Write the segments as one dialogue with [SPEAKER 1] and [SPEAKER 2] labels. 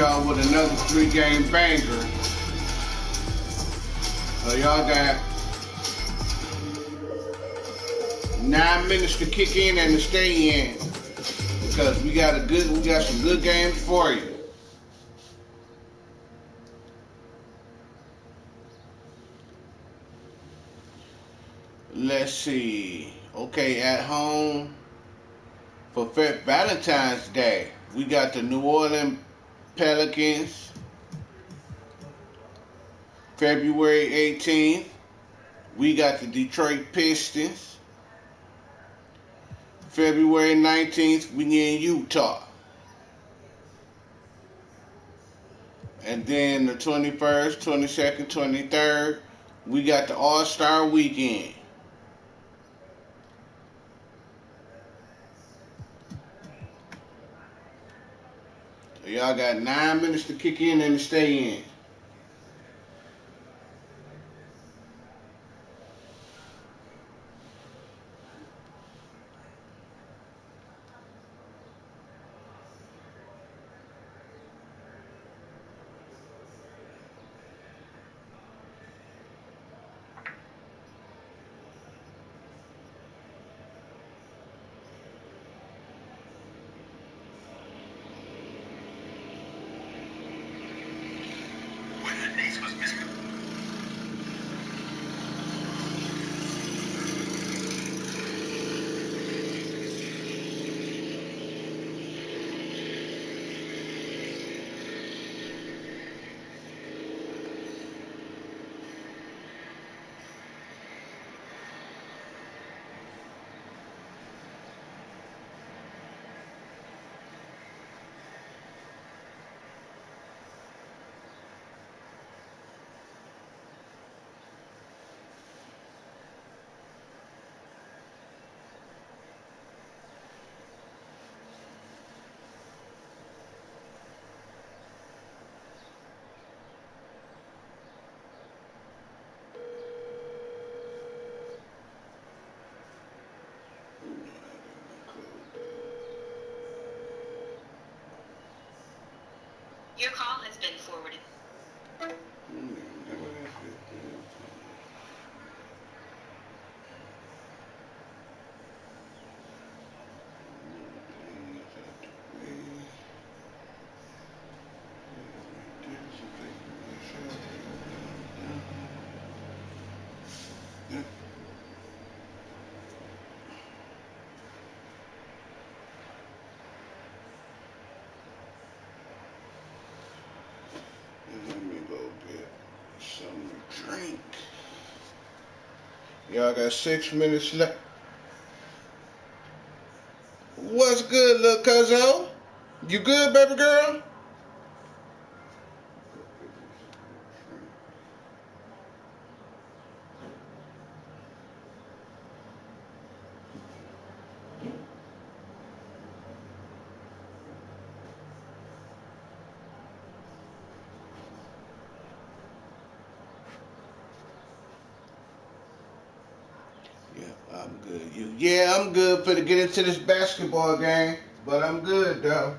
[SPEAKER 1] y'all with another 3-game banger. Y'all got 9 minutes to kick in and to stay in because we got some good games for you. Let's see. Okay, at home for Valentine's Day, we got the New Orleans Pelicans. February 18th, we got the Detroit Pistons. February 19th, we in Utah. And then the 21st, 22nd, 23rd, we got the All-Star Weekend. So y'all got 9 minutes to kick in and to stay in.
[SPEAKER 2] Your call has been forwarded.
[SPEAKER 1] Let me go get some drink. Y'all got 6 minutes left. What's good, little cuzzo? You good, baby girl? Yeah, I'm good. Yeah, I'm good for to get into this basketball game, but I'm good though.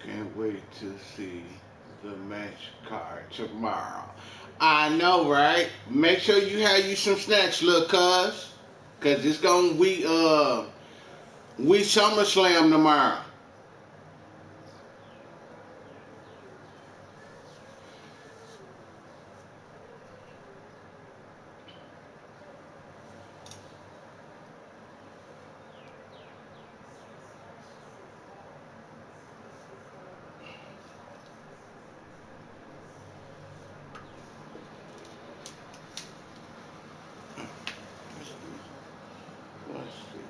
[SPEAKER 1] Can't wait to see the match card tomorrow. I know, right? Make sure you have you some snacks, little cuz. Cause it's gonna we SummerSlam tomorrow. What's this?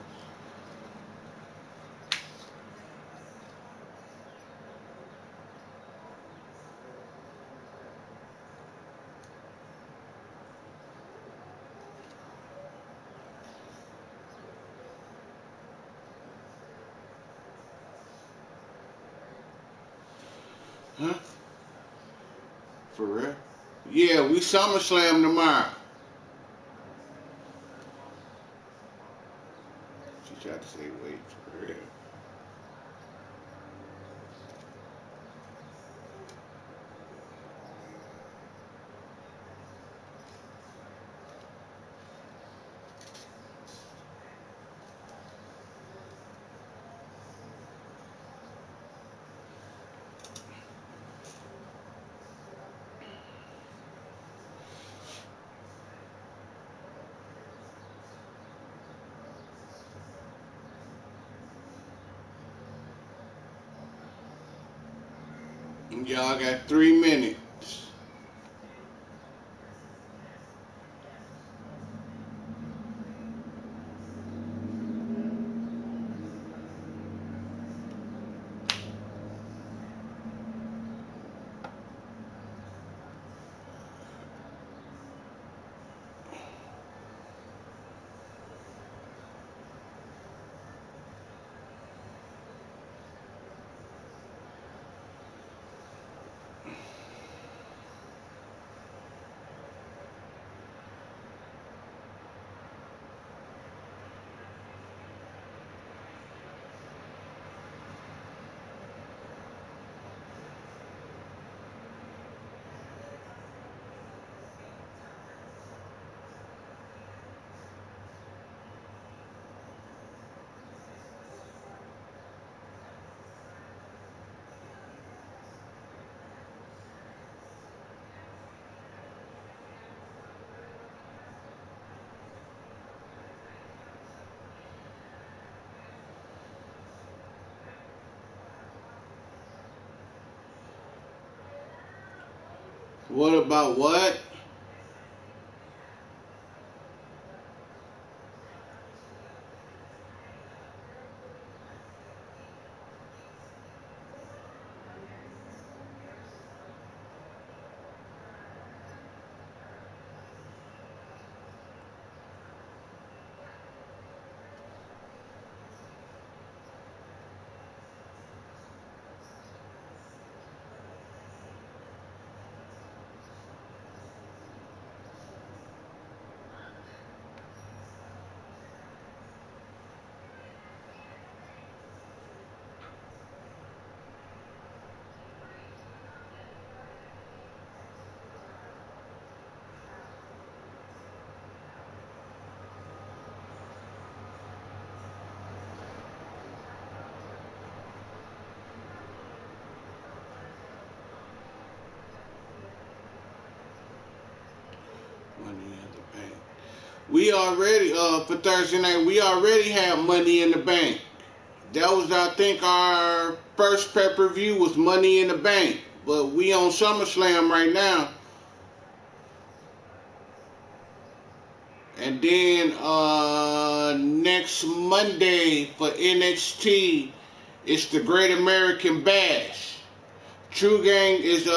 [SPEAKER 1] Huh? For real? Yeah, we SummerSlam tomorrow. She tried to say wait, for real. Y'all got 3 minutes. What about what? Money in the bank. We already for Thursday night. We already have Money in the Bank. That was, I think, our first pay-per-view was Money in the Bank. But we on SummerSlam right now. And then next Monday for NXT, it's the Great American Bash. True Gang is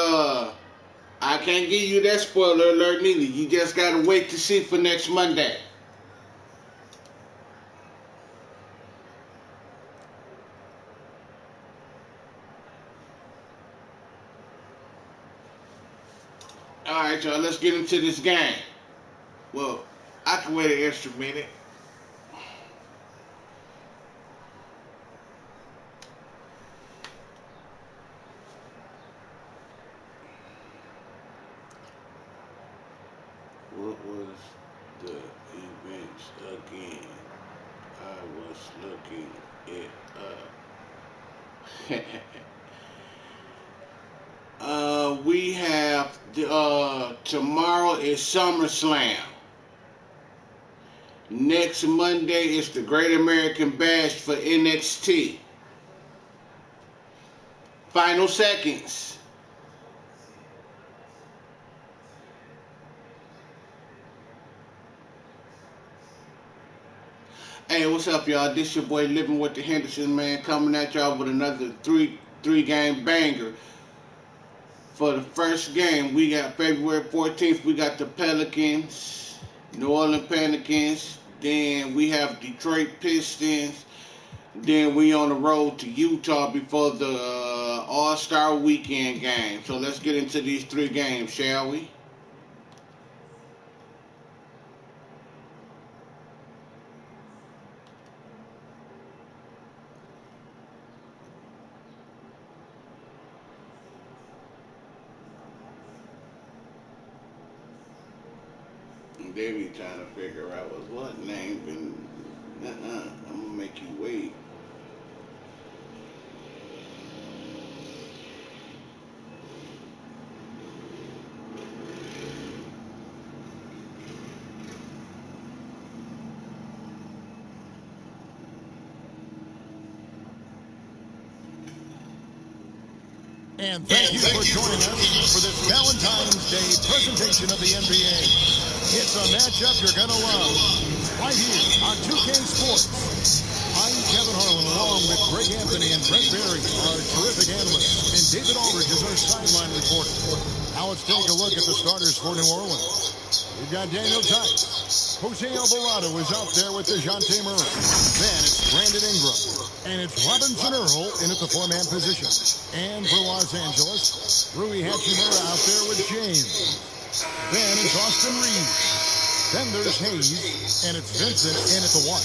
[SPEAKER 1] I can't give you that spoiler alert neither. You just gotta wait to see for next Monday. Alright, y'all, let's get into this game. Well, I can wait an extra minute. What was the events again? I was looking it up. We have tomorrow is SummerSlam. Next Monday is the Great American Bash for NXT. Final seconds. Hey, what's up, y'all? This your boy Livin with the Hendersons, man, coming at y'all with another three game banger. For the first game, we got February 14th. We got the Pelicans, New Orleans Pelicans. Then we have Detroit Pistons. Then we on the road to Utah before the All-Star Weekend game. So let's get into these 3 games, shall we? They be trying to figure out what name and I'm gonna make you wait.
[SPEAKER 2] And thank you for joining us for this Valentine's Day presentation of the NBA. It's a matchup you're going to love, right here on 2K Sports. I'm Kevin Harlan, along with Greg Anthony and Brent Berry, our terrific analysts, and David Aldridge is our sideline reporter. Now let's take a look at the starters for New Orleans. We've got Daniel Tice. Jose Alvarado is out there with DeJounte Murray. Then it's Brandon Ingram. And it's Robinson Earl in at the 4-man position. And for Los Angeles, Rui Hachimura out there with James. Then it's Austin Reeves. Then there's Hayes, and it's Vincent in at the 1.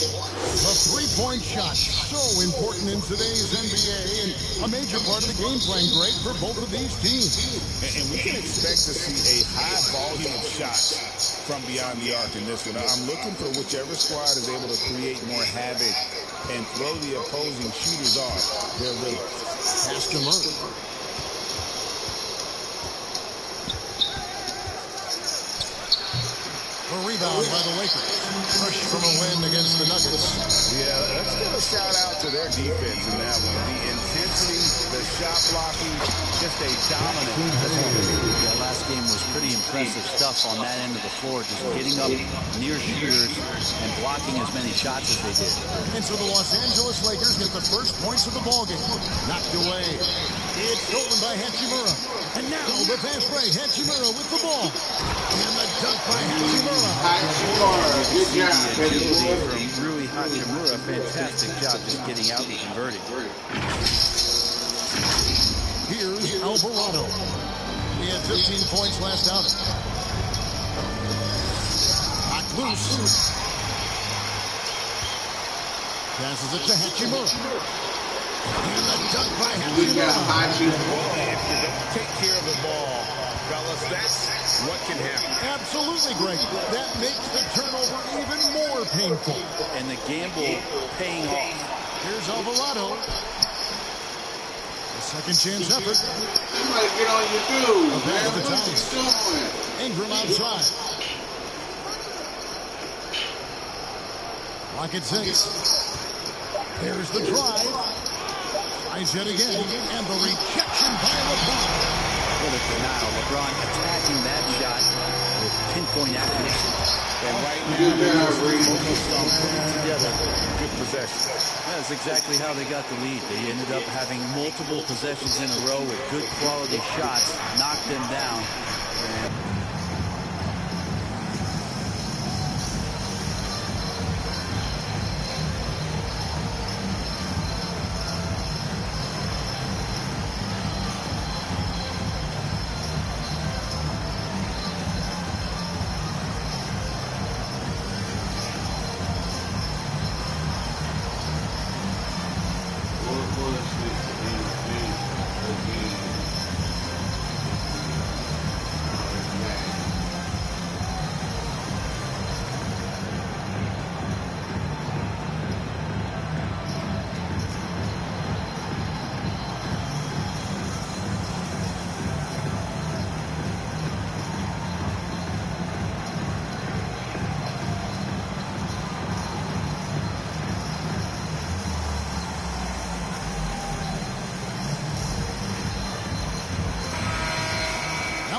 [SPEAKER 2] The three-point shot, so important in today's NBA, and a major part of the game plan, Greg, for both of these teams.
[SPEAKER 3] And we can expect to see a high volume of shots from beyond the arc in this one. I'm looking for whichever squad is able to create more havoc and throw the opposing shooters off their rhythm.
[SPEAKER 2] Pass to Murray. A rebound by the Lakers. Fresh from a win against the Nuggets.
[SPEAKER 3] Yeah, let's give a shout out to their defense in that one. The intensity, the shot blocking, just a dominant performance.
[SPEAKER 4] That last game was pretty impressive stuff on that end of the floor, just getting up near shooters and blocking as many shots as they did.
[SPEAKER 2] And so the Los Angeles Lakers get the first points of the ballgame. Knocked away. It's stolen by Hachimura. And now the fast break. Hachimura with the ball. And the dunk by Hachimura.
[SPEAKER 1] Good job,
[SPEAKER 4] From Rui Hachimura, fantastic job just getting out and converting.
[SPEAKER 2] Here's Alvarado. He had 15 points last outing. Knocked loose. Passes it to Hachimura. And the dunk by Hachimura.
[SPEAKER 3] If you don't take care of the ball, fellas, that's what can happen.
[SPEAKER 2] Absolutely, Greg. That makes the turnover even more painful.
[SPEAKER 4] And the gamble paying off.
[SPEAKER 2] Here's Alvarado. A second chance effort.
[SPEAKER 1] You might get on your dude, man.
[SPEAKER 2] The
[SPEAKER 1] What you doing?
[SPEAKER 2] Ingram outside. Rocket 6. There's the drive. Tries yet again. And the rejection by LeBron.
[SPEAKER 4] What a denial. LeBron attacking that shot with pinpoint accuracy.
[SPEAKER 3] And right now, they're focused on putting together good possession.
[SPEAKER 4] That's exactly how they got the lead. They ended up having multiple possessions in a row with good quality shots, knocked them down.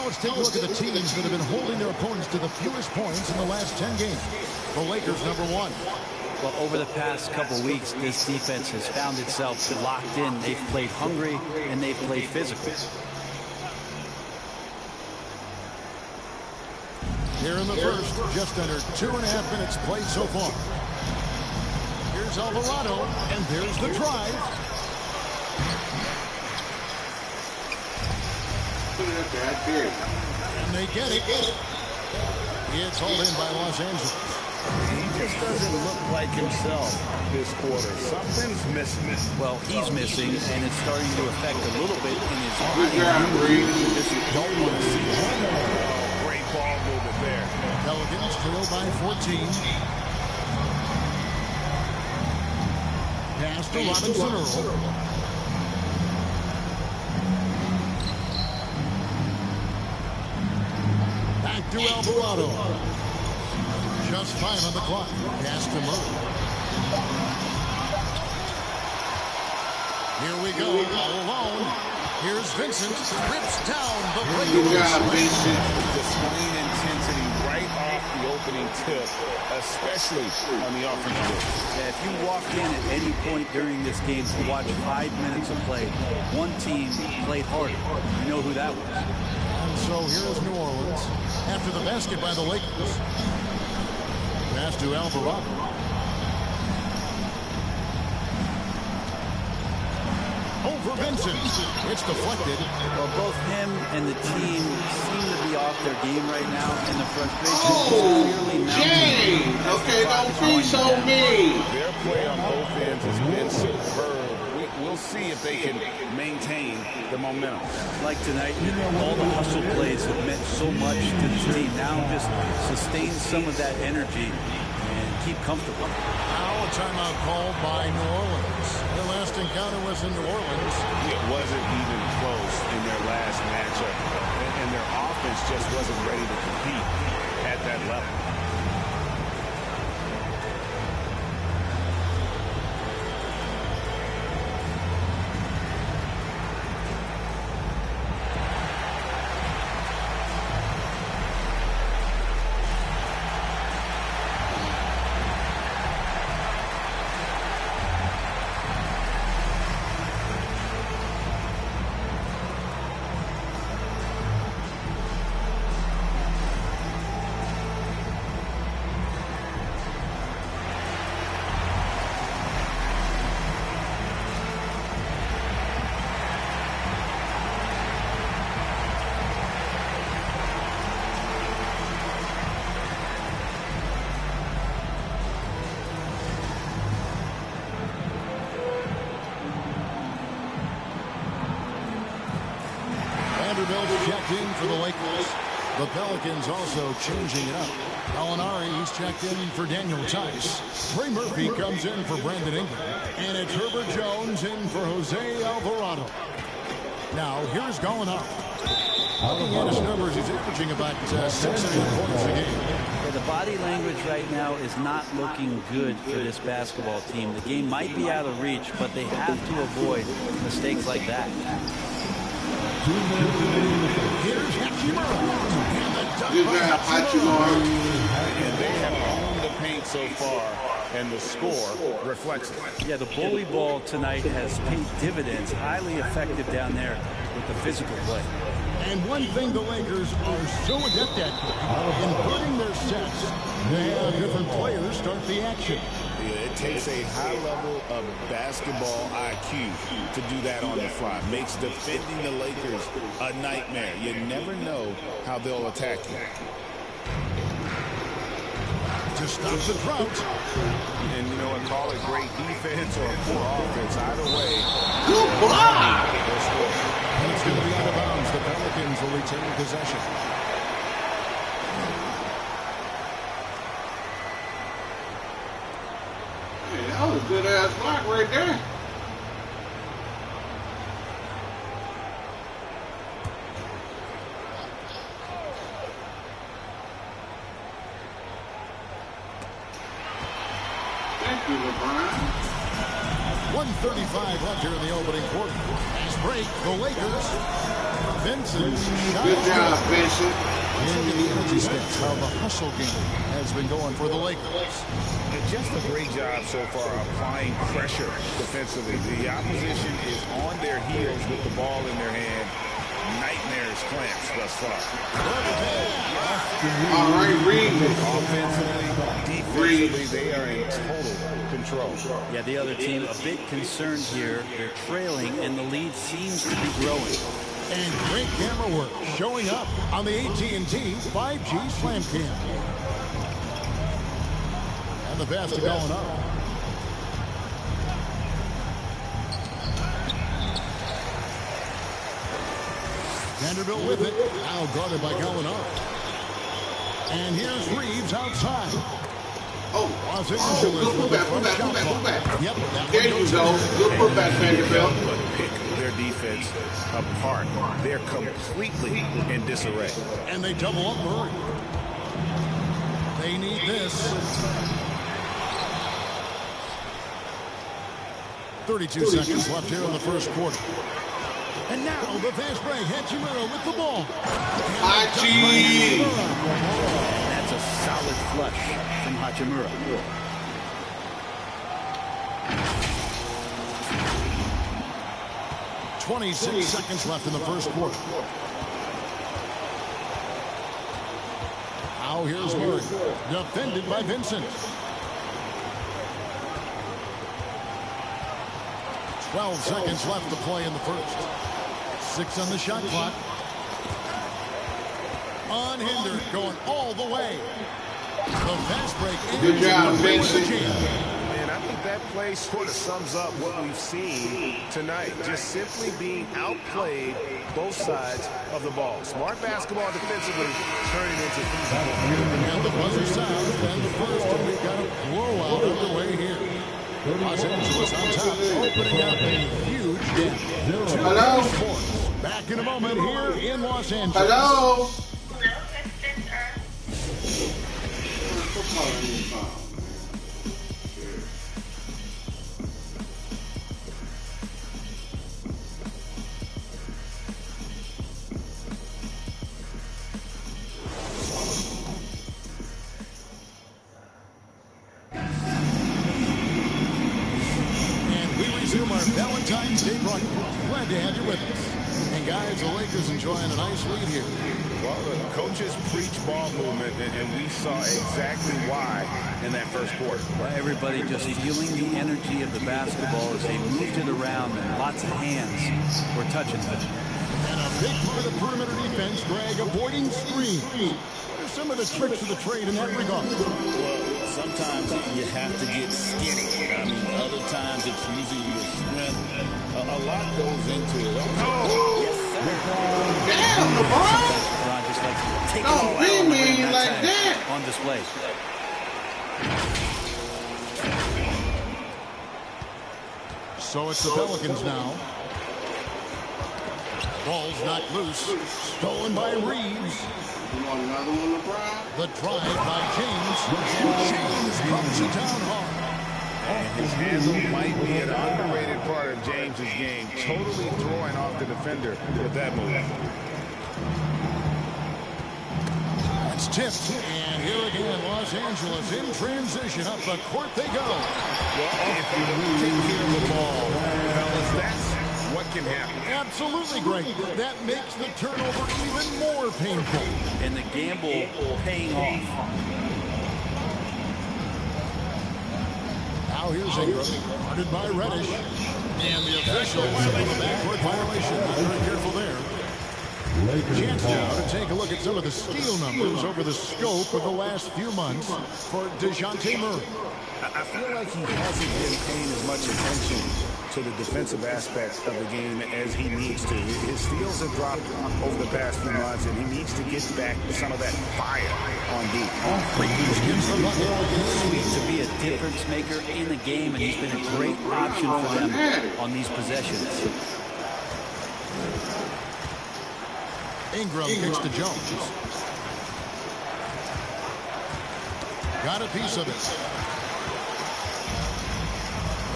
[SPEAKER 2] Let's take a look at the teams that have been holding their opponents to the fewest points in the last 10 games. The Lakers, number 1.
[SPEAKER 4] Well, over the past couple weeks, this defense has found itself locked in. They've played hungry and they've played physical.
[SPEAKER 2] Here in the first, just under 2.5 minutes played so far. Here's Alvarado, and there's the drive.
[SPEAKER 1] it up there. I dare you.
[SPEAKER 2] And they get it. It's hauled in by Los Angeles.
[SPEAKER 3] He just doesn't look like himself this quarter. Something's missing.
[SPEAKER 4] Well, he's missing, and it's starting to affect a little bit in his
[SPEAKER 1] Good
[SPEAKER 4] body.
[SPEAKER 1] job, Reed.
[SPEAKER 4] Just don't want to see that.
[SPEAKER 3] Great ball movement there.
[SPEAKER 2] Pelicans trail by 14. Pass to Robinson Earl. Back to Alvarado. Just 5 on the clock. Pass to Murray. Here we go, all alone. Here's Vincent. Rips down the
[SPEAKER 1] Good job,
[SPEAKER 2] breakaway.
[SPEAKER 1] Vincent.
[SPEAKER 3] Displaying intensity right off the opening tip, especially on the offensive end.
[SPEAKER 4] Yeah, if you walked in at any point during this game to watch 5 minutes of play, one team played harder. You know who that was.
[SPEAKER 2] And so here's New Orleans after the basket by the Lakers. Pass to Alvarado. Over Vincent. It's deflected.
[SPEAKER 4] Well, both him and the team seem to be off their game right now, and the frustration is
[SPEAKER 1] Oh,
[SPEAKER 4] clearly mounting.
[SPEAKER 1] James. Okay, don't be so mean.
[SPEAKER 3] Their play on both ends has been superb. We'll see if they can maintain the momentum.
[SPEAKER 4] Like tonight, all the hustle plays have meant so much to this team. Now just sustain some of that energy and keep comfortable.
[SPEAKER 2] Now a timeout called by New Orleans. Their last encounter was in New Orleans.
[SPEAKER 3] It wasn't even close in their last matchup, and their offense just wasn't ready to compete at that level.
[SPEAKER 2] Checked in for the Lakers. The Pelicans also changing it up. Alinari, he's checked in for Daniel Tice. Trey Murphy comes in for Brandon Ingram. And it's Herbert Jones in for Jose Alvarado. Now, here's Gallinari. Looking at his numbers, he's averaging about 6.5 points a game.
[SPEAKER 4] Yeah, the body language right now is not looking good for this basketball team. The game might be out of reach, but they have to avoid mistakes like that.
[SPEAKER 2] Here's Hachimura.
[SPEAKER 1] Good job, Hachimura.
[SPEAKER 3] And they have owned the paint so far, and the score reflects it.
[SPEAKER 4] Yeah, the bully ball tonight has paid dividends. Highly effective down there with the physical play.
[SPEAKER 2] And one thing the Lakers are so adept at in putting their sets, they have different players start the action.
[SPEAKER 3] It takes a high level of basketball IQ to do that on the fly. Makes defending the Lakers a nightmare. You never know how they'll attack you.
[SPEAKER 2] To stop the drought.
[SPEAKER 3] And you know what, call it great defense or poor offense. Either way,
[SPEAKER 1] Good block.
[SPEAKER 3] they'll score.
[SPEAKER 2] And it's going to be out of bounds. The Pelicans will retain possession.
[SPEAKER 1] Hey, that was a good ass block right there. Thank you, LeBron.
[SPEAKER 2] 1:35 left here in the opening quarter. Fast break, the Lakers. Vincent shot.
[SPEAKER 1] Good job, Vincent.
[SPEAKER 2] Into the energy stats, how the hustle game has been going for the Lakers.
[SPEAKER 3] And just a great job so far applying pressure defensively. The opposition is on their heels with the ball in their hand. Nightmares clamps thus far.
[SPEAKER 1] All right, Reed.
[SPEAKER 3] Offensively, defensively, they are in total control.
[SPEAKER 4] Yeah, the other team a bit concerned here. They're trailing, and the lead seems to be growing.
[SPEAKER 2] And great camera work showing up on the AT&T 5G Slam Cam. And the pass to going up. Vanderbilt with it. Now guarded by Gallinari. And here's Reeves outside. Los Angeles with the first shot clock. Yep,
[SPEAKER 1] there you go. Good putback, Vanderbilt.
[SPEAKER 3] Pick their defense apart. They're completely in disarray.
[SPEAKER 2] And they double up Murray. They need this. 32 seconds left here in the first quarter. And now the fast break. Hachimura with the ball.
[SPEAKER 1] Hachi!
[SPEAKER 4] And that's a solid flush from Hachimura.
[SPEAKER 2] .26 seconds left in the first quarter. Now here's Murray. Defended by Vincent. 12 seconds left to play in the first. 6 on the shot clock. Unhindered, going all the way. The fast break.
[SPEAKER 1] Good job, Vincent.
[SPEAKER 3] And I think that play sort of sums up what we've seen tonight. Just simply being outplayed both sides of the ball. Smart basketball defensively turning into easy.
[SPEAKER 2] And the buzzer sounds, and the first, and we've got a blowout underway here. Los Angeles on top, opening up a huge gap.
[SPEAKER 1] Hello?
[SPEAKER 2] Back in a moment here in Los Angeles.
[SPEAKER 1] Hello?
[SPEAKER 2] Resume our Valentine's Day broadcast. Glad to have you with us. And guys, the Lakers enjoying a nice lead here.
[SPEAKER 3] Well, the coaches preach ball movement, and we saw exactly why in that first quarter.
[SPEAKER 4] Well, everybody just feeling the energy of the basketball as they moved it around, and lots of hands were touching it.
[SPEAKER 2] And a big part of perimeter defense, Greg, avoiding screens. What are some of the tricks of the trade in that regard?
[SPEAKER 3] Well, sometimes you have to get skinny. I mean, other times it's using your strength. A lot goes into it.
[SPEAKER 1] Oh!
[SPEAKER 4] Yes, sir.
[SPEAKER 1] Damn, LeBron!
[SPEAKER 4] LeBron just like taking
[SPEAKER 1] Don't
[SPEAKER 4] it
[SPEAKER 1] be
[SPEAKER 4] out
[SPEAKER 1] mean
[SPEAKER 4] on
[SPEAKER 1] like
[SPEAKER 4] time
[SPEAKER 1] that.
[SPEAKER 4] on display.
[SPEAKER 2] So it's the Pelicans now. Ball's knocked loose. Stolen by Reeves.
[SPEAKER 1] You want another one, LeBron?
[SPEAKER 2] The drive by James. And James pumps it down hard.
[SPEAKER 3] And his handle might be an underrated part of James's game. Totally throwing off the defender with that move.
[SPEAKER 2] That's tipped. And here again, Los Angeles in transition. Up the court they go.
[SPEAKER 3] Well, if you take care of the ball, fellas, that's what can happen.
[SPEAKER 2] Absolutely great. That makes the turnover even more painful.
[SPEAKER 4] And the gamble paying off.
[SPEAKER 2] Now here's Ingram, guarded by Reddish. And the officials with a backcourt violation. Not very careful there. Chance now to take a look at some of the steal numbers over the scope of the last few months for DeJounte Murray.
[SPEAKER 3] I feel like he hasn't been paying as much attention to the defensive aspects of the game as he needs to. His steals have dropped over the past few months, and he needs to get back some of that fire on deep.
[SPEAKER 4] Sweet to be a difference maker in the game, and he's been a great option for them on these possessions.
[SPEAKER 2] Ingram kicks to Jones. Got a piece of it.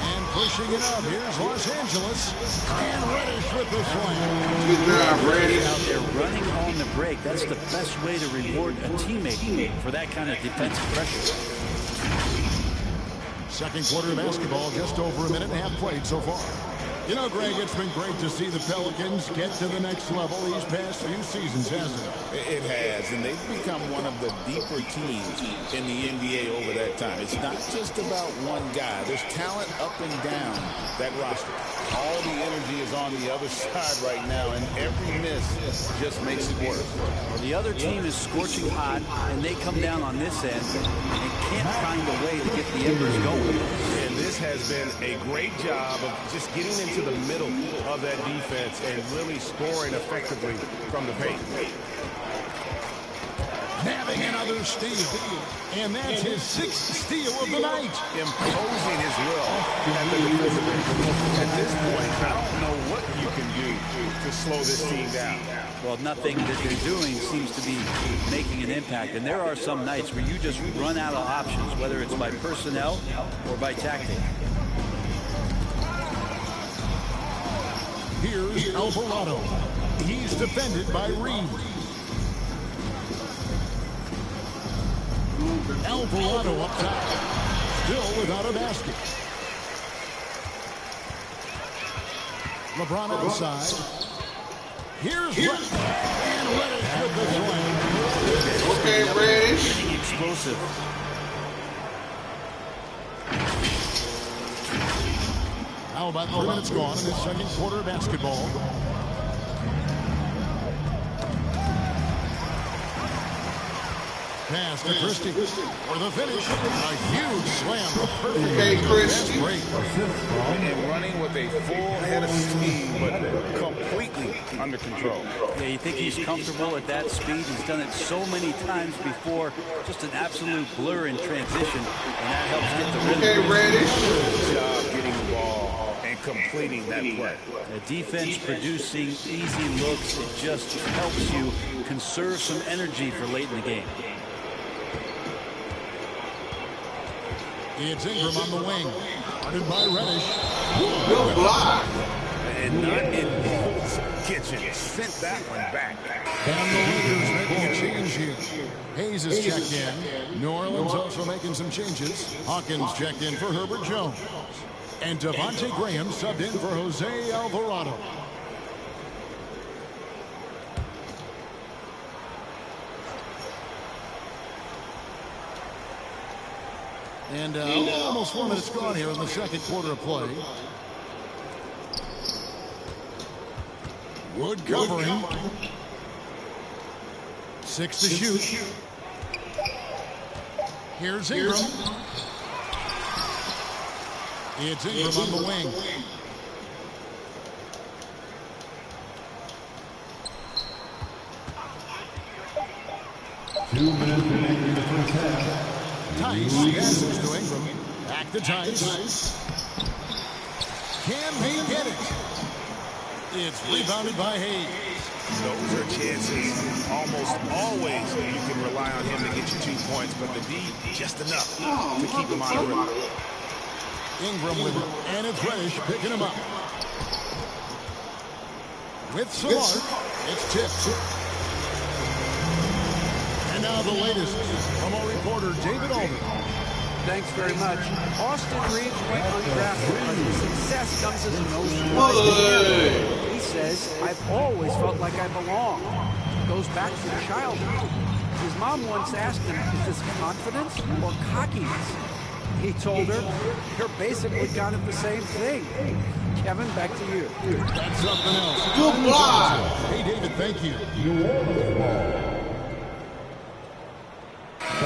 [SPEAKER 2] And pushing it up. Here's Los Angeles. And Reddish with the slam.
[SPEAKER 1] Good job, Reddish.
[SPEAKER 4] Out there running on the break. That's the best way to reward a teammate for that kind of defensive pressure.
[SPEAKER 2] Second quarter of basketball, just over a minute and a half played so far. You know, Greg, it's been great to see the Pelicans get to the next level these past few seasons, hasn't it?
[SPEAKER 3] It has, and they've become one of the deeper teams in the NBA over that time. It's not just about one guy. There's talent up and down that roster. All the energy is on the other side right now, and every miss just makes it worse.
[SPEAKER 4] Well, the other team is scorching hot, and they come down on this end and can't find a way to get the embers going.
[SPEAKER 3] And this has been a great job of just getting into the middle of that defense and really scoring effectively from the paint.
[SPEAKER 2] Nabbing another steal. And that's his 6th steal of the night.
[SPEAKER 3] Imposing his will at the defensive end. At this point, I don't know what you can do to slow this team down.
[SPEAKER 4] Well, nothing that they're doing seems to be making an impact. And there are some nights where you just run out of options, whether it's by personnel or by tactic.
[SPEAKER 2] Here's Alvarado. He's defended by Reed. Alvarado up top. Still without a basket. LeBron outside. Here's Reddish. And Reddish with the swing.
[SPEAKER 1] Okay, Reddish.
[SPEAKER 4] Getting explosive.
[SPEAKER 2] Now about 3 minutes gone in the second quarter of basketball. Pass to Christie for the finish. A huge slam.
[SPEAKER 1] Okay, Christie.
[SPEAKER 2] Great.
[SPEAKER 3] And running with a full head of steam, but completely under control.
[SPEAKER 4] Yeah, you think he's comfortable at that speed. He's done it so many times before. Just an absolute blur in transition, and that helps get the rhythm.
[SPEAKER 1] Okay, Reddish.
[SPEAKER 3] Good job getting the ball and completing that play.
[SPEAKER 4] The defense producing easy looks. It just helps you conserve some energy for late in the game.
[SPEAKER 2] It's Ingram on the wing. Guarded by Reddish.
[SPEAKER 1] Good block.
[SPEAKER 3] And not in Bolt's kitchen. Sent that one back.
[SPEAKER 2] And the Lakers making a change here. Hayes is checked in. New Orleans also making some changes. Hawkins checked in for Herbert Jones. And Devontae Graham subbed in for Jose Alvarado. And almost 4 minutes gone here in the second quarter of play. Wood covering. 6 to shoot. Here's Ingram. It's Ingram on the wing. Tice passes to Ingram. Back to Tice. Can he get it? It's rebounded by Hayes.
[SPEAKER 3] Those are chances. Almost always you can rely on him to get you 2 points, but the D just enough to keep him on the rhythm.
[SPEAKER 2] Ingram with it, and it's Reddish picking him up. With Samart, it's tipped. And now the latest from our reporter, David Alden.
[SPEAKER 5] Thanks very much. Austin Reeves went undrafted, but his success comes as a no-surprise. He says, I've always felt like I belong. Goes back to childhood. His mom once asked him, is this confidence or cockiness? He told her, you're basically kind of the same thing. Kevin, back to you.
[SPEAKER 2] That's something else.
[SPEAKER 1] Good block.
[SPEAKER 2] Hey, David, thank you.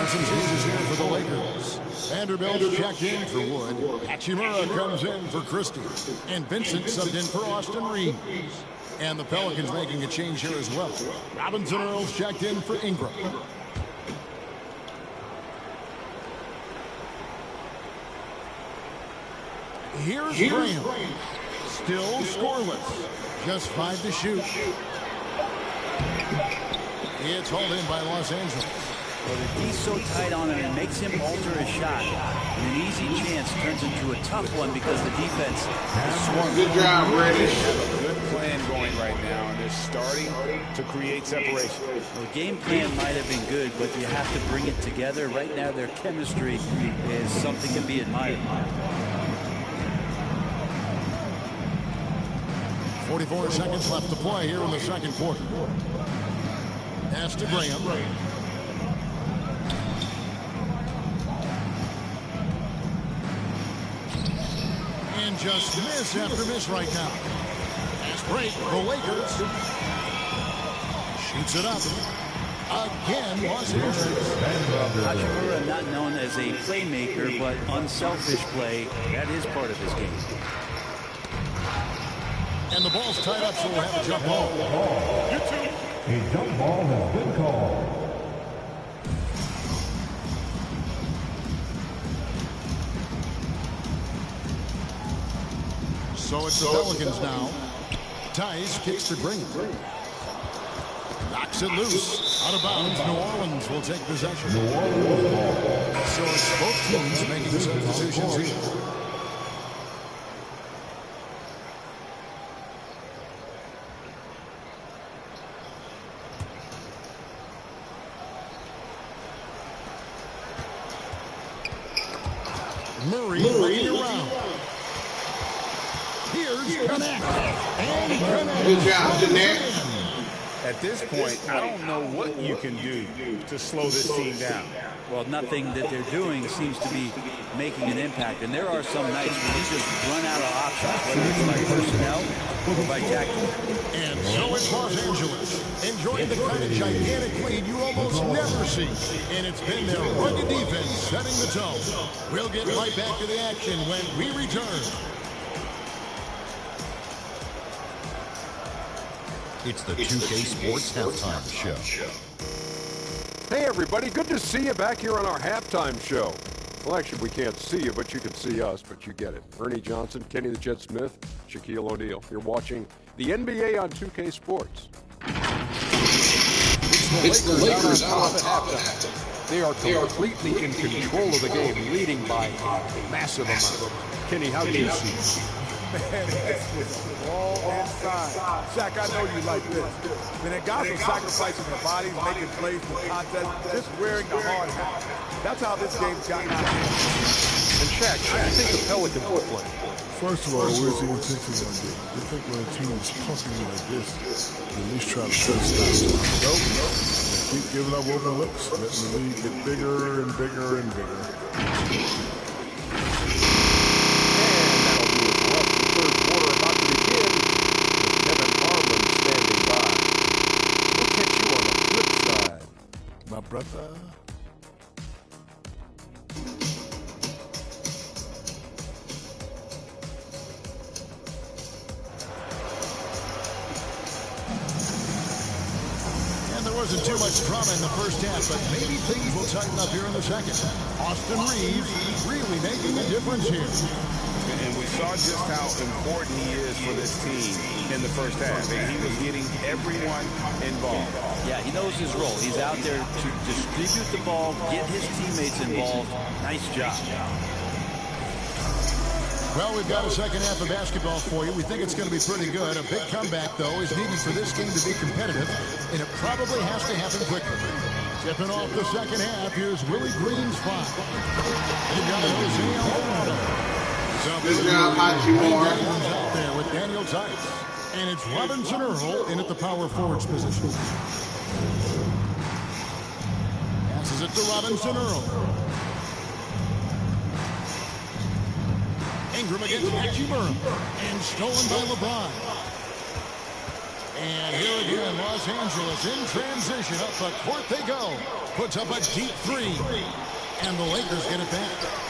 [SPEAKER 2] Some changes here for the Lakers. Vanderbilt's checked in for Wood. Hachimura comes in for Christie. And Vincent subbed in for Austin Reeves. And the Pelicans making a change here as well. Robinson Earls checked in for Ingram. Here's Graham. Still scoreless. Just 5 to shoot. It's hauled in by Los Angeles.
[SPEAKER 4] Well, the D's so tight on him, it makes him alter his shot. And an easy chance turns into a tough one because the defense has swung.
[SPEAKER 1] Good job, Reddish.
[SPEAKER 3] They have a good plan going right now, and they're starting to create separation.
[SPEAKER 4] Well, the game plan might have been good, but you have to bring it together. Right now, their chemistry is something to be admired.
[SPEAKER 2] 44 seconds left to play here in the second quarter. Pass to Graham. And just miss after miss right now. Fast break, the Lakers. Shoots it up. Again, Los Angeles.
[SPEAKER 4] Hachimura, not known as a playmaker, but unselfish play. That is part of his game.
[SPEAKER 2] And the ball's tied up, so we'll have a jump ball.
[SPEAKER 6] A jump ball has been called.
[SPEAKER 2] So it's the Pelicans now. Tice kicks to Green. Knocks it loose. Out of bounds. New Orleans will take possession. So it's both teams making substitutions here. Murray looking around. Here's Connect. And Connect.
[SPEAKER 1] Good job, Connect.
[SPEAKER 3] At this point, I don't know what you can do to slow this team down.
[SPEAKER 4] Well, nothing that they're doing seems to be making an impact. And there are some nights where you just run out of options, whether it's by personnel or by tactics.
[SPEAKER 2] And so it's Los Angeles, enjoying the kind of gigantic lead you almost never see. And it's been their rugged defense setting the tone. We'll get right back to the action when we return.
[SPEAKER 7] It's the 2K Sports Halftime Show.
[SPEAKER 8] Hey everybody, good to see you back here on our halftime show. Well, actually, we can't see you, but you can see us, but you get it. Ernie Johnson, Kenny the Jet Smith, Shaquille O'Neal. You're watching the NBA on 2K Sports.
[SPEAKER 1] It's the Lakers out at
[SPEAKER 8] halftime. They are completely in control of the game, leading by a massive amount. Kenny, how do you see it?
[SPEAKER 9] Man, this was all inside. Shaq, I know you like this. Man, the guys are sacrificing their bodies, making plays for contest, just wearing the hard hat. That's how this game's gotten out of hand.
[SPEAKER 8] And Shaq, how do you think the Pelicans will play?
[SPEAKER 10] First of all, where's the intensity going to be? You think when a team is pumping you like this, you at least try to shut it down. Nope. Keep giving up open looks, letting the lead get bigger and bigger and bigger. My brother.
[SPEAKER 2] And there wasn't too much drama in the first half, but maybe things will tighten up here in the second. Austin Reeves really making a difference here.
[SPEAKER 3] And we saw just how important he is for this team in the first half. And he was getting everyone involved.
[SPEAKER 4] Yeah, he knows his role. He's out there to distribute the ball, get his teammates involved. Nice job.
[SPEAKER 2] Well, we've got a second half of basketball for you. We think it's going to be pretty good. A big comeback, though, is needed for this game to be competitive, and it probably has to happen quickly. Tipping off the second half, here's Willie Green's five. They've got
[SPEAKER 1] Good job, Hachimura.
[SPEAKER 2] out there with Daniel Tice. And it's Robinson Earl in at the power forwards position. Passes it to Robinson Earl. Ingram against Hachimura. And stolen by LeBron. And here again, Los Angeles in transition. Up the court they go. Puts up a deep three. And the Lakers get it back.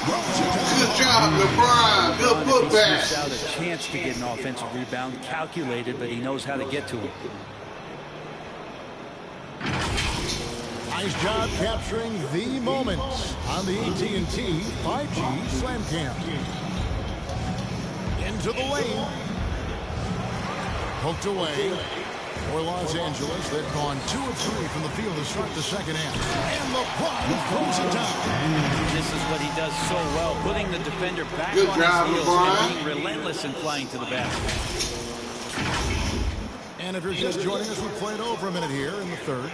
[SPEAKER 1] Good job, LeBron. Good putback.
[SPEAKER 4] He's out a chance to get an offensive rebound, calculated, but he knows how to get to it.
[SPEAKER 2] Nice job capturing the moment on the AT&T 5G Slam Cam. Into the lane. Poked away. For Los Angeles, they've gone 2 of 3 from the field to start the second half. And LeBron throws it down.
[SPEAKER 4] This is what he does so well, putting the defender back
[SPEAKER 1] Good
[SPEAKER 4] on
[SPEAKER 1] job,
[SPEAKER 4] his heels
[SPEAKER 1] LeBron.
[SPEAKER 4] and being relentless in flying to the basket.
[SPEAKER 2] And if you're just joining us, we played over a minute here in the third.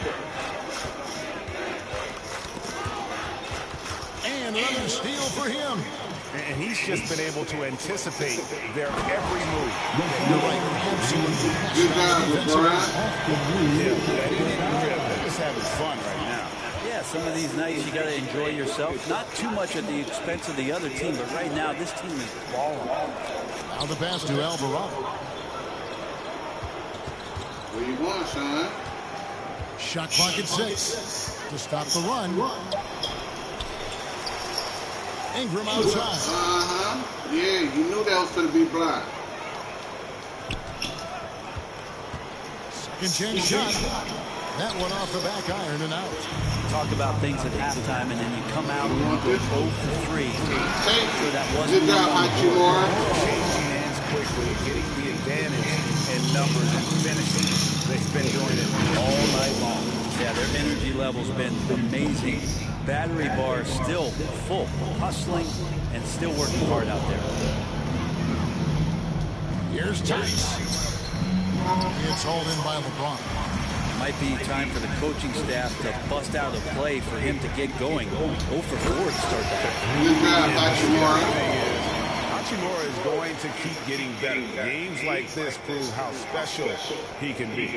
[SPEAKER 2] And another steal for him.
[SPEAKER 3] And he's just been able to anticipate their every move.
[SPEAKER 2] You're right. Absolutely.
[SPEAKER 1] Good job, LeBron.
[SPEAKER 3] They're just having fun right now.
[SPEAKER 4] Yeah, some of these nights you got to enjoy yourself. Not too much at the expense of the other team, but right now this team is balling.
[SPEAKER 2] Now the pass to Alvarado.
[SPEAKER 1] Where you going, son?
[SPEAKER 2] Shot clock at 6 to stop the run. Ingram outside.
[SPEAKER 1] Yeah, you knew that was going to be blocked.
[SPEAKER 2] Second chance shot. That one off the back iron and out.
[SPEAKER 4] Talk about things at halftime, and then you come out and you go 0 for 3. So that wasn't
[SPEAKER 1] good job, Hachimura.
[SPEAKER 3] Changing hands quickly, getting the advantage in numbers and finishing. They've been doing it all night long.
[SPEAKER 4] Yeah, their energy level's been amazing. Battery bar still full, hustling and still working hard out there.
[SPEAKER 2] Here's Tice. It's hauled in by LeBron.
[SPEAKER 4] Might be time for the coaching staff to bust out a play for him to get going. 0 for 4 to start that.
[SPEAKER 1] Good job, Hachimura.
[SPEAKER 3] Hachimura is going to keep getting better. Games like this prove how special he can be.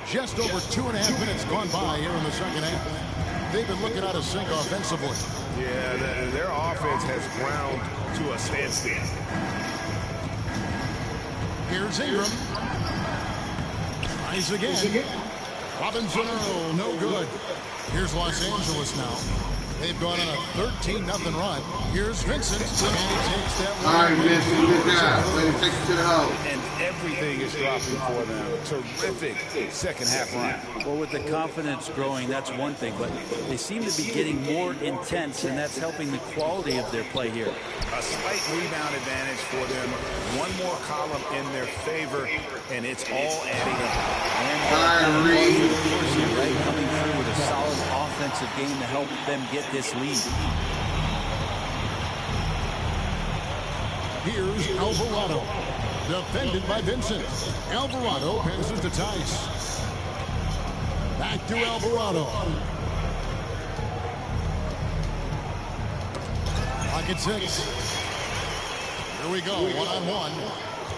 [SPEAKER 2] Just over 2.5 minutes gone by here in the second half. They've been looking out of sync offensively.
[SPEAKER 3] Yeah, their offense has ground to a standstill.
[SPEAKER 2] Here's Ingram. Tries again. Robinson Earl, no good. Here's Los Angeles now. They've gone on a 13-0 run. Here's Vincent, and he takes that one.
[SPEAKER 1] All right, Vincent, good job. Way to take it to the hole.
[SPEAKER 3] And everything is dropping for them. Terrific second half run.
[SPEAKER 4] Well, with the confidence growing, that's one thing, but they seem to be getting more intense, and that's helping the quality of their play here.
[SPEAKER 3] A slight rebound advantage for them. One more column in their favor, and it's all adding up.
[SPEAKER 4] And right, coming through with a solid offensive game to help them get this lead.
[SPEAKER 2] Here's Alvarado. Defended by Vincent. Alvarado passes to Tice. Back to Alvarado. Pocket 6. Here we go, one-on-one.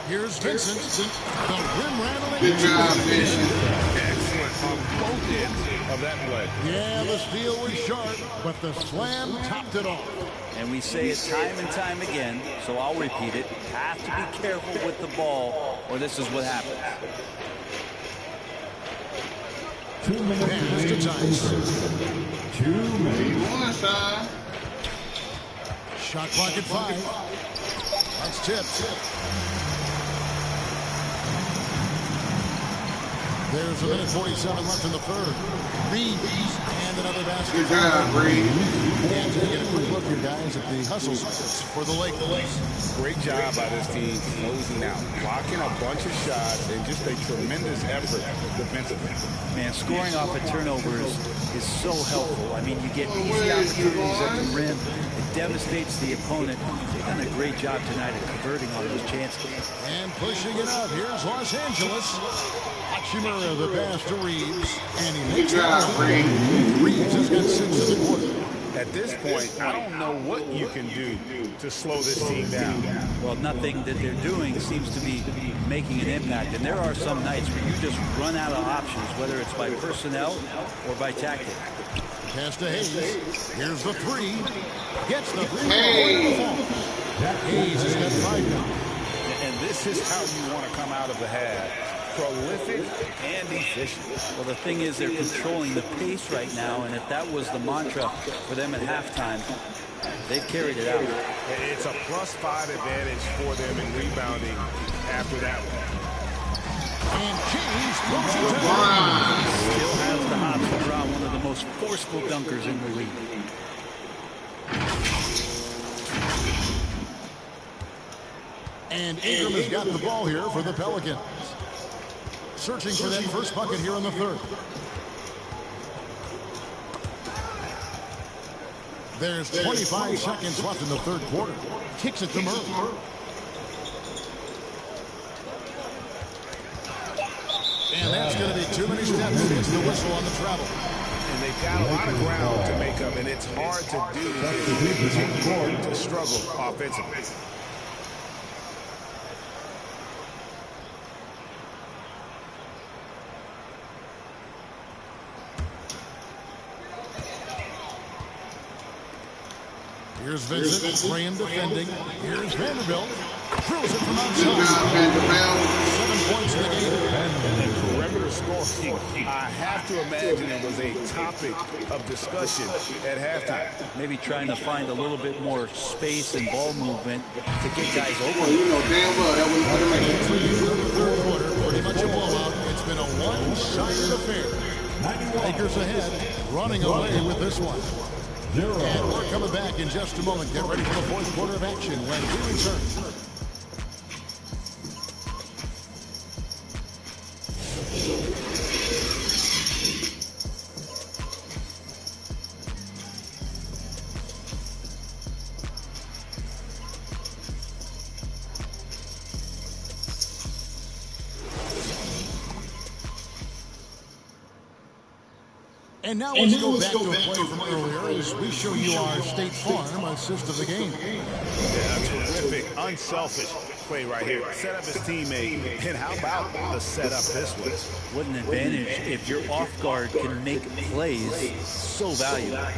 [SPEAKER 2] Here's Vincent. The rim rattling.
[SPEAKER 1] Good job, Vincent.
[SPEAKER 3] Excellent on both ends of that play.
[SPEAKER 2] Yeah, the steal was sharp, but the slam topped it off.
[SPEAKER 4] And we say it time and time again, so I'll repeat it. Have to be careful with the ball, or this is what happens.
[SPEAKER 6] 2 minutes.
[SPEAKER 2] Pass to Tice.
[SPEAKER 6] 2 minutes.
[SPEAKER 1] One side.
[SPEAKER 2] Shot clock at 5. That's tipped. There's 1:47 left in the third. Reeves and another basket.
[SPEAKER 1] Good job, Reeves.
[SPEAKER 2] And taking a quick look here, guys, at the hustle splits for the Lakers.
[SPEAKER 3] Great job by this team closing out, blocking a bunch of shots, and just a tremendous effort defensively.
[SPEAKER 4] Man, scoring off of turnovers is so helpful. I mean, you get easy opportunities at the rim. It devastates the opponent. They've done a great job tonight at converting on those chances.
[SPEAKER 2] And pushing it out. Here's Los Angeles. Hachimura, the pass to Reeves. And he makes
[SPEAKER 1] Good job, Reeves.
[SPEAKER 2] Reeves has got 6 in the quarter.
[SPEAKER 3] At this point, I don't know what you can do to slow this team down.
[SPEAKER 4] Well, nothing that they're doing seems to be making an impact. And there are some nights where you just run out of options, whether it's by personnel or by tactic.
[SPEAKER 2] Pass to Hayes. Here's the 3. Gets the 3.
[SPEAKER 1] Hey.
[SPEAKER 2] Hayes has got 5 now.
[SPEAKER 3] And this is how you want to come out of the half. Prolific and efficient.
[SPEAKER 4] Well, the thing is, they're controlling the pace right now, and if that was the mantra for them at halftime, they've carried it out.
[SPEAKER 3] It's a +5 advantage for them in rebounding after that one.
[SPEAKER 2] And James throws it
[SPEAKER 4] Still has the hops to draw, one of the most forceful dunkers in the league.
[SPEAKER 2] And Ingram has got the ball here for the Pelicans. Searching for that first bucket here in the third. There's 25 seconds left in the third quarter. Kicks it to Murray. And that's going to be too many steps against the whistle on the travel.
[SPEAKER 3] And they've got a lot of ground to make up, and it's hard to do if they continue to struggle offensively.
[SPEAKER 2] Here's Vincent, Graham defending. Here's Vanderbilt. Throws it from outside. 7 points in the game.
[SPEAKER 3] And perimeter scoring, I have to imagine it was a topic of discussion at halftime.
[SPEAKER 4] Maybe trying to find a little bit more space and ball movement to get guys open.
[SPEAKER 1] You know damn well that was going to make it.
[SPEAKER 2] Third quarter, pretty much a blowout. It's been a one-sided affair. Lakers ahead, running away with this one. And we're coming back in just a moment. Get ready for the fourth quarter of action when we return. And now let's go back to a play from earlier as we show you our State Farm assist of the game.
[SPEAKER 3] Yeah, terrific, unselfish play right here. Set up his teammate, and how about the setup this way?
[SPEAKER 4] What an advantage if your off guard can make plays so valuable.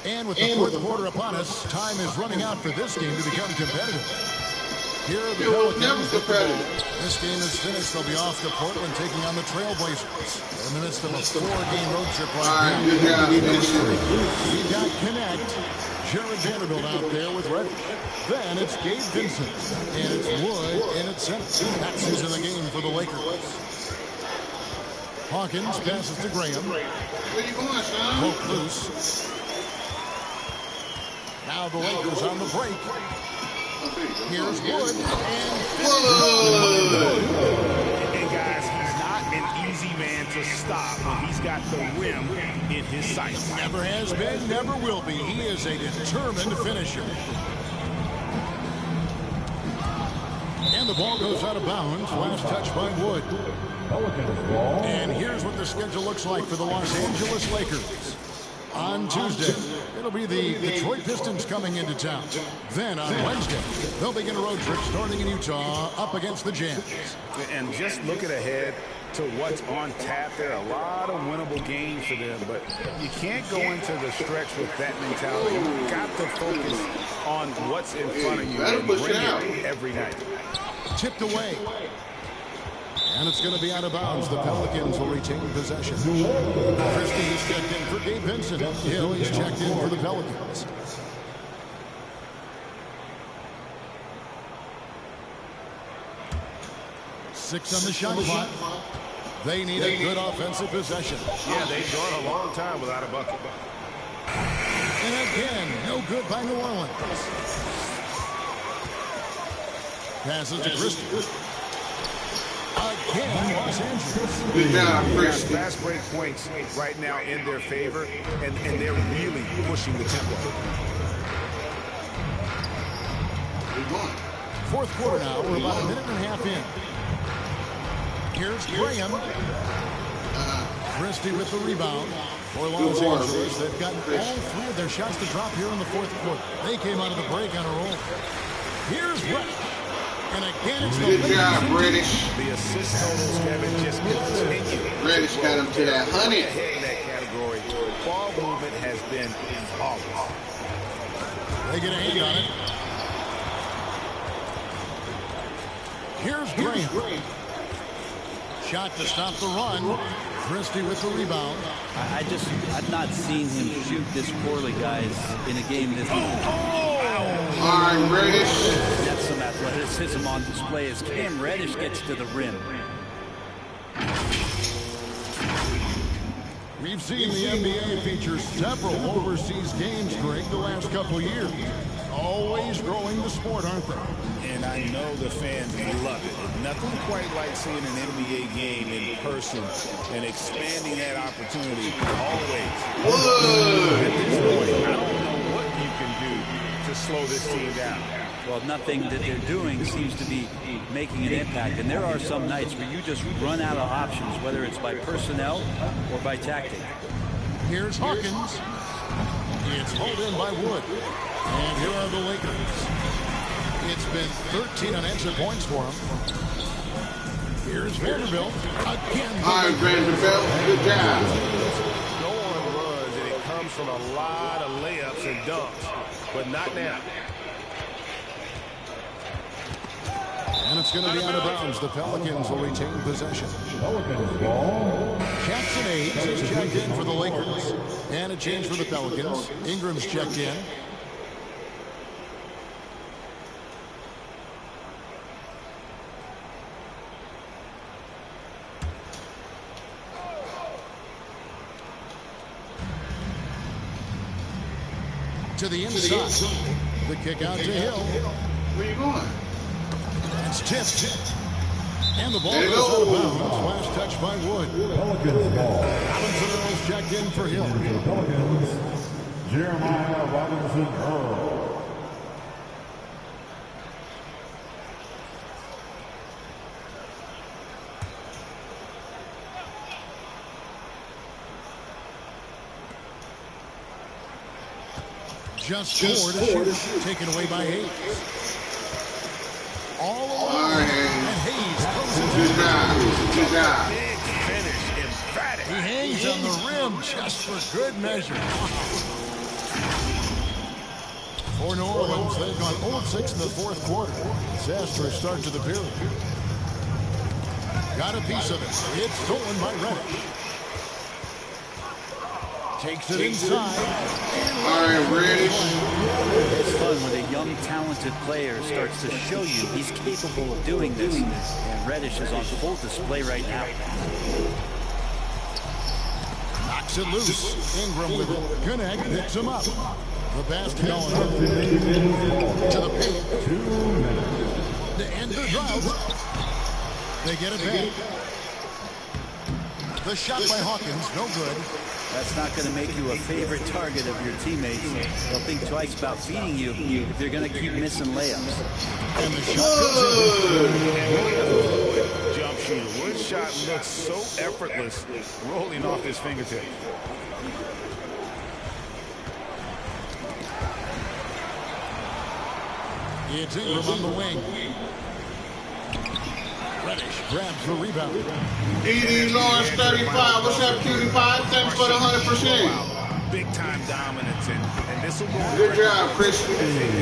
[SPEAKER 2] And with the fourth quarter upon us, time is running out for this game to become competitive. Here are the Pelicans with the ball. This game is finished. They'll be off to Portland taking on the Trailblazers. In the midst of a 4-game road trip right now. We've got Connect. Jared Vanderbilt out there with Reddish. Then it's Gabe Vincent. And it's Wood in at center. That's who's in the game for the Lakers. Hawkins passes to Graham.
[SPEAKER 1] Where you going, son?
[SPEAKER 2] Broke loose. Now the Lakers on the break. Here's Wood.
[SPEAKER 3] And guys, he's not an easy man to stop when he's got the rim in his sights.
[SPEAKER 2] Never has been, never will be. He is a determined finisher. And the ball goes out of bounds. Last touch by Wood. And here's what the schedule looks like for the Los Angeles Lakers. On Tuesday, it'll be the Detroit Pistons coming into town. Then on Wednesday, they'll begin a road trip starting in Utah up against the Jazz.
[SPEAKER 3] And just looking ahead to what's on tap, there are a lot of winnable games for them, but you can't go into the stretch with that mentality. You've got to focus on what's in front of you and bring it every night.
[SPEAKER 2] Tipped away. And it's going to be out of bounds. The Pelicans will retain possession. Christie is checked in for Gabe Vincent. Hill is checked in for the Pelicans. Six on the shot clock. They need a good offensive possession.
[SPEAKER 3] Yeah, they've gone a long time without a bucket.
[SPEAKER 2] And again, no good by New Orleans. Passes to Christie. Again, Los Angeles.
[SPEAKER 1] Good job, Christie.
[SPEAKER 3] Fast break points right now in their favor, and they're really pushing the tempo.
[SPEAKER 2] Fourth quarter now. We're about a minute and a half in. Here's Graham. Christie with the rebound for Los Angeles. They've got all three of their shots to drop here in the fourth quarter. They came out of the break on a roll. Here's Reddish. And again, it's the
[SPEAKER 1] good job, British.
[SPEAKER 3] The assist totals, Kevin, just continue.
[SPEAKER 1] British got him to that 100.
[SPEAKER 3] Ahead in that category. Ball movement has been flawless.
[SPEAKER 2] They get a hand on it. Here's Graham. Shot to stop the run. Christie with the rebound.
[SPEAKER 4] I've not seen him shoot this poorly, guys, in a game this
[SPEAKER 1] All right, Reddish.
[SPEAKER 4] That's some athleticism on display as Cam Reddish gets to the rim.
[SPEAKER 2] We've seen the NBA feature several overseas games, Greg, the last couple years. Always growing the sport, aren't they?
[SPEAKER 3] And I know the fans love it. Nothing quite like seeing an NBA game in person and expanding that opportunity always.
[SPEAKER 1] Whoa.
[SPEAKER 3] At this point, I don't know what you can do to slow this team down.
[SPEAKER 4] Well, nothing that they're doing seems to be making an impact. And there are some nights where you just run out of options, whether it's by personnel or by tactic.
[SPEAKER 2] Here's Hawkins. It's hauled in by Wood. And here are the Lakers. It's been 13 unanswered points for them. Here's Vanderbilt. Again.
[SPEAKER 1] All right, Vanderbilt. Good job.
[SPEAKER 3] Go on runs, and it comes from a lot of layups and dunks. But not now.
[SPEAKER 2] And it's going to be out of bounds. The Pelicans will retain possession.
[SPEAKER 6] Pelicans ball.
[SPEAKER 2] Jackson Hayes is checked in for the Lakers. And a change for the Pelicans. Ingram's checked in. To the inside. The kick out to Hill.
[SPEAKER 1] Where you going?
[SPEAKER 2] It's tipped. And the ball goes out of bounds. Last touch by Wood.
[SPEAKER 6] Pelicans ball.
[SPEAKER 2] Robinson Earl's checked in for Hill.
[SPEAKER 6] Pelicans. Jeremiah Robinson Earl.
[SPEAKER 2] Just scored a shoot. Taken away by Hayes. All alone. And Hayes closes
[SPEAKER 1] Good job. Good job.
[SPEAKER 3] Big finish, emphatic.
[SPEAKER 2] He hangs on the rim just for good measure. For New Orleans, they've gone 0-6 in the fourth quarter. Disastrous start to the period. Got a piece of it. It's stolen by Reddish. Takes it inside.
[SPEAKER 1] All right, Reddish.
[SPEAKER 4] It's fun when a young, talented player starts to show you he's capable of doing this. And Reddish is on full display right now.
[SPEAKER 2] Knocks it loose. Ingram with it. Connect picks him up. The basket going to the paint.
[SPEAKER 6] 2 minutes.
[SPEAKER 2] To end the drought. They get it back. The shot by Hawkins, no good.
[SPEAKER 4] That's not going to make you a favorite target of your teammates. They'll think twice about feeding you if you're going to keep missing layups.
[SPEAKER 2] And the shot goes in.
[SPEAKER 3] Jump shooter. Wood's shot looks so effortless, rolling off his fingertips.
[SPEAKER 2] It's Ingram on the wing. Reddish grabs the rebound.
[SPEAKER 1] E.D. Lawrence, 35. What's up, Cutie Pie? Thanks for the 100%.
[SPEAKER 3] Wow. Big time dominance, and this will go.
[SPEAKER 1] Good job, Christian.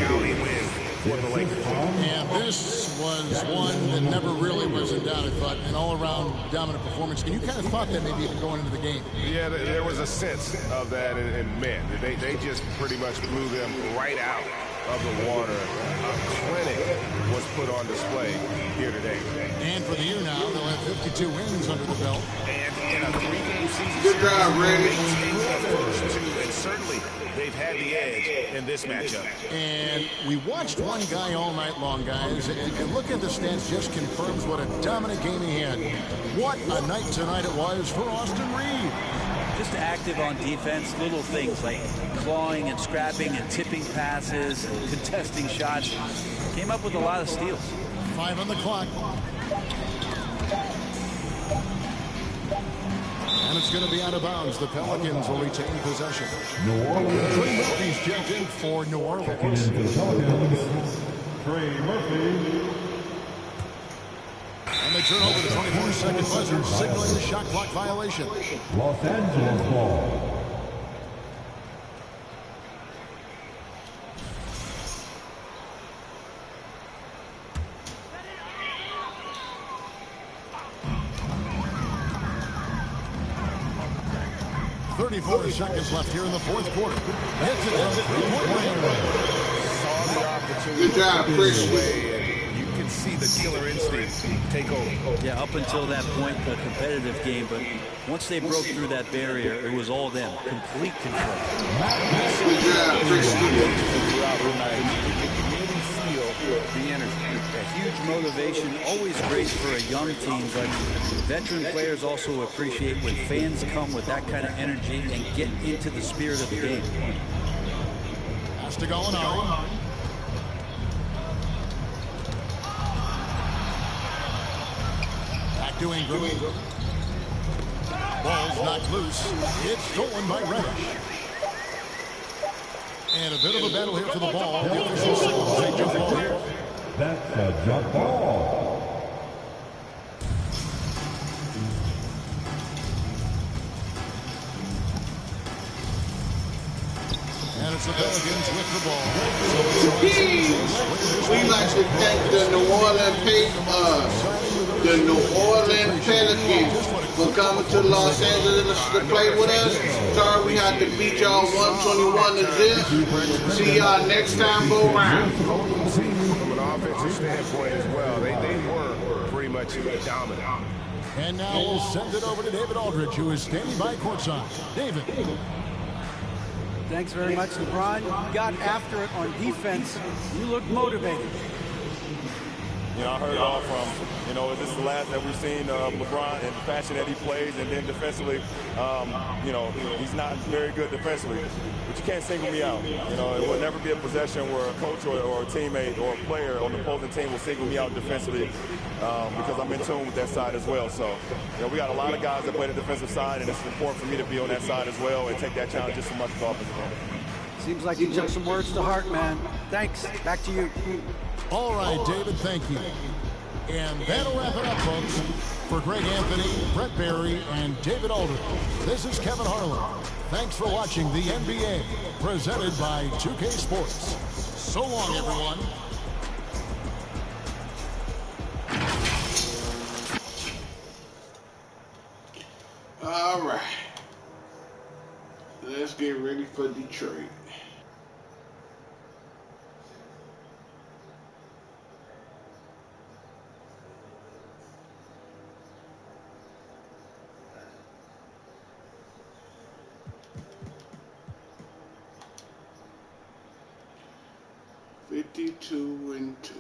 [SPEAKER 3] County win for the Lakers.
[SPEAKER 2] And this was one that never really was in doubt, I thought, an all-around dominant performance. And you kind of thought that maybe even going into the game.
[SPEAKER 3] Yeah, there was a sense of that, and man, they just pretty much blew them right out of the water. A clinic was put on display here today.
[SPEAKER 2] And for the year now, they'll have 52 wins under the belt.
[SPEAKER 3] And in a 3-game season,
[SPEAKER 1] Good job, Reddish.
[SPEAKER 3] first two, and certainly they've had the edge in this matchup.
[SPEAKER 2] And we watched one guy all night long, guys. And look at the stats, just confirms what a dominant game he had. What a night tonight it was for Austin Reed.
[SPEAKER 4] Just active on defense, little things like clawing and scrapping and tipping passes and contesting shots. Came up with a lot of steals.
[SPEAKER 2] 5 on the clock. And it's going to be out of bounds. The Pelicans will retain possession.
[SPEAKER 6] New Orleans.
[SPEAKER 2] Trey Murphy's checked in for New Orleans.
[SPEAKER 6] Checking in for the Pelicans. Trey Murphy.
[SPEAKER 2] And they turn over the 24-second buzzer, signaling the shot clock violation.
[SPEAKER 6] Los Angeles ball.
[SPEAKER 2] .34 seconds left here in the fourth quarter. Hits it from 3-point range.
[SPEAKER 3] Saw the opportunity.
[SPEAKER 1] Good job, Christian.
[SPEAKER 3] You can see the killer instinct take over.
[SPEAKER 4] Yeah, up until that point, a competitive game, but once they broke through that barrier, it was all them. Complete control.
[SPEAKER 1] Good job, Christian.
[SPEAKER 3] Throughout the night, you can really feel the energy.
[SPEAKER 4] A huge motivation, always great for a young team, but veteran players also appreciate when fans come with that kind of energy and get into the spirit of the game.
[SPEAKER 2] Has to go on. to Ingram. Ball's knocked loose. It's stolen by Reddish. And a bit of a battle here for the ball. The official signals a jump ball here.
[SPEAKER 6] That's a jump ball.
[SPEAKER 2] And it's the Pelicans with the ball.
[SPEAKER 1] We like to thank the New Orleans Pelicans for coming to Los Angeles to play with us. Sorry we had to beat y'all 121-0. See y'all next time go round.
[SPEAKER 3] From an offensive standpoint as well, they were pretty much dominant.
[SPEAKER 2] And now we'll send it over to David Aldridge, who is standing by courtside. David.
[SPEAKER 5] Thanks very much, LeBron. You got after it on defense. You look motivated.
[SPEAKER 11] You know, I heard it all from, you know, is this the last that we've seen of LeBron and the fashion that he plays, and then defensively, you know, he's not very good defensively, but you can't single me out. You know, it will never be a possession where a coach or a teammate or a player on the opposing team will single me out defensively because I'm in tune with that side as well. So, you know, we got a lot of guys that play the defensive side, and it's important for me to be on that side as well and take that challenge just as much as the offensive end.
[SPEAKER 5] Seems like you took some words to heart, man. Thanks. Back to you.
[SPEAKER 2] All right, David, thank you. And that'll wrap it up, folks. For Greg Anthony, Brett Barry, and David Aldridge, this is Kevin Harlan. Thanks for watching the NBA, presented by 2K Sports. So long, everyone.
[SPEAKER 1] All right. Let's get ready for Detroit. Two and 2.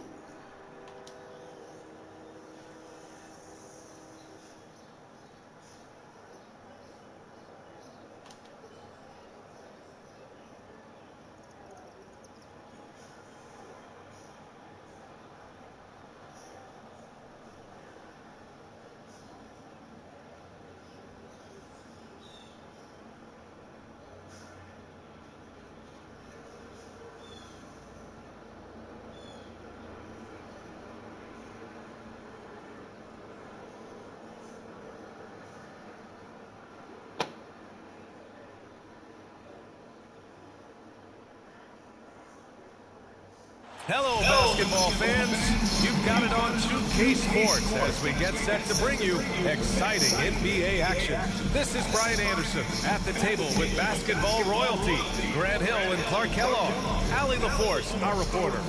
[SPEAKER 12] Hello, basketball fans. You've got it on 2K Sports as we get set to bring you exciting NBA action. This is Brian Anderson at the table with basketball royalty. Grant Hill and Clark Kellogg. Allie LaForce, our reporter.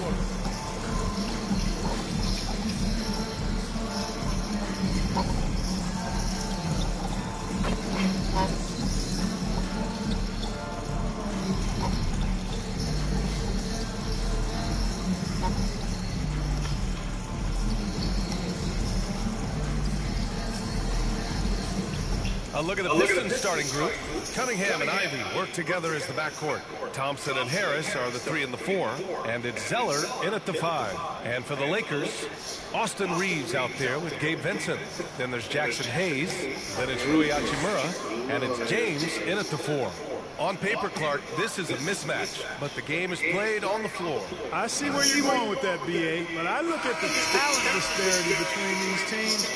[SPEAKER 12] A look at the Pistons starting group. Cunningham and Ivy work together as the backcourt. Thompson and Harris are the 3 and the 4. And it's Zeller in at the 5. And for the Lakers, Austin Reeves out there with Gabe Vincent. Then there's Jackson Hayes. Then it's Rui Hachimura. And it's James in at the 4. On paper, Clark, this is a mismatch, but the game is played on the floor.
[SPEAKER 9] I see where you're going with that, B.A., but I look at the talent disparity between these teams.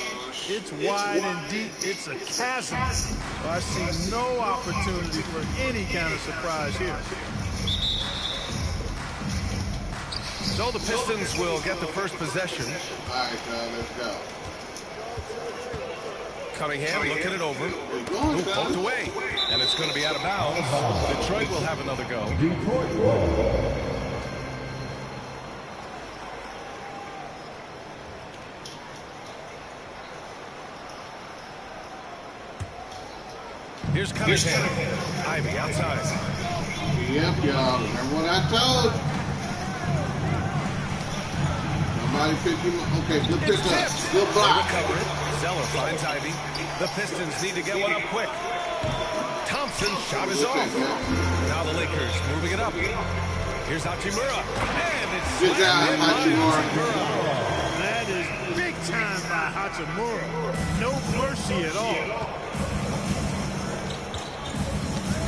[SPEAKER 9] It's wide and deep. It's a chasm. So I see no opportunity for any kind of surprise here.
[SPEAKER 12] So the Pistons will get the first possession.
[SPEAKER 1] All right, let's go.
[SPEAKER 12] Cunningham looking it over. Ooh, poked away. And it's going to be out of bounds. Detroit will have another go. Here's Cunningham. Ivy outside.
[SPEAKER 1] Yep, y'all. Remember what I told you? Somebody pick him up. Okay, good pick up. Good block.
[SPEAKER 12] Recover it. Zeller finds Ivy. The Pistons need to get one up quick. Thompson's shot is off. Now the Lakers moving it up. Here's Hachimura. And it's
[SPEAKER 1] good job, Hachimura.
[SPEAKER 9] That is big time by Hachimura. No mercy at all.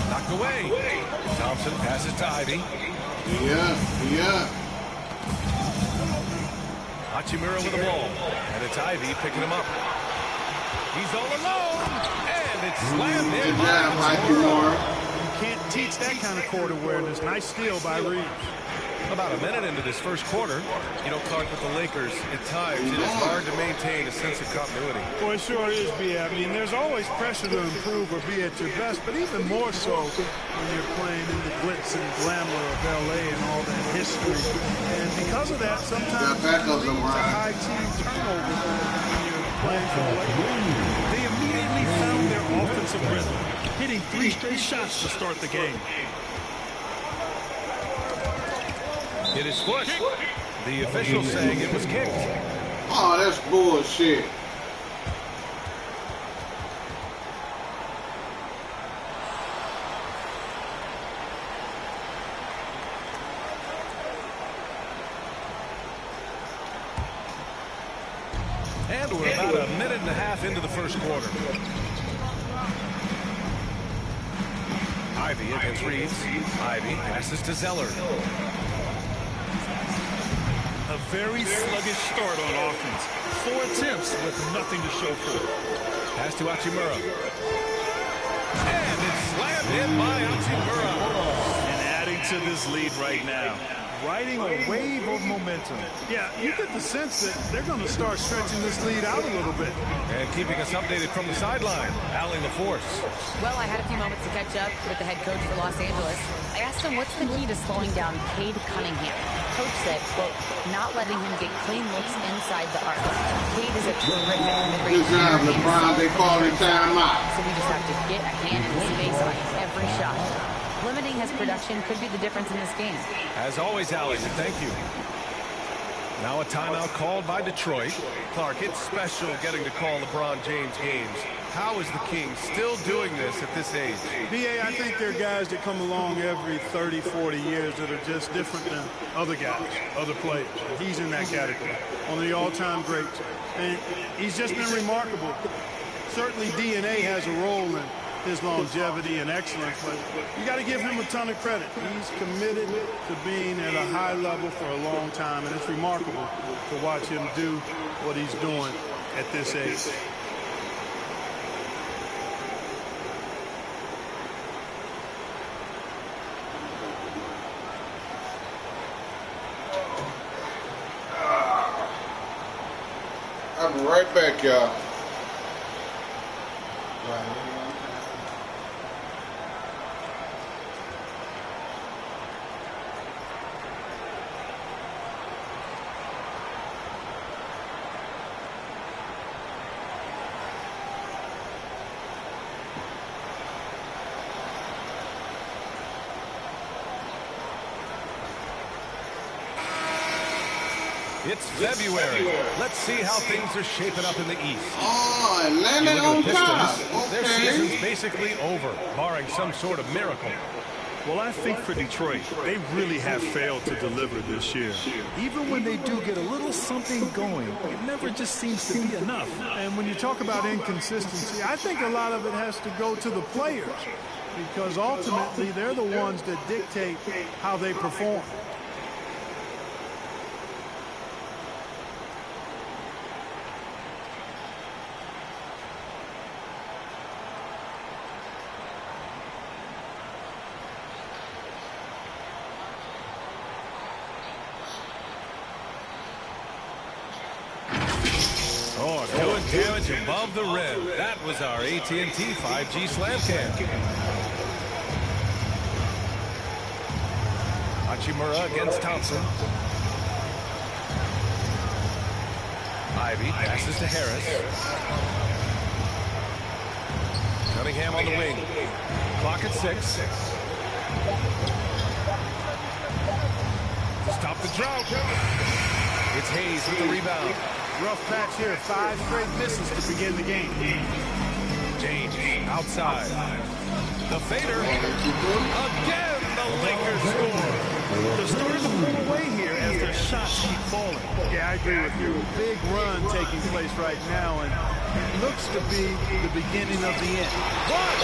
[SPEAKER 12] Knocked away. Thompson passes to Ivy.
[SPEAKER 1] Yeah.
[SPEAKER 12] Hachimura with the ball. And it's Ivy picking him up. He's all alone. And it's slammed in by Hachimura.
[SPEAKER 9] You can't teach that kind of court awareness. Nice steal by Reeves.
[SPEAKER 12] About a minute into this first quarter. You know, Clark, with the Lakers, at times it is hard to maintain a sense of continuity.
[SPEAKER 9] Well, it sure is, B. I mean, there's always pressure to improve or be at your best, but even more so when you're playing in the glitz and glamour of L.A. and all that history. And because of that, sometimes it leads to high team turnover when you're playing for the Lakers.
[SPEAKER 13] They immediately found their offensive rhythm, hitting 3 straight shots to start the game.
[SPEAKER 12] It is foot. The official saying it was kicked.
[SPEAKER 1] Oh, that's bullshit.
[SPEAKER 12] And we're about a minute and a half into the first quarter. Ivy against Reeves. Ivy passes to Zeller.
[SPEAKER 13] A very sluggish start on offense. 4 attempts with nothing to show for it.
[SPEAKER 12] Pass to Hachimura. And it's slammed in by Hachimura.
[SPEAKER 13] And adding to this lead right now.
[SPEAKER 9] Riding a wave of momentum. Yeah, you get the sense that they're going to start stretching this lead out a little bit.
[SPEAKER 12] And keeping us updated from the sideline, Allie LaForce.
[SPEAKER 14] Well, I had a few moments to catch up with the head coach for Los Angeles. I asked him what's the key to slowing down Cade Cunningham. Coach said, quote, not letting him get clean looks inside the arc. Cade is a terrific mid-range.
[SPEAKER 1] Good job, LeBron. They call it timeout.
[SPEAKER 14] So we just have to get a hand in his face on every shot. Limiting his production could be the difference in this game.
[SPEAKER 12] As always, Alex, thank you. Now a timeout called by Detroit. Clark, it's special getting to call LeBron James games. How is the King still doing this at this age?
[SPEAKER 9] B.A., I think there are guys that come along every 30, 40 years that are just different than other guys, other players. He's in that category, one of the all-time greats. And he's just been remarkable. Certainly DNA has a role in his longevity and excellence, but you got to give him a ton of credit. He's committed to being at a high level for a long time, and it's remarkable to watch him do what he's doing at this age.
[SPEAKER 1] I'll be right back, y'all.
[SPEAKER 12] It's February. Let's see how things are shaping up in the East.
[SPEAKER 1] Oh, Atlanta on top.
[SPEAKER 12] Their season's basically over, barring some sort of miracle.
[SPEAKER 13] Well, I think for Detroit, they really have failed to deliver this year. Even when they do get a little something going, it never just seems to be enough.
[SPEAKER 9] And when you talk about inconsistency, I think a lot of it has to go to the players, because ultimately they're the ones that dictate how they perform.
[SPEAKER 12] Oh, doing damage above the rim. That was our AT&T 5G slam cam. Hachimura against Thompson. Ivy passes to Harris. Cunningham on the wing. Clock at 6. To stop the drought. It's Hayes with the rebound.
[SPEAKER 9] Rough patch here, 5 straight misses to begin the game.
[SPEAKER 12] James outside. The fader. Again, the Lakers score.
[SPEAKER 13] They're starting to pull away here as their shots keep falling.
[SPEAKER 5] Yeah, I agree with you. Big run taking place right now, and it looks to be the beginning of the end.
[SPEAKER 12] What?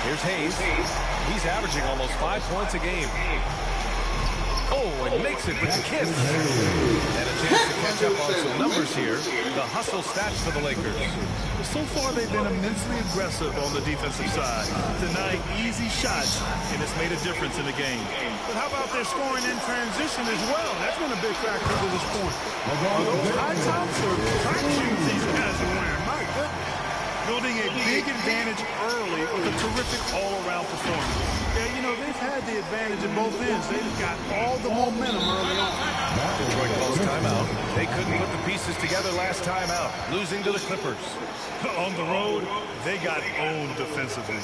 [SPEAKER 12] Here's Hayes. He's averaging almost 5 points a game. Oh, and makes it with the kiss. And a chance to catch up on some numbers here. The hustle stats for the Lakers.
[SPEAKER 13] So far, they've been immensely aggressive on the defensive side, denying easy shots, and it's made a difference in the game.
[SPEAKER 9] But how about their scoring in transition as well? That's been a big factor to this point. Those high tops or track shoes these guys are wearing, my goodness.
[SPEAKER 13] Building a big advantage early with a terrific all-around performance.
[SPEAKER 9] Yeah, you know, they've had the advantage at both ends. They've got all the momentum early on.
[SPEAKER 12] Detroit calls timeout. They couldn't put the pieces together last time out, losing to the Clippers.
[SPEAKER 13] On the road, they got owned defensively.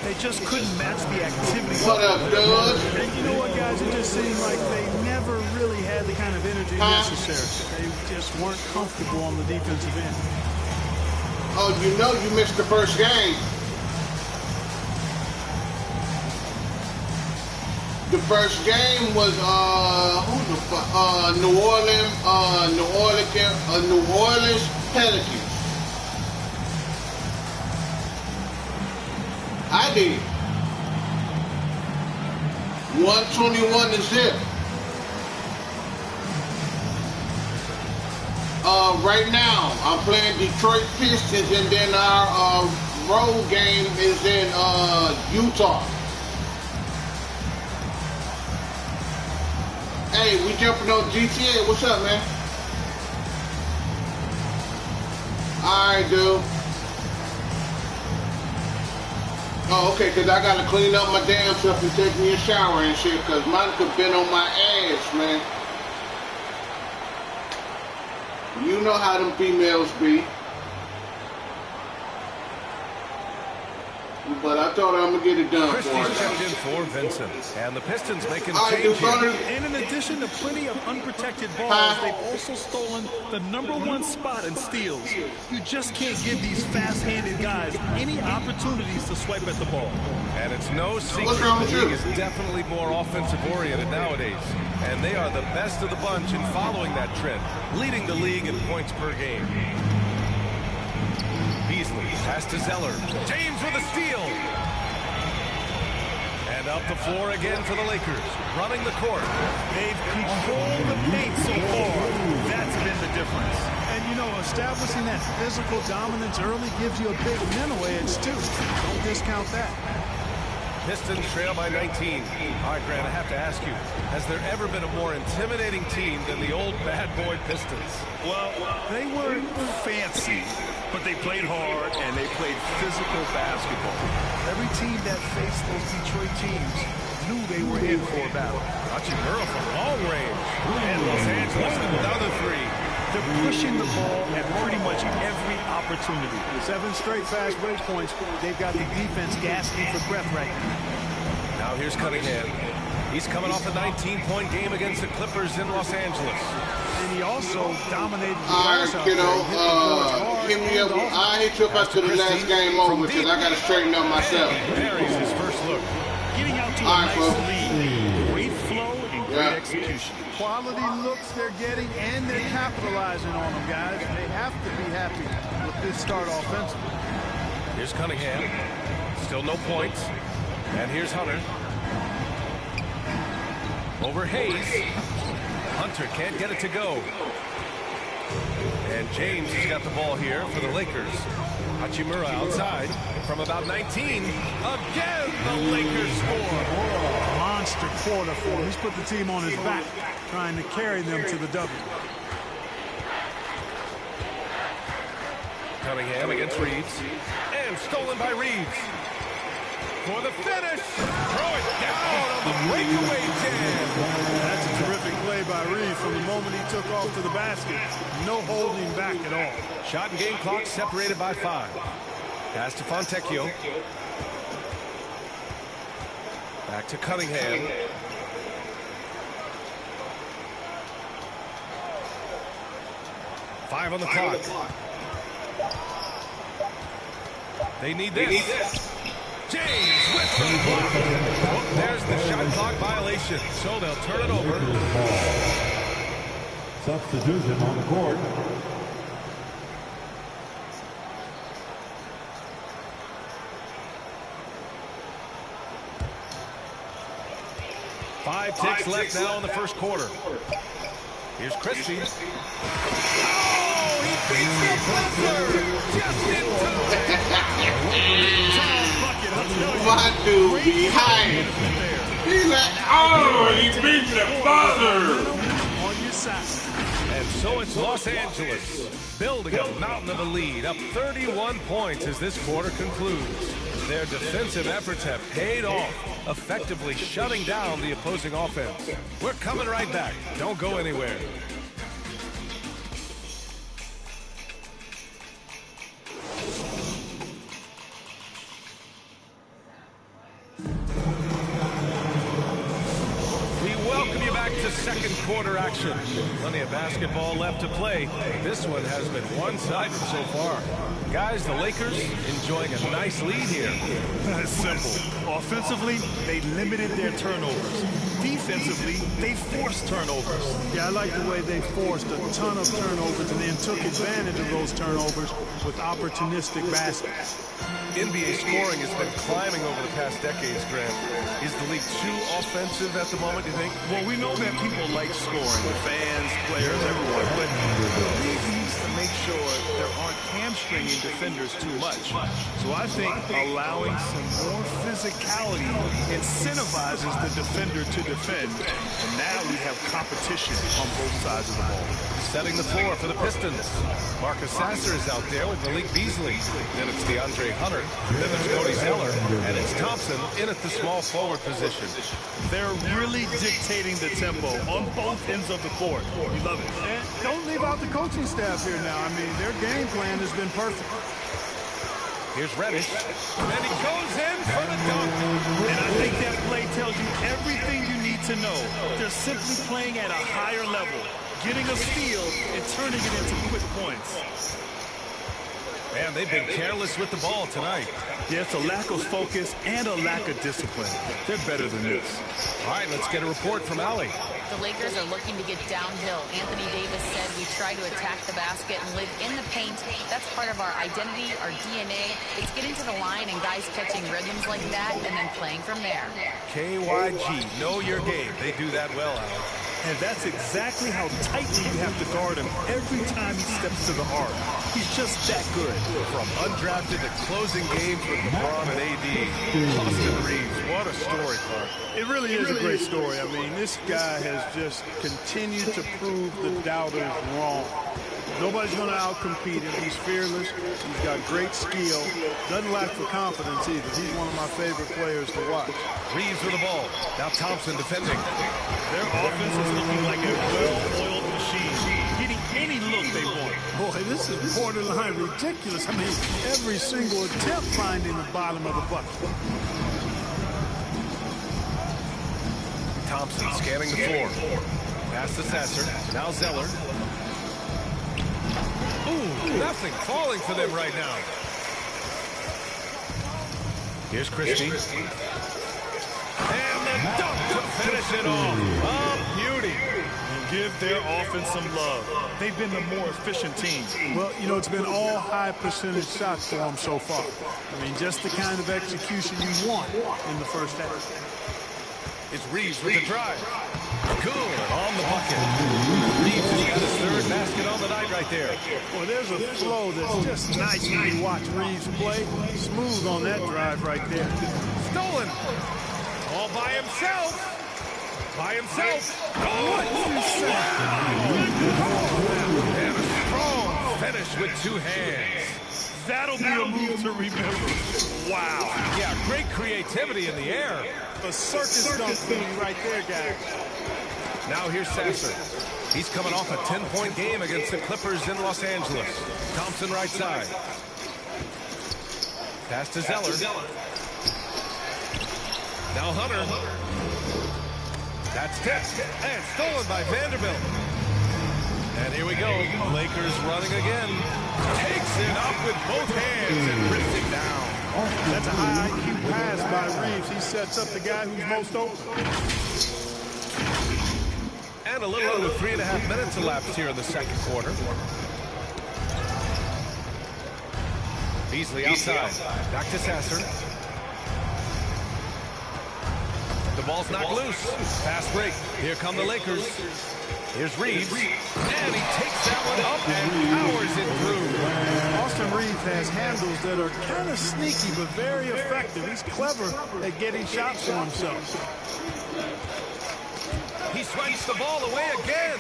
[SPEAKER 13] They just couldn't match the activity.
[SPEAKER 1] What up, dude?
[SPEAKER 9] And you know what, guys? It just seemed like they never really had the kind of energy necessary. They just weren't comfortable on the defensive end.
[SPEAKER 1] Oh, you know you missed the first game. The first game was who the fuck? New Orleans Pelicans. I did. 121-0. Right now, I'm playing Detroit Pistons, and then our road game is in Utah. Hey, we jumping on GTA. What's up, man? Alright, dude. Oh, okay, because I got to clean up my damn stuff and take me a shower and shit, because Monica been on my ass, man. You know how them females be. But I thought I'm going to get it done
[SPEAKER 12] Christie's
[SPEAKER 1] for
[SPEAKER 12] checked in for Vincent. And the Pistons making a change here.
[SPEAKER 13] And in addition to plenty of unprotected balls, they've also stolen the #1 spot in steals. You just can't give these fast-handed guys any opportunities to swipe at the ball.
[SPEAKER 12] And it's no secret the league is definitely more offensive-oriented nowadays. And they are the best of the bunch in following that trend, leading the league in points per game. Beasley, pass to Zeller. James with a steal. And up the floor again for the Lakers, running the court.
[SPEAKER 13] They've controlled the paint so far. That's been the difference.
[SPEAKER 9] And, you know, establishing that physical dominance early gives you a big mental edge, too. Don't discount that.
[SPEAKER 12] Pistons trail by 19. All right, Grant, I have to ask you, has there ever been a more intimidating team than the old bad boy Pistons?
[SPEAKER 13] Well, they weren't fancy, but they played hard and they played physical basketball. Every team that faced those Detroit teams knew they were in for a battle.
[SPEAKER 12] Hachimura from long range. And Los Angeles with another three.
[SPEAKER 13] They're pushing the ball at pretty much every opportunity.
[SPEAKER 9] 7 straight fast break points. They've got the defense gasping for breath right now.
[SPEAKER 12] Now here's Cunningham. He's coming off a 19-point game against the Clippers in Los Angeles.
[SPEAKER 9] And he also dominated the
[SPEAKER 1] All right,
[SPEAKER 9] glass out
[SPEAKER 1] kiddo.
[SPEAKER 9] there.
[SPEAKER 1] Hit me up. I'll hit you up after the last game over because I got to straighten up myself.
[SPEAKER 12] Buries his first look.
[SPEAKER 13] Getting out to a nice lead. Great flow and great execution.
[SPEAKER 9] Quality looks they're getting, and they're capitalizing on them, guys. They have to be happy with this start offensively.
[SPEAKER 12] Here's Cunningham. Still no points. And here's Hunter. Over Hayes. Hunter can't get it to go. And James has got the ball here for the Lakers. Hachimura outside from about 19. Again, the Lakers score.
[SPEAKER 9] Monster quarter for him. He's put the team on his back, trying to carry them to the W.
[SPEAKER 12] Cunningham against Reeves. And stolen by Reeves. For the finish. Throw it down on the breakaway jam.
[SPEAKER 9] That's a terrific play by Reeves from the moment he took off to the basket. No holding back at all.
[SPEAKER 12] Shot and game clock separated by 5. Pass to Fontecchio. Back to Cunningham. Five on the clock. They need this. James with the block. Oh, there's the shot clock violation, so they'll turn it over.
[SPEAKER 6] Substitution on the court.
[SPEAKER 12] Five ticks left now in the first quarter. Here's Christie. Oh, he beats the buzzer just in time.
[SPEAKER 1] My dude behind. He's like, oh, he beats the buzzer.
[SPEAKER 12] On your side. And so it's Los Angeles building a mountain of a lead, up 31 points as this quarter concludes. Their defensive efforts have paid off, effectively shutting down the opposing offense. We're coming right back. Don't go anywhere. Second quarter action. Plenty of basketball left to play. This one has been one-sided so far. Guys, the Lakers enjoying a nice lead here.
[SPEAKER 13] It's simple. Offensively, they limited their turnovers. Defensively, they forced turnovers.
[SPEAKER 15] Yeah, I like the way they forced a ton of turnovers and then took advantage of those turnovers with opportunistic baskets.
[SPEAKER 12] NBA scoring has been climbing over the past decades, Grant. Is the league too offensive at the moment, do you think?
[SPEAKER 13] Well, we know that people like scoring, fans, players, everyone, but the league needs to make sure there aren't hamstringing defenders too much. So I think allowing some more physicality incentivizes the defender to defend, and now we have competition on both sides of the ball.
[SPEAKER 12] Setting the floor for the Pistons. Marcus Sasser is out there with Malik Beasley. Then it's DeAndre Hunter. Then there's Cody Zeller. And it's Thompson in at the small forward position.
[SPEAKER 13] They're really dictating the tempo on both ends of the court. We love it.
[SPEAKER 15] And don't leave out the coaching staff here now. I mean, their game plan has been perfect.
[SPEAKER 12] Here's Reddish. And he goes in for the dunk.
[SPEAKER 13] And I think that play tells you everything you need to know. They're simply playing at a higher level, getting a steal and turning it into quick points.
[SPEAKER 12] Man, they've been careless with the ball tonight.
[SPEAKER 13] Yeah, it's a lack of focus and a lack of discipline. They're better than this.
[SPEAKER 12] All right, let's get a report from Allie.
[SPEAKER 14] The Lakers are looking to get downhill. Anthony Davis said we try to attack the basket and live in the paint. That's part of our identity, our DNA. It's getting to the line and guys catching rhythms like that and then playing from there.
[SPEAKER 12] KYG, know your game. They do that well, Allie.
[SPEAKER 13] And that's exactly how tightly you have to guard him every time he steps to the arc. He's just that good.
[SPEAKER 12] From undrafted to closing games with LeBron and AD. Austin Reeves, what a story, Clark.
[SPEAKER 15] It really is a great story. I mean, this guy has just continued to prove the doubters wrong. Nobody's going to outcompete him. He's fearless. He's got great skill. Doesn't lack for confidence either. He's one of my favorite players to watch.
[SPEAKER 12] Reeves with the ball. Now Thompson defending.
[SPEAKER 13] Their offense is looking like a well-oiled machine, getting any look they want.
[SPEAKER 15] Boy, this is borderline ridiculous. I mean, every single attempt finding the bottom of the bucket.
[SPEAKER 12] Thompson scanning the floor. Pass to Sasser. Now Zeller. Ooh, nothing falling for them right now. Here's Christie. And the dunk to finish it off. A beauty.
[SPEAKER 13] And give their offense some love. They've been the more efficient team.
[SPEAKER 15] Well, you know, it's been all high percentage shots for them so far. I mean, just the kind of execution you want in the first half.
[SPEAKER 12] It's Reeves with the drive. Good on the bucket. Reeves has got his third basket on the night right there.
[SPEAKER 15] Well, there's a flow that's just nice when you watch Reeves play. Smooth on that drive right there.
[SPEAKER 12] Stolen. All by himself. By himself. Oh, and a strong finish with two hands.
[SPEAKER 13] That'll be a move to remember. Wow.
[SPEAKER 12] Yeah, great creativity in the air.
[SPEAKER 15] A circus dunk thing right there, guys.
[SPEAKER 12] Now here's Sasser. He's coming off a 10-point game against the Clippers in Los Angeles. Thompson right side. Pass to Zeller. Now Hunter. That's tipped and stolen by Vanderbilt. And here we go. Lakers running again. Takes it up with both hands and rips it down.
[SPEAKER 13] That's
[SPEAKER 15] That's a high IQ pass by Reeves. He sets up the guy who's most open.
[SPEAKER 12] And a little under 3.5 minutes elapsed here in the second quarter. Beasley outside. Back to Sasser. The ball's knocked loose. Fast break. Here come the Lakers. Here's Reeves. And he takes that one up and powers it through.
[SPEAKER 15] Austin Reeves has handles that are kind of sneaky but very effective. He's clever at getting shots for himself.
[SPEAKER 12] He swipes the ball away again.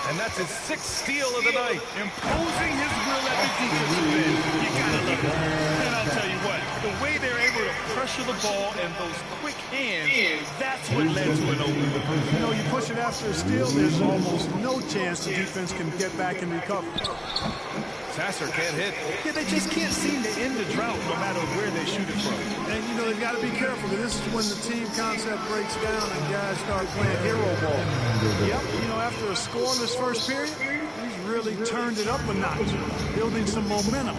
[SPEAKER 12] And that's his 6th steal of the night.
[SPEAKER 15] Imposing his will at the defensive end. You gotta love it. And I'll tell you what, the way they're able to pressure the ball and those quick hands, that's what led to an open. You know, you push it after a steal, there's almost no chance the defense can get back and recover.
[SPEAKER 12] Sasser can't hit.
[SPEAKER 15] Yeah, they just can't seem to end the drought no matter where they shoot it from. And, you know, they've got to be careful because this is when the team concept breaks down and guys start playing hero ball. Yep, you know, after a scoreless first period, he's really turned it up a notch, building some momentum.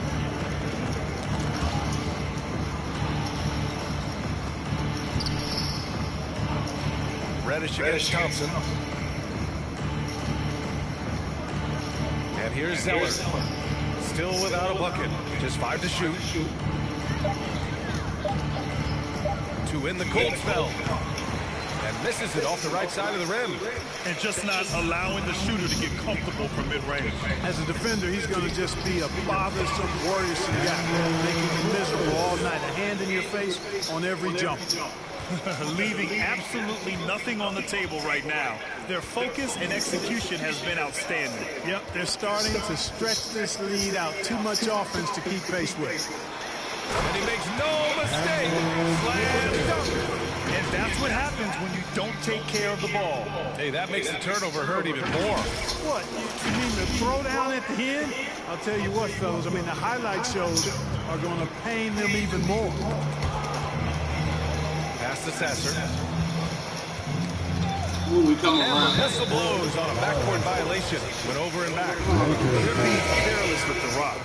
[SPEAKER 12] Reddish against Thompson. And here's Zeller. Still without a bucket. Just 5 to shoot. To win the cold spell. And misses it off the right side of the rim.
[SPEAKER 15] And just not allowing the shooter to get comfortable from mid-range. As a defender, he's going to just be a bothersome, worrisome guy. Making you miserable all night. A hand in your face on every jump. Leaving absolutely nothing on the table right now. Their focus and execution has been outstanding. Yep, they're starting to stretch this lead out. Too much offense to keep pace with.
[SPEAKER 12] And he makes no mistake. Slam dunk.
[SPEAKER 15] And that's what happens when you don't take care of the ball.
[SPEAKER 12] Hey, that makes the turnover hurt even more.
[SPEAKER 15] What? You mean the throwdown at the end? I'll tell you what, fellas. I mean, the highlight shows are going to pain them even more.
[SPEAKER 12] Pass to Sasser.
[SPEAKER 1] Ooh, we come
[SPEAKER 12] and
[SPEAKER 1] around.
[SPEAKER 12] the whistle blows on a backcourt violation. Went over and back. They're being careless with the rock.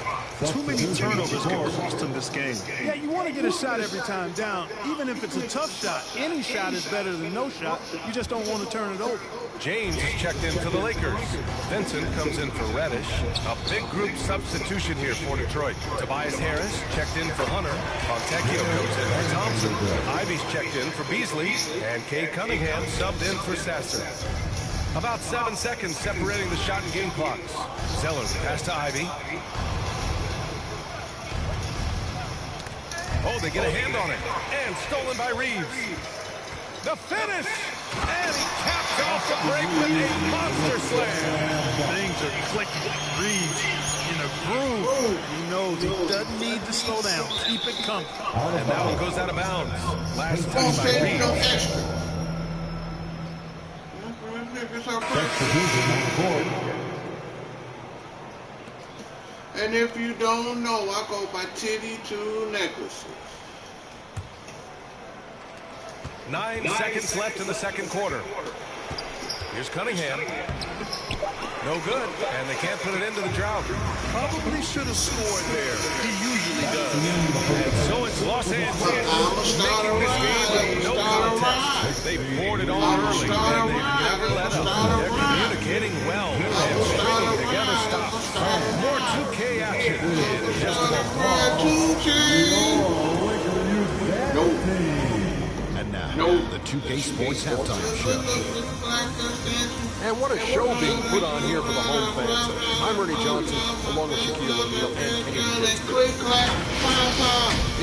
[SPEAKER 15] Too many turnovers can cost them this game. Yeah, you want to get a shot every time down. Even if it's a tough shot, any shot is better than no shot. You just don't want to turn it over.
[SPEAKER 12] James is checked in for the Lakers. Vincent comes in for Reddish. A big group substitution here for Detroit. Tobias Harris checked in for Hunter. Fontecchio comes in for Thompson. Ivy's checked in for Beasley. And Cade Cunningham subbed in for Sasser. About 7 seconds separating the shot and game clocks. Zeller pass to Ivy. Oh, they get a hand on it. And stolen by Reeves. The finish! And he caps off the break with a monster slam.
[SPEAKER 15] Things are clicking. Reeves in a groove. He knows he doesn't need to slow down. Keep it coming.
[SPEAKER 12] And that one goes out of bounds. Last touch by Reeves.
[SPEAKER 1] And if you don't know, I go by Titty 2 necklaces.
[SPEAKER 12] 9 seconds left in the second quarter. Here's Cunningham. No good, and they can't put it into the drought.
[SPEAKER 15] Probably should have scored there. He usually does.
[SPEAKER 12] And so it's Los Angeles making this game no contest. They poured it on early, and they've never let up. They're communicating well and stringing together stops. More 2K action in just a moment.
[SPEAKER 7] And now, the 2K Sports Halftime Show.
[SPEAKER 8] And what a show being put on here for the home fans. I'm Ernie Johnson, along with Shaquille O'Neal and Kenny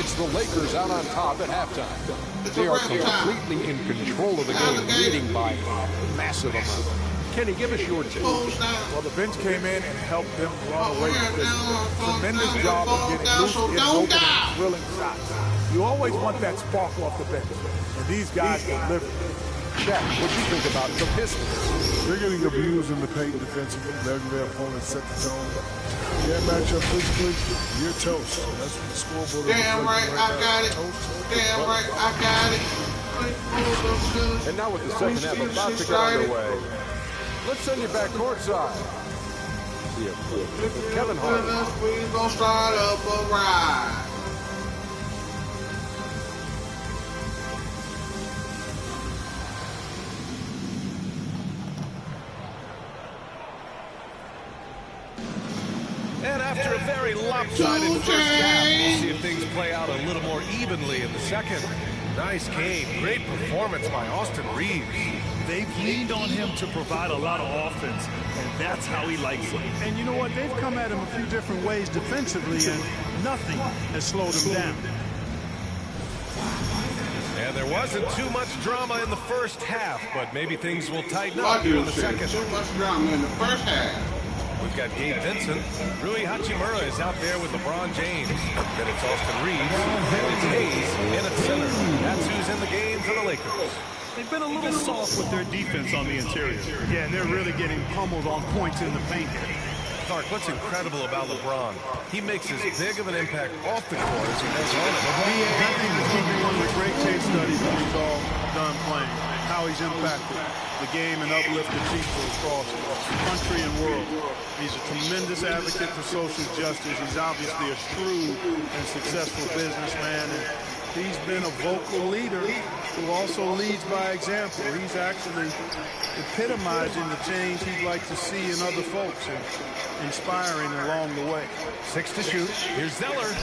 [SPEAKER 8] It's the Lakers out on top at halftime. They are completely in control of the game, leading by a massive amount. Kenny, give us your take.
[SPEAKER 10] Well, the bench came in and helped them run away with this tremendous job of getting loose, getting open, and drilling shots. You always want that spark off the bench, and these guys deliver.
[SPEAKER 8] Shaq, what do you think about the Pistons?
[SPEAKER 10] They're getting abused in the paint defensively, letting their opponents set the tone. Yeah, match up physically, you're toast. That's what the scoreboard is.
[SPEAKER 1] Damn right, I got it. Damn right, I got it.
[SPEAKER 8] And now with the second half about to get underway, let's send you back courtside. See you, Kevin Hart.
[SPEAKER 1] We're gonna start up a ride.
[SPEAKER 12] very lopsided first half. We'll see if things play out a little more evenly in the second. Nice game. Great performance by Austin Reeves.
[SPEAKER 15] They've leaned on him to provide a lot of offense, and that's how he likes it. And you know what? They've come at him a few different ways defensively, and nothing has slowed him down.
[SPEAKER 12] And there wasn't too much drama in the first half, but maybe things will tighten up here in the second.
[SPEAKER 1] Too much drama in the first half.
[SPEAKER 12] We've got Gabe Vincent. Rui Hachimura is out there with LeBron James. Then it's Austin Reeves. And it's Hayes in at center. That's who's in the game for the Lakers.
[SPEAKER 15] They've been a little soft with their defense on the interior. Yeah, and they're really getting pummeled on points in the paint.
[SPEAKER 12] Clark, what's incredible about LeBron? He makes as big of an impact off the court as he does on it.
[SPEAKER 15] I think this will be one of the great case studies when he's all done playing. How he's impacted the game and uplifted people across the country and world. He's a tremendous advocate for social justice. He's obviously a shrewd and successful businessman. And he's been a vocal leader who also leads by example. He's actually epitomizing the change he'd like to see in other folks and inspiring along the way.
[SPEAKER 12] 6 to shoot. Here's Zeller.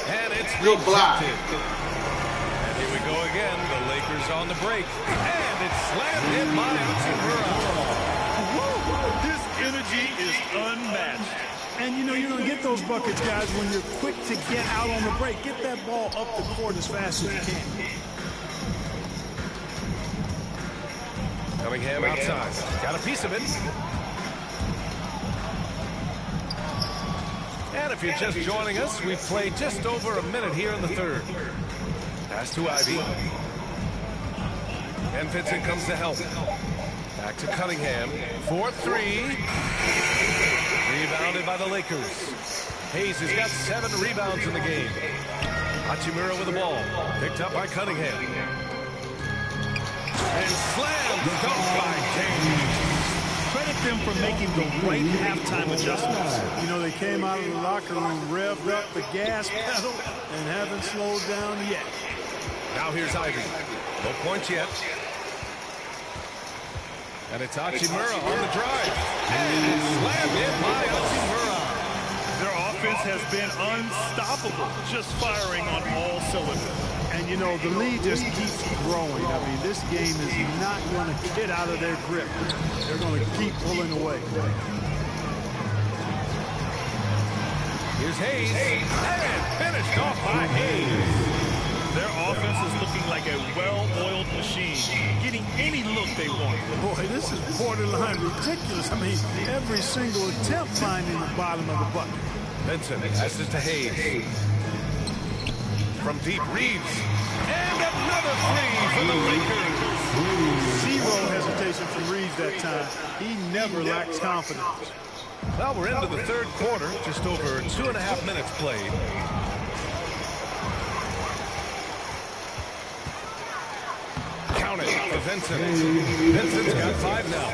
[SPEAKER 12] And it's
[SPEAKER 1] good block.
[SPEAKER 12] And here we go again. The Lakers on the break. And it's slammed in by Hachimura.
[SPEAKER 15] This energy is unmatched. And, you know, you're going to get those buckets, guys, when you're quick to get out on the break. Get that ball up the court as fast as you can.
[SPEAKER 12] Cunningham outside. Got a piece of it. And if you're just joining us, we've played just over a minute here in the third. Pass to Ivy. And Vincent comes to help. Back to Cunningham. 4-3. Rebounded by the Lakers. Hayes has got 7 rebounds in the game. Hachimura with the ball. Picked up by Cunningham. And slammed dunked by James.
[SPEAKER 15] Credit them for making the right halftime adjustments. You know, they came out of the locker room, revved up the gas pedal, and haven't slowed down yet.
[SPEAKER 12] Now here's Ivy. No points yet. And it's Hachimura on the drive. And slammed in by Hachimura.
[SPEAKER 15] Their offense has been unstoppable, just firing on all cylinders. And, you know, the lead just keeps growing. I mean, this game is not going to get out of their grip. They're going to keep pulling away.
[SPEAKER 12] Here's Hayes. And finished off by Hayes.
[SPEAKER 15] Their offense is looking like a well-oiled machine, getting any look they want. Boy, this is borderline ridiculous. I mean, every single attempt finding the bottom of the bucket.
[SPEAKER 12] Vincent passes to Hayes. From deep, Reeves. And another three for the Lakers.
[SPEAKER 15] Zero hesitation from Reeves that time. He never lacks confidence.
[SPEAKER 12] Well, we're into the third quarter. Just over 2.5 minutes played. Count it for Vincent. Vincent's got 5 now.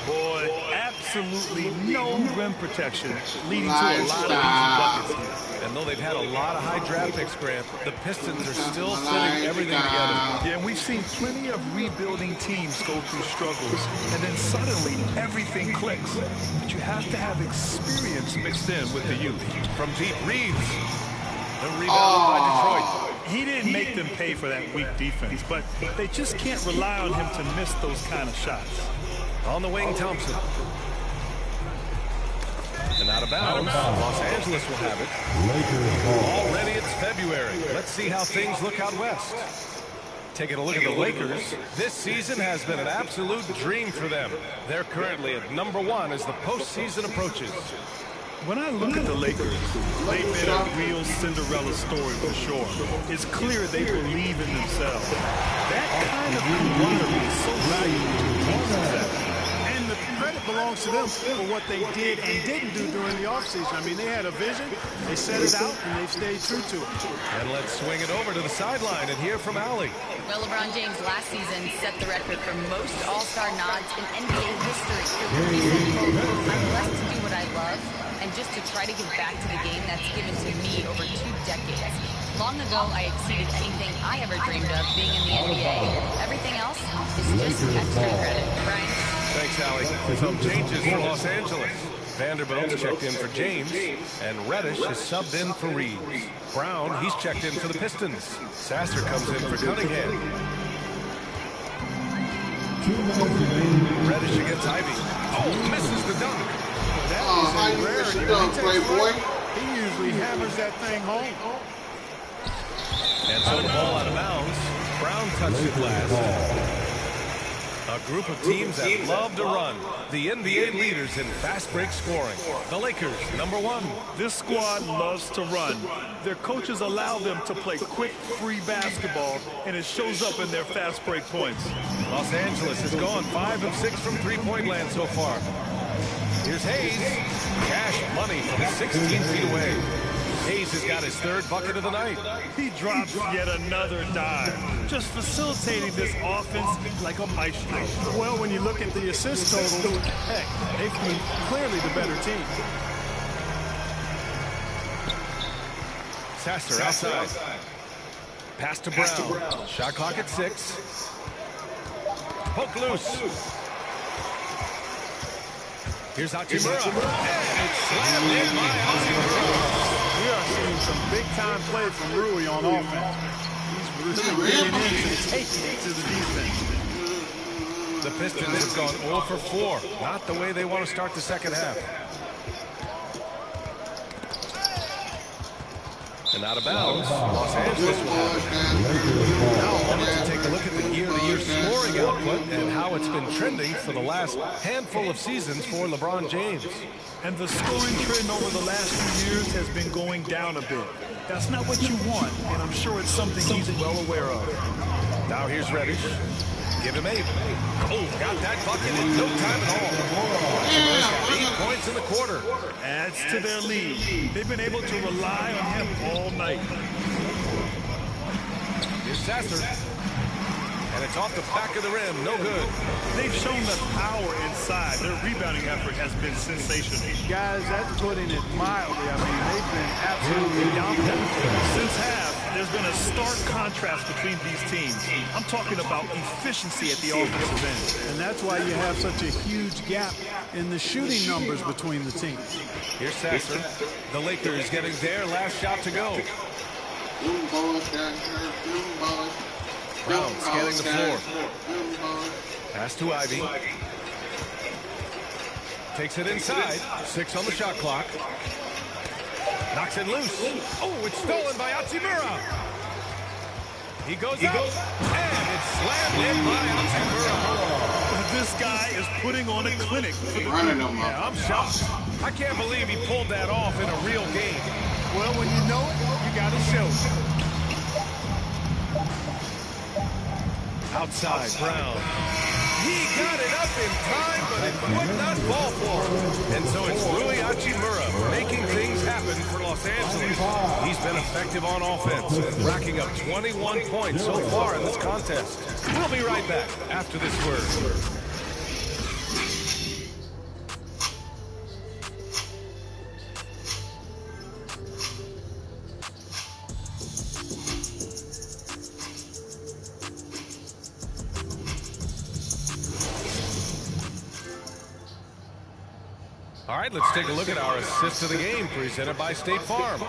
[SPEAKER 15] Boy, absolutely no rim protection, leading to a lot of easy buckets here.
[SPEAKER 12] And though they've had a lot of high draft picks, Grant, the Pistons are still fitting everything together.
[SPEAKER 13] Yeah, and we've seen plenty of rebuilding teams go through struggles, and then suddenly everything clicks. But you have to have experience mixed in with the youth.
[SPEAKER 12] From deep, Reeves. The rebound by Detroit.
[SPEAKER 15] He didn't make them pay for that weak defense, but they just can't rely on him to miss those kind of shots.
[SPEAKER 12] On the wing, Thompson. And out of bounds. Los Angeles will have it. Already it's February. Let's see how things look out west. Taking a look at the Lakers, this season has been an absolute dream for them. They're currently at #1 as the postseason approaches.
[SPEAKER 15] When I look at the Lakers, they've been a real Cinderella story for sure. It's clear they believe in themselves. That kind of camaraderie is so valuable to a team's success. And the credit belongs to them for what they did and didn't do during the offseason. I mean, they had a vision, they set it out, and they've stayed true to it.
[SPEAKER 12] And let's swing it over to the sideline and hear from Allie.
[SPEAKER 14] Well, LeBron James last season set the record for most All-Star nods in NBA history. He said, quote, "I'm blessed to do what I love and just to try to give back to the game that's given to me over 2 decades. Long ago, I exceeded anything I ever dreamed of being in the NBA. Everything else is just extra credit." Brian?
[SPEAKER 12] Thanks, Allie. Some changes for Los Angeles. Vanderbilt's checked in for James, and Reddish is subbed in for Reeves. Brown, he's checked in for the Pistons. Sasser comes in for Cunningham. Reddish against Ivy. Oh, misses the dunk.
[SPEAKER 1] How you miss the dunk, Playboy?
[SPEAKER 15] He usually hammers that thing home.
[SPEAKER 12] And so the ball out of bounds. Brown touched it last. A group of teams that love to run. The NBA leaders in fast break scoring. The Lakers, #1.
[SPEAKER 15] This squad loves to run. Their coaches allow them to play quick, free basketball, and it shows up in their fast break points.
[SPEAKER 12] Los Angeles has gone 5 of 6 from three-point land so far. Here's Hayes. Cash money from 16 feet away. Hayes has got his 3rd bucket of the night.
[SPEAKER 15] He drops yet another dive, just facilitating this offense like a maestro. Well, when you look at the assist totals, heck, they've been clearly the better team.
[SPEAKER 12] Sasser outside. Pass to Brown. Shot clock at 6. Poke loose. Here's Hachimura. And it's slammed in by Hachimura.
[SPEAKER 15] We are seeing some big-time play from Rui on offense. He's really getting in and taking it to the defense.
[SPEAKER 12] The Pistons have gone 0 for 4. Not the way they want to start the second half. And out of bounds, Los Angeles will have it. Now I wanted to take a look at the year-to-year scoring output and how it's been trending for the last handful of seasons for LeBron James.
[SPEAKER 15] And the scoring trend over the last few years has been going down a bit. That's not what you want, and I'm sure it's something he's well aware of.
[SPEAKER 12] Now here's Reddish. Give him 8. Oh, got that bucket in no time at all. 8 points in the quarter.
[SPEAKER 15] Adds to their lead. They've been able to rely on him all night.
[SPEAKER 12] Here's Sasser. And it's off the back of the rim. No good.
[SPEAKER 15] They've shown the power inside. Their rebounding effort has been sensational.
[SPEAKER 5] Guys, that's putting it mildly. I mean, they've been absolutely dominant.
[SPEAKER 15] Since half, there's been a stark contrast between these teams. I'm talking about efficiency at the offensive end.
[SPEAKER 5] And that's why you have such a huge gap in the shooting numbers between the teams.
[SPEAKER 12] Here's Sasser. The Lakers getting their last shot to go. Brown scanning the floor. Pass to Ivy. Takes it inside. 6 on the shot clock. Knocks it loose. Oh, it's stolen by Hachimura. He goes up. And it's slammed in by Hachimura.
[SPEAKER 15] This guy is putting on a clinic.
[SPEAKER 12] Yeah, I'm shocked. I can't believe he pulled that off in a real game.
[SPEAKER 15] Well, when you know it, you got to show it.
[SPEAKER 12] Outside, Brown. He got it up in time, but it would not fall for him. And so it's Rui Hachimura making things happen for Los Angeles. He's been effective on offense, racking up 21 points so far in this contest. We'll be right back after this word. All right, let's take a look at our assist of the game presented by State Farm.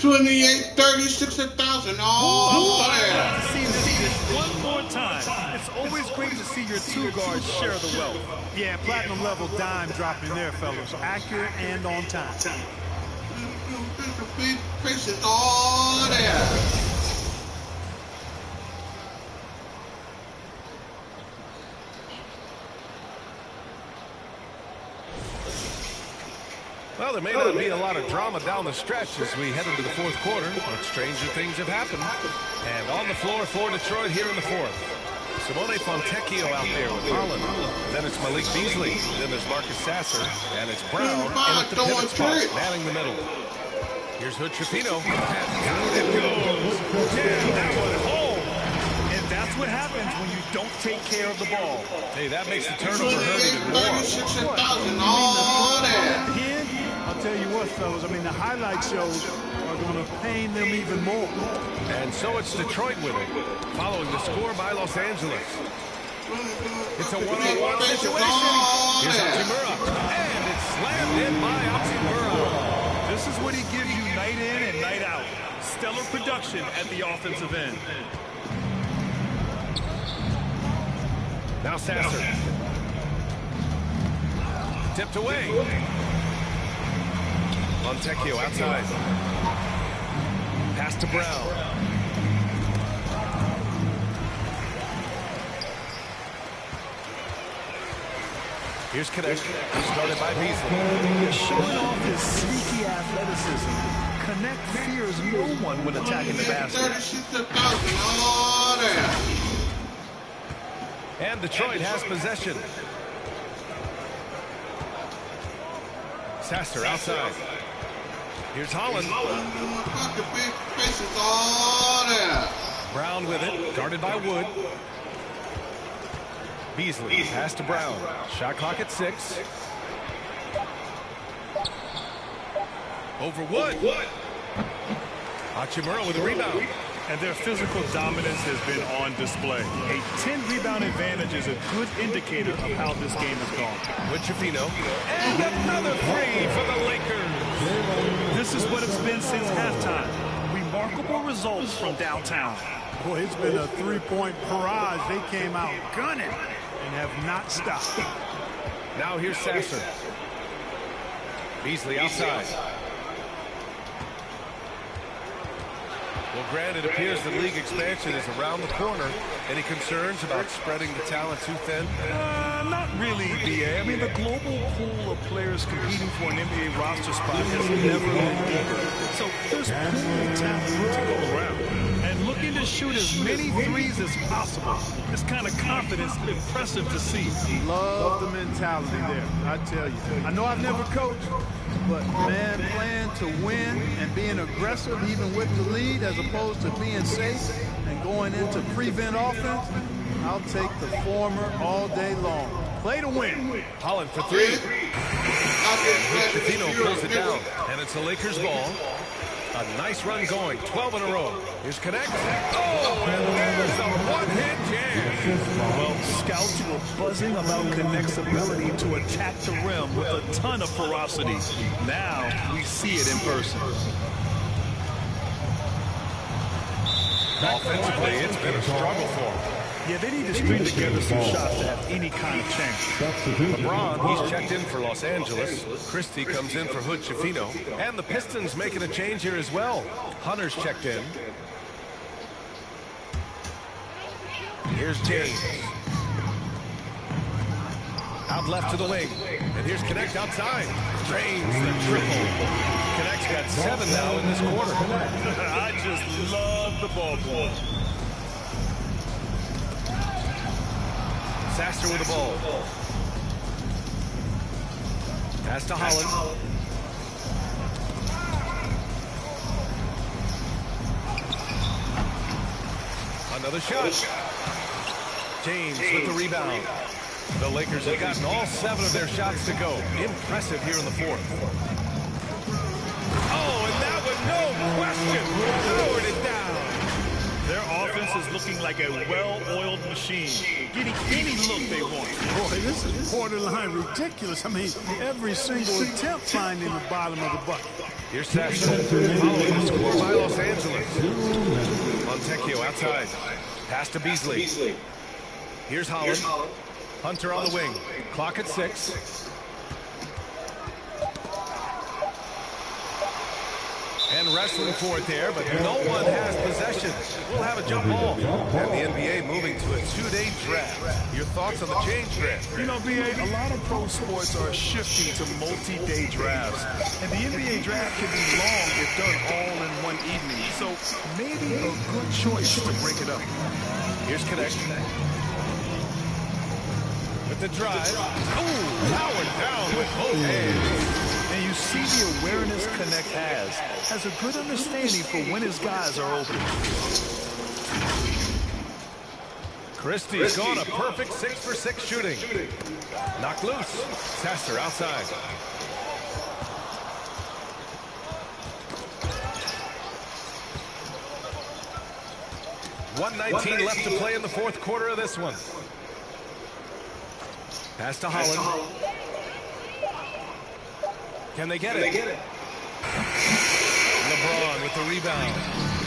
[SPEAKER 1] 28, 36, 1,000. Oh,
[SPEAKER 16] to see this one more time. It's always great to see your two guards share the wealth.
[SPEAKER 15] Yeah, platinum level dime dropping there, fellas. Accurate and on time.
[SPEAKER 1] Faces all there.
[SPEAKER 12] Well, there may not be a lot of drama down the stretch as we head into the fourth quarter, but stranger things have happened. And on the floor for Detroit here in the fourth. Simone Fontecchio out there with Holland. Then it's Malik Beasley. Then there's Marcus Sasser. And it's Brown in at the pivot spot, manning the middle. Here's Hood Chipino. Down it goes. Damn, that one home.
[SPEAKER 16] And that's what happens when you don't take care of the ball.
[SPEAKER 12] Hey, that makes the turnover hurt even more.
[SPEAKER 1] 36,000 all there.
[SPEAKER 15] I'll tell you what, fellas, I mean, the highlight shows are going to pain them even more.
[SPEAKER 12] And so it's Detroit with it, following the score by Los Angeles. It's a one-on-one situation. Here's Hachimura, and it's slammed in by Hachimura.
[SPEAKER 16] This is what he gives you night in and night out. Stellar production at the offensive end.
[SPEAKER 12] Now Sasser. Tipped away. Fontecchio outside. Pass to Brown. Here's Connect. Started by Beasley.
[SPEAKER 16] Showing off his sneaky athleticism. Connect fears no one when attacking the basket.
[SPEAKER 12] And Detroit has possession. Sasser outside. Here's Holland. Brown with it, guarded by Wood. Beasley, pass to Brown. Shot clock at 6. Over Wood. Hachimura with a rebound.
[SPEAKER 16] And their physical dominance has been on display. A 10-rebound advantage is a good indicator of how this game has gone.
[SPEAKER 12] With Chipino. And another three for the Lakers.
[SPEAKER 16] This is what it's been since halftime. Remarkable results from downtown.
[SPEAKER 15] Boy, it's been a three-point barrage. They came out gunning and have not stopped.
[SPEAKER 12] Now here's Sasser. Beasley outside. Well, Grant, it appears the league expansion is around the corner. Any concerns about spreading the talent too thin?
[SPEAKER 16] Not really, B.A. I mean, the global pool of players competing for an NBA roster spot has never been deeper. So there's plenty of talent to go around. And looking to shoot as many threes as possible. This kind of confidence is impressive to see.
[SPEAKER 15] Love the mentality there, I tell you. I know I've never coached, but, man, playing to win and being aggressive even with the lead as opposed to being safe and going into prevent offense, I'll take the former all day long. Play to win.
[SPEAKER 12] Holland for 3. Chipino pulls it down, and it's the Lakers' ball. A nice run going, 12 in a row. Here's Connect. Oh, and there's a one-hit jam.
[SPEAKER 16] Well, scouts were buzzing about Connect's ability to attack the rim with a ton of ferocity. Now we see it in person.
[SPEAKER 12] Offensively, it's been a struggle for him.
[SPEAKER 16] Yeah, they need to string together some shots to have any kind of chance.
[SPEAKER 12] LeBron, he's checked in for Los Angeles. Christie comes in for Hood Chipino. And the Pistons making a change here as well. Hunter's checked in. Here's James. Out left to the wing. And here's Connect outside. Drains the triple. Connect's got 7 now in this quarter.
[SPEAKER 16] I just love the ball boy.
[SPEAKER 12] Sasser with the ball. Pass to Holland. Another shot. James with the rebound. The Lakers have gotten all 7 of their shots to go. Impressive here in the fourth. Oh, and that one, no question, lowered it down.
[SPEAKER 16] Their offense is looking like a well-oiled machine, getting any look they want.
[SPEAKER 15] Boy, this is borderline ridiculous. I mean, every single attempt finding the bottom of the bucket.
[SPEAKER 12] Here's Sasser, following the score by Los Angeles. Montecchio outside. Pass to Beasley. Here's Holland. Hunter on the wing. Clock at 6. And wrestling for it there, but no one has possession. We'll have a jump ball. And the NBA moving to a 2-day draft. Your thoughts on the change, Grant?
[SPEAKER 16] You know, BA, a lot of pro sports are shifting to multi-day drafts. And the NBA draft can be long if done all in one evening. So maybe a good choice to break it up.
[SPEAKER 12] Here's Connect. With the drive. Ooh, powered down with both hands.
[SPEAKER 16] And you see the awareness Connect has a good understanding for when his guys are open.
[SPEAKER 12] Christie's gone a perfect 6 for 6 shooting. Knocked loose. Sasser outside. .119 left to play in the fourth quarter of this one. Pass to Holland. Can they get it? LeBron with the rebound.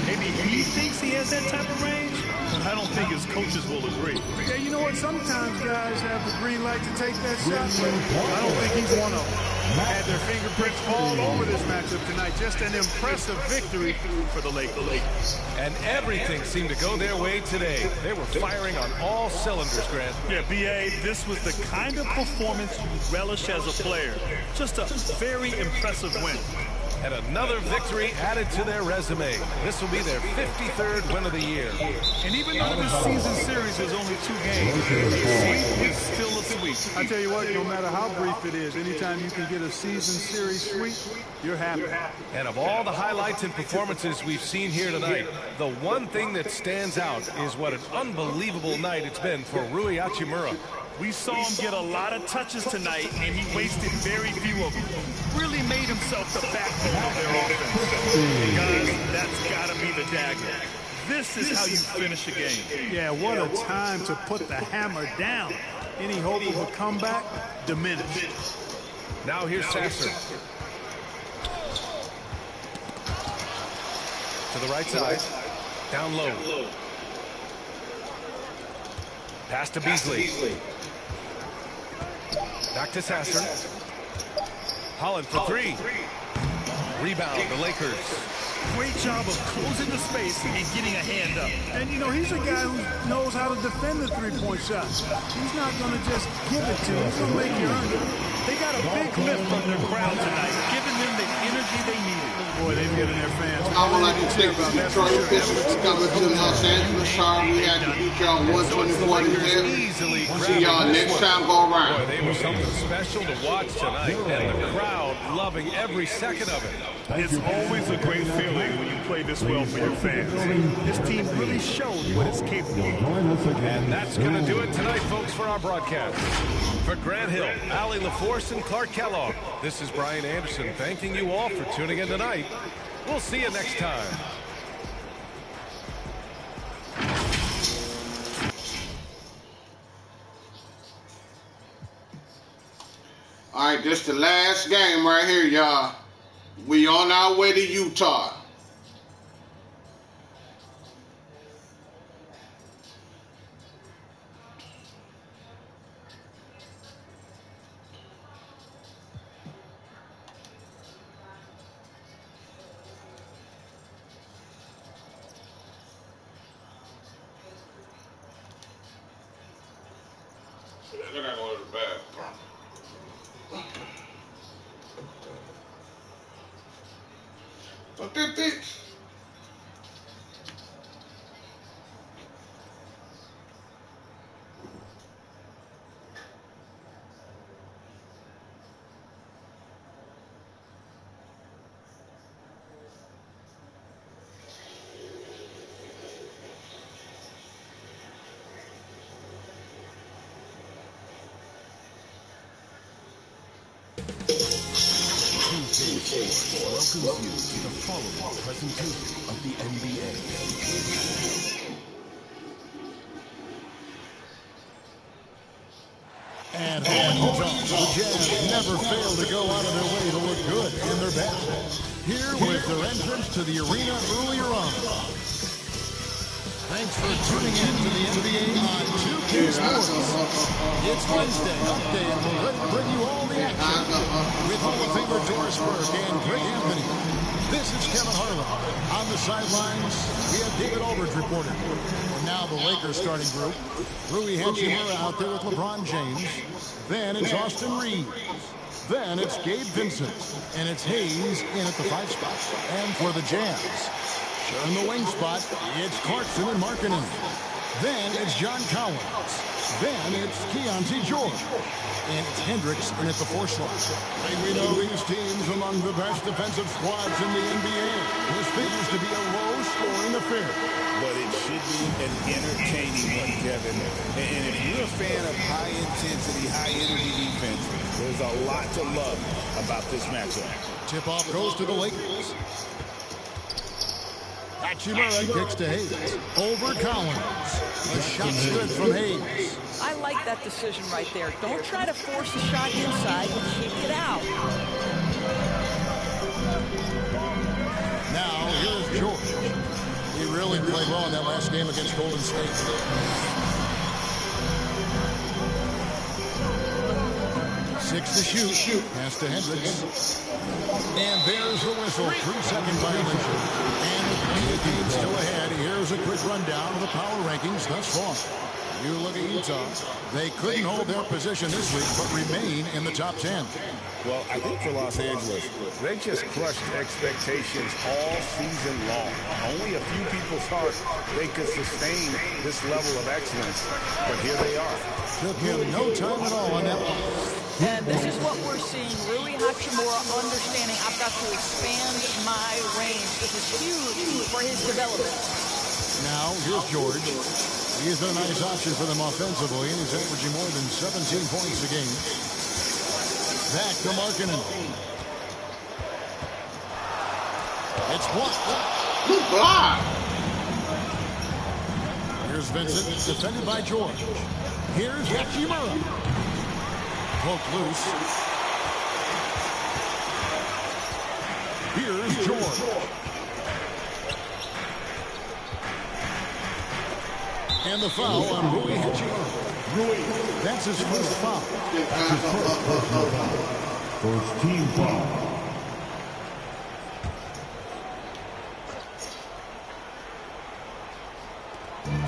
[SPEAKER 16] Maybe he thinks he has that type of range, but I don't think his coaches will agree.
[SPEAKER 15] Yeah, you know what? Sometimes guys have the green light to take that shot, but I don't think he's one of them. Had their fingerprints all over this matchup tonight. Just an impressive victory for the Lakers.
[SPEAKER 12] And everything seemed to go their way today. They were firing on all cylinders, Grant.
[SPEAKER 16] Yeah, B.A., this was the kind of performance you relish as a player. Just a very impressive win.
[SPEAKER 12] And another victory added to their resume. This will be their 53rd win of the year.
[SPEAKER 16] And even though this season series is only 2 games, a sweep is still a sweep.
[SPEAKER 15] I tell you what, no matter how brief it is, anytime you can get a season series sweep, you're happy.
[SPEAKER 12] And of all the highlights and performances we've seen here tonight, the one thing that stands out is what an unbelievable night it's been for Rui Hachimura.
[SPEAKER 16] We saw him get a lot of touches tonight, and he wasted very few of them. Really made himself the backbone of their offense. And guys, that's got to be the dagger. This is how you finish a game.
[SPEAKER 15] Yeah, what a time to put the hammer down. Any hope of a comeback diminished.
[SPEAKER 12] Now here's Sasser. To the right side. Down low. Pass to Beasley. Back to Sasser. Holland for 3. Rebound, the Lakers.
[SPEAKER 16] Great job of closing the space and getting a hand up.
[SPEAKER 15] And, you know, he's a guy who knows how to defend the three-point shot. He's not going to just give it to you. He's going to make you earn it.
[SPEAKER 16] They got a big lift from their crowd tonight, giving them the energy they needed.
[SPEAKER 15] Boy, they've given their fans.
[SPEAKER 1] I would like to thank the Detroit Pistons coming to Los Angeles. Sorry we had to beat y'all 124 to 10. See y'all next time go around.
[SPEAKER 12] Boy, they were something special to watch tonight, and the crowd loving every second of it.
[SPEAKER 16] It's always a great feeling when you play this well for your fans. This team really showed what it's capable of.
[SPEAKER 12] And that's going to do it tonight, folks, for our broadcast. For Grant Hill, Allie LaForce, and Clark Kellogg, this is Brian Anderson thanking you all for tuning in tonight. We'll see you next time.
[SPEAKER 1] All right, this is the last game right here, y'all. We on our way to Utah. I gotta go to the bathroom. Fuck that bitch.
[SPEAKER 7] Welcomes you to the following presentation of the NBA.
[SPEAKER 2] And home in Utah, the Jazz never fail to go out of their way to look good in their best. Here with their entrance to the arena earlier on. Thanks for tuning in to the NBA on 2K Sports. It's Wednesday, Hump Day, and we're ready to bring you all the action. With Hall of Famer Doris Burke and Greg Anthony. This is Kevin Harlan. On the sidelines, we have David Aldridge reporting. And now the Lakers starting group. Rui Hachimura out there with LeBron James. Then it's Austin Reeves. Then it's Gabe Vincent. And it's Hayes in at the 5 spot. And for the Jazz, sharing the wing spot, it's Clarkson and Markkanen. Then it's John Collins. Then it's Keontae George. And it's Hendricks in at the 4 slot. And we know these teams among the best defensive squads in the NBA. This figures to be a low-scoring affair.
[SPEAKER 3] But it should be an entertaining one, Kevin. And if you're a fan of high-intensity, high-energy defense, there's a lot to love about this matchup.
[SPEAKER 2] Tip-off goes to the Lakers. Hachimura kicks to Hayes. Over Collins. A shot's good from Hayes.
[SPEAKER 5] I like that decision right there. Don't try to force a shot inside. Kick it out.
[SPEAKER 2] Now, here's George. He really played well in that last game against Golden State. 6 to shoot. Pass to Hendricks. And there's the whistle. 3-second violation. And the game still ahead. Here's a quick rundown of the power rankings thus far. You look at Utah. They couldn't hold their position this week, but remain in the top 10.
[SPEAKER 3] Well, I think for Los Angeles, they just crushed expectations all season long. Only a few people thought they could sustain this level of excellence, but here they are.
[SPEAKER 2] Took him no time at all on that one.
[SPEAKER 5] And this is what we're seeing. Rui Hachimura understanding I've got to expand my range. This is huge for his development.
[SPEAKER 2] Now, here's George. He's been a nice option for them offensively, and he's averaging more than 17 points a game. Back to Markkanen. It's blocked.
[SPEAKER 1] Good block.
[SPEAKER 2] Here's Vincent, defended by George. Here's Hachimura. Poked loose. Here's George. And the foul on Rui Hachimura. That's his first foul.
[SPEAKER 6] First team foul.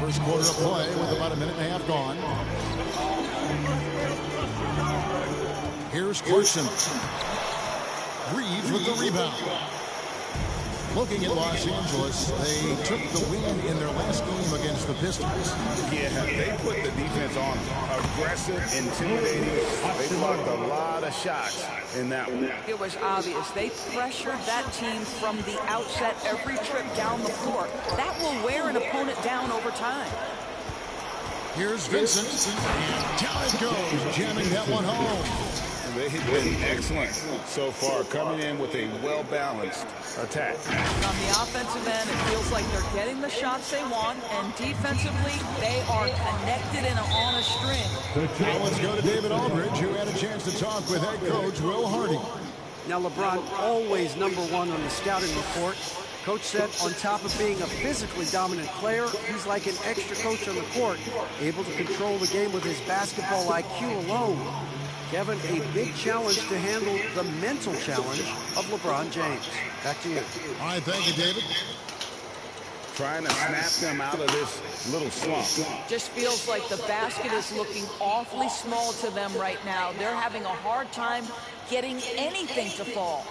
[SPEAKER 2] First quarter of play with about a minute and a half gone. Here's Clarkson. Reeves with the rebound. Looking at Los Angeles, they took the win in their last game against the Pistons.
[SPEAKER 3] Yeah, they put the defense on aggressive, intimidating. They blocked a lot of shots in that one.
[SPEAKER 5] It was obvious. They pressured that team from the outset every trip down the floor. That will wear an opponent down over time.
[SPEAKER 2] Here's Vincent. And down it goes, jamming that one home.
[SPEAKER 3] They have been excellent so far, coming in with a well-balanced attack.
[SPEAKER 5] On the offensive end, it feels like they're getting the shots they want, and defensively, they are connected and on a string.
[SPEAKER 2] Now let's go to David Aldridge, who had a chance to talk with head coach Will Hardy.
[SPEAKER 5] Now, LeBron always #1 on the scouting report. Coach said on top of being a physically dominant player, he's like an extra coach on the court, able to control the game with his basketball IQ alone. Kevin, a big challenge to handle the mental challenge of LeBron James. Back to you.
[SPEAKER 2] All right, thank you, David.
[SPEAKER 3] Trying to snap them out of this little slump.
[SPEAKER 5] Just feels like the basket is looking awfully small to them right now. They're having a hard time getting anything to fall.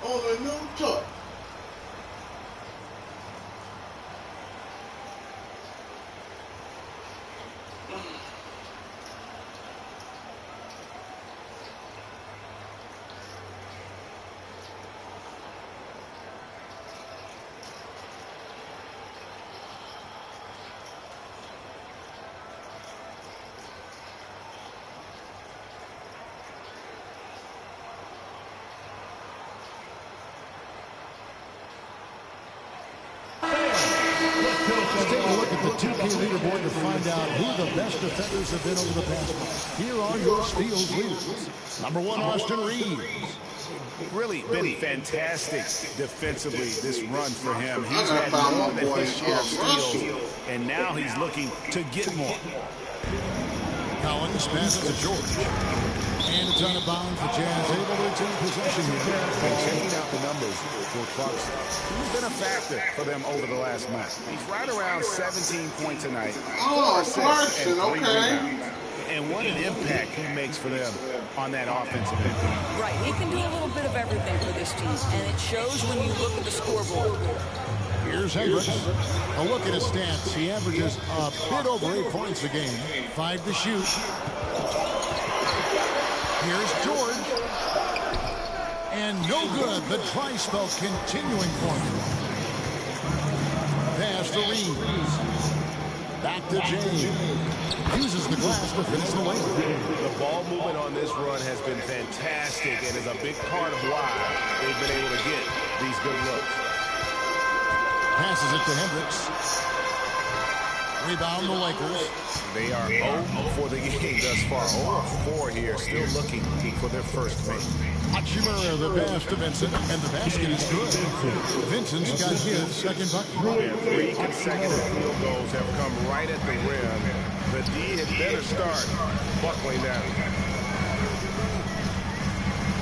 [SPEAKER 1] On a new toy.
[SPEAKER 2] 2K leaderboard to find out who the best defenders have been over the past month. Here are your steals leaders. Number 1, Austin Reeves.
[SPEAKER 3] Really been fantastic defensively this run for him. He's had more than his share of steals, and now he's looking to get more.
[SPEAKER 2] Collins passes to George. And it's out of bounds. The Jazz able to retain possession here.
[SPEAKER 3] And checking out the numbers for Clarkson, he's been a factor for them over the last month. He's right around 17 points tonight.
[SPEAKER 1] Oh, Clarkson, okay.
[SPEAKER 3] And what an impact he makes for them on that offensive end.
[SPEAKER 5] Right, he can do a little bit of everything for this team, and it shows when you look at the scoreboard.
[SPEAKER 2] Here's Hendricks. A look at his stats. He averages a bit over 8 points a game. 5 to shoot. Here's George. And no good. The dry spell continuing for him. Pass to Reeves. Back to James. Uses the glass to finish the lane.
[SPEAKER 3] The ball movement on this run has been fantastic and is a big part of why they've been able to get these good looks.
[SPEAKER 2] Passes it to Hendricks. Rebound the Lakers.
[SPEAKER 3] They are 0 for the game thus far. 0-4 here, still looking for their first win.
[SPEAKER 2] Hachimura, the pass to Vincent, and the basket is good. Vincent's got his second bucket.
[SPEAKER 3] And 3 consecutive field goals have come right at the rim. The D had better start buckling down.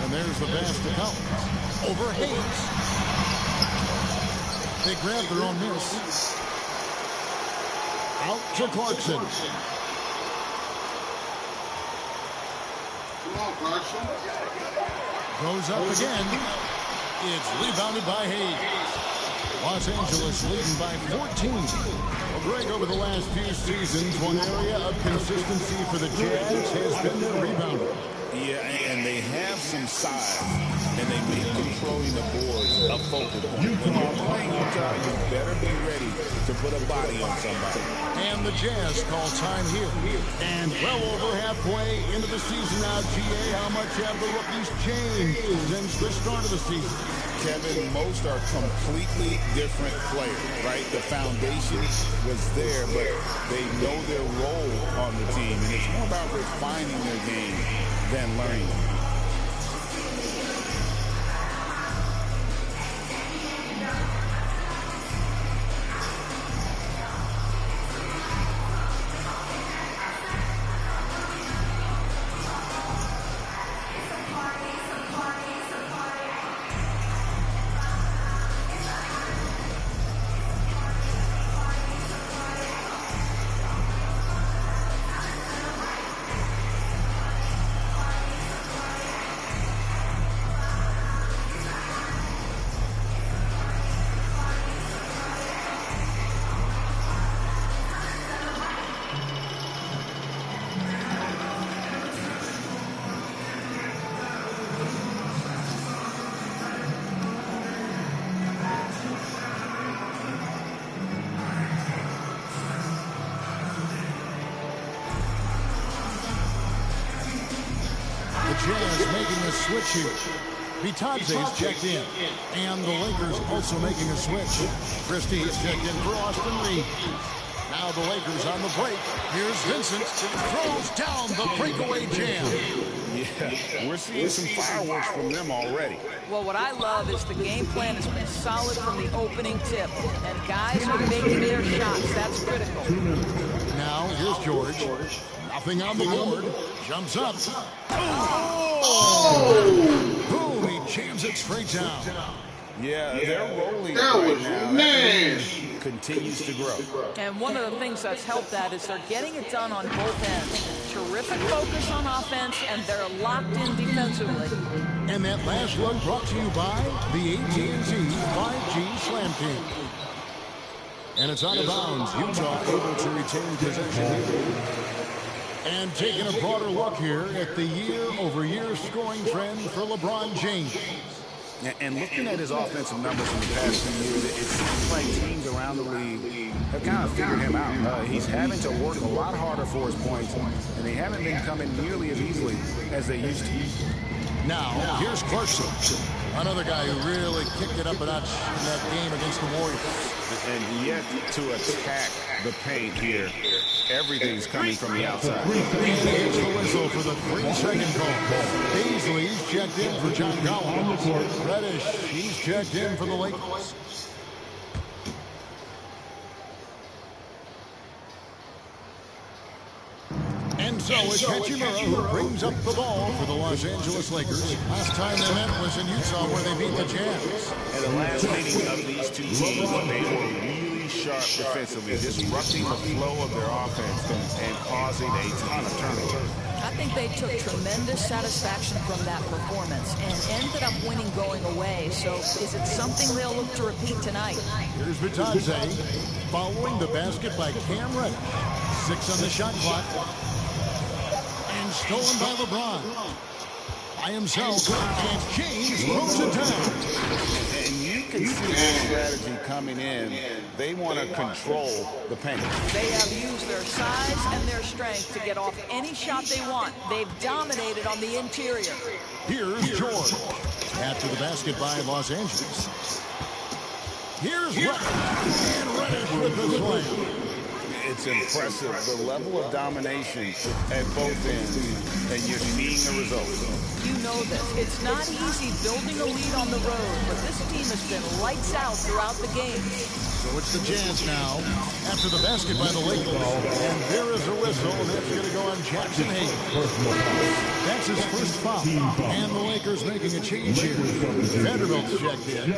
[SPEAKER 2] And there's the pass to Collins. Over Hayes. They grab their own miss. Out to Clarkson.
[SPEAKER 1] Come on, Clarkson.
[SPEAKER 2] Goes up again. It's rebounded by Hayes. Los Angeles leading by 14. Well, Greg, over the last few seasons, one area of consistency for the Jazz has been their rebounding.
[SPEAKER 3] Yeah, and they have some size, and they make controlling the boards a focal point. When you're playing Utah, you better be ready to put a body on somebody.
[SPEAKER 2] And the Jazz call time here. And well over halfway into the season now, GA, how much have the rookies changed since the start of the season?
[SPEAKER 3] Kevin, most are completely different players, right? The foundation was there, but they know their role on the team, and it's more about refining their game than learning.
[SPEAKER 2] Jazz making a switch here. Bitadze's checked in. And the Lakers also making a switch. Christie's checked in for Austin Reeves. Now the Lakers on the break. Here's Vincent. Throws down the breakaway jam.
[SPEAKER 3] Yeah, we're seeing some fireworks from them already.
[SPEAKER 5] Well, what I love is the game plan has been solid from the opening tip. And guys are making their shots. That's critical.
[SPEAKER 2] Now here's George. Nothing on the board. Jumps up. Oh! Boom! He jams it straight down.
[SPEAKER 3] Yeah, they're rolling
[SPEAKER 1] that
[SPEAKER 3] right
[SPEAKER 1] was
[SPEAKER 3] now.
[SPEAKER 1] nasty.
[SPEAKER 3] Continues to grow.
[SPEAKER 5] And one of the things that's helped that is they're getting it done on both ends. Terrific focus on offense, and they're locked in defensively.
[SPEAKER 2] And that last look brought to you by the AT&T 5G Slam Team. And it's out of bounds. Utah able to retain possession. And taking a broader look here at the year-over-year scoring trend for LeBron James.
[SPEAKER 3] And looking at his offensive numbers in the past few years, it seems like teams around the league have kind of figured him out. He's having to work a lot harder for his points, and they haven't been coming nearly as easily as they used to.
[SPEAKER 2] Now, here's Clarkson, another guy who really kicked it up a notch in that game against the Warriors.
[SPEAKER 3] The and yet to attack the paint here. Everything's coming from the outside.
[SPEAKER 2] And it's the whistle for the 3-second call. Beasley's checked in for John Collins. Reddish, he's checked in for the Lakers. And so it's Hachimura who brings up the ball for the Los Angeles Lakers. Last time they met was in Utah where they beat the Jazz.
[SPEAKER 3] And the last meeting of these two teams, they were really sharp defensively, disrupting the flow of their offense and causing a ton of turnovers.
[SPEAKER 17] I think they took tremendous satisfaction from that performance and ended up winning going away. So is it something they'll look to repeat tonight?
[SPEAKER 2] Here's Vitadze following the basket by Cam Reddish. 6 on the shot clock. And stolen by LeBron. By himself, and James throws it down.
[SPEAKER 3] And you can see their strategy coming in. They want to control the paint.
[SPEAKER 17] They have used their size and their strength to get off any shot they want. They've dominated on the interior.
[SPEAKER 2] Here's George. After the basket by Los Angeles. Here's Reddish. And Reddish with the slam.
[SPEAKER 3] It's impressive, the level of domination at both ends, and you're seeing the results.
[SPEAKER 17] You know this. It's not easy building a lead on the road, but this team has been lights out throughout the game.
[SPEAKER 2] So it's the Jazz now, after the basket by the Lakers. And there is a whistle, and that's going to go on Jackson Hayes. That's his first foul. And the Lakers making a change here. Vanderbilt's checked in.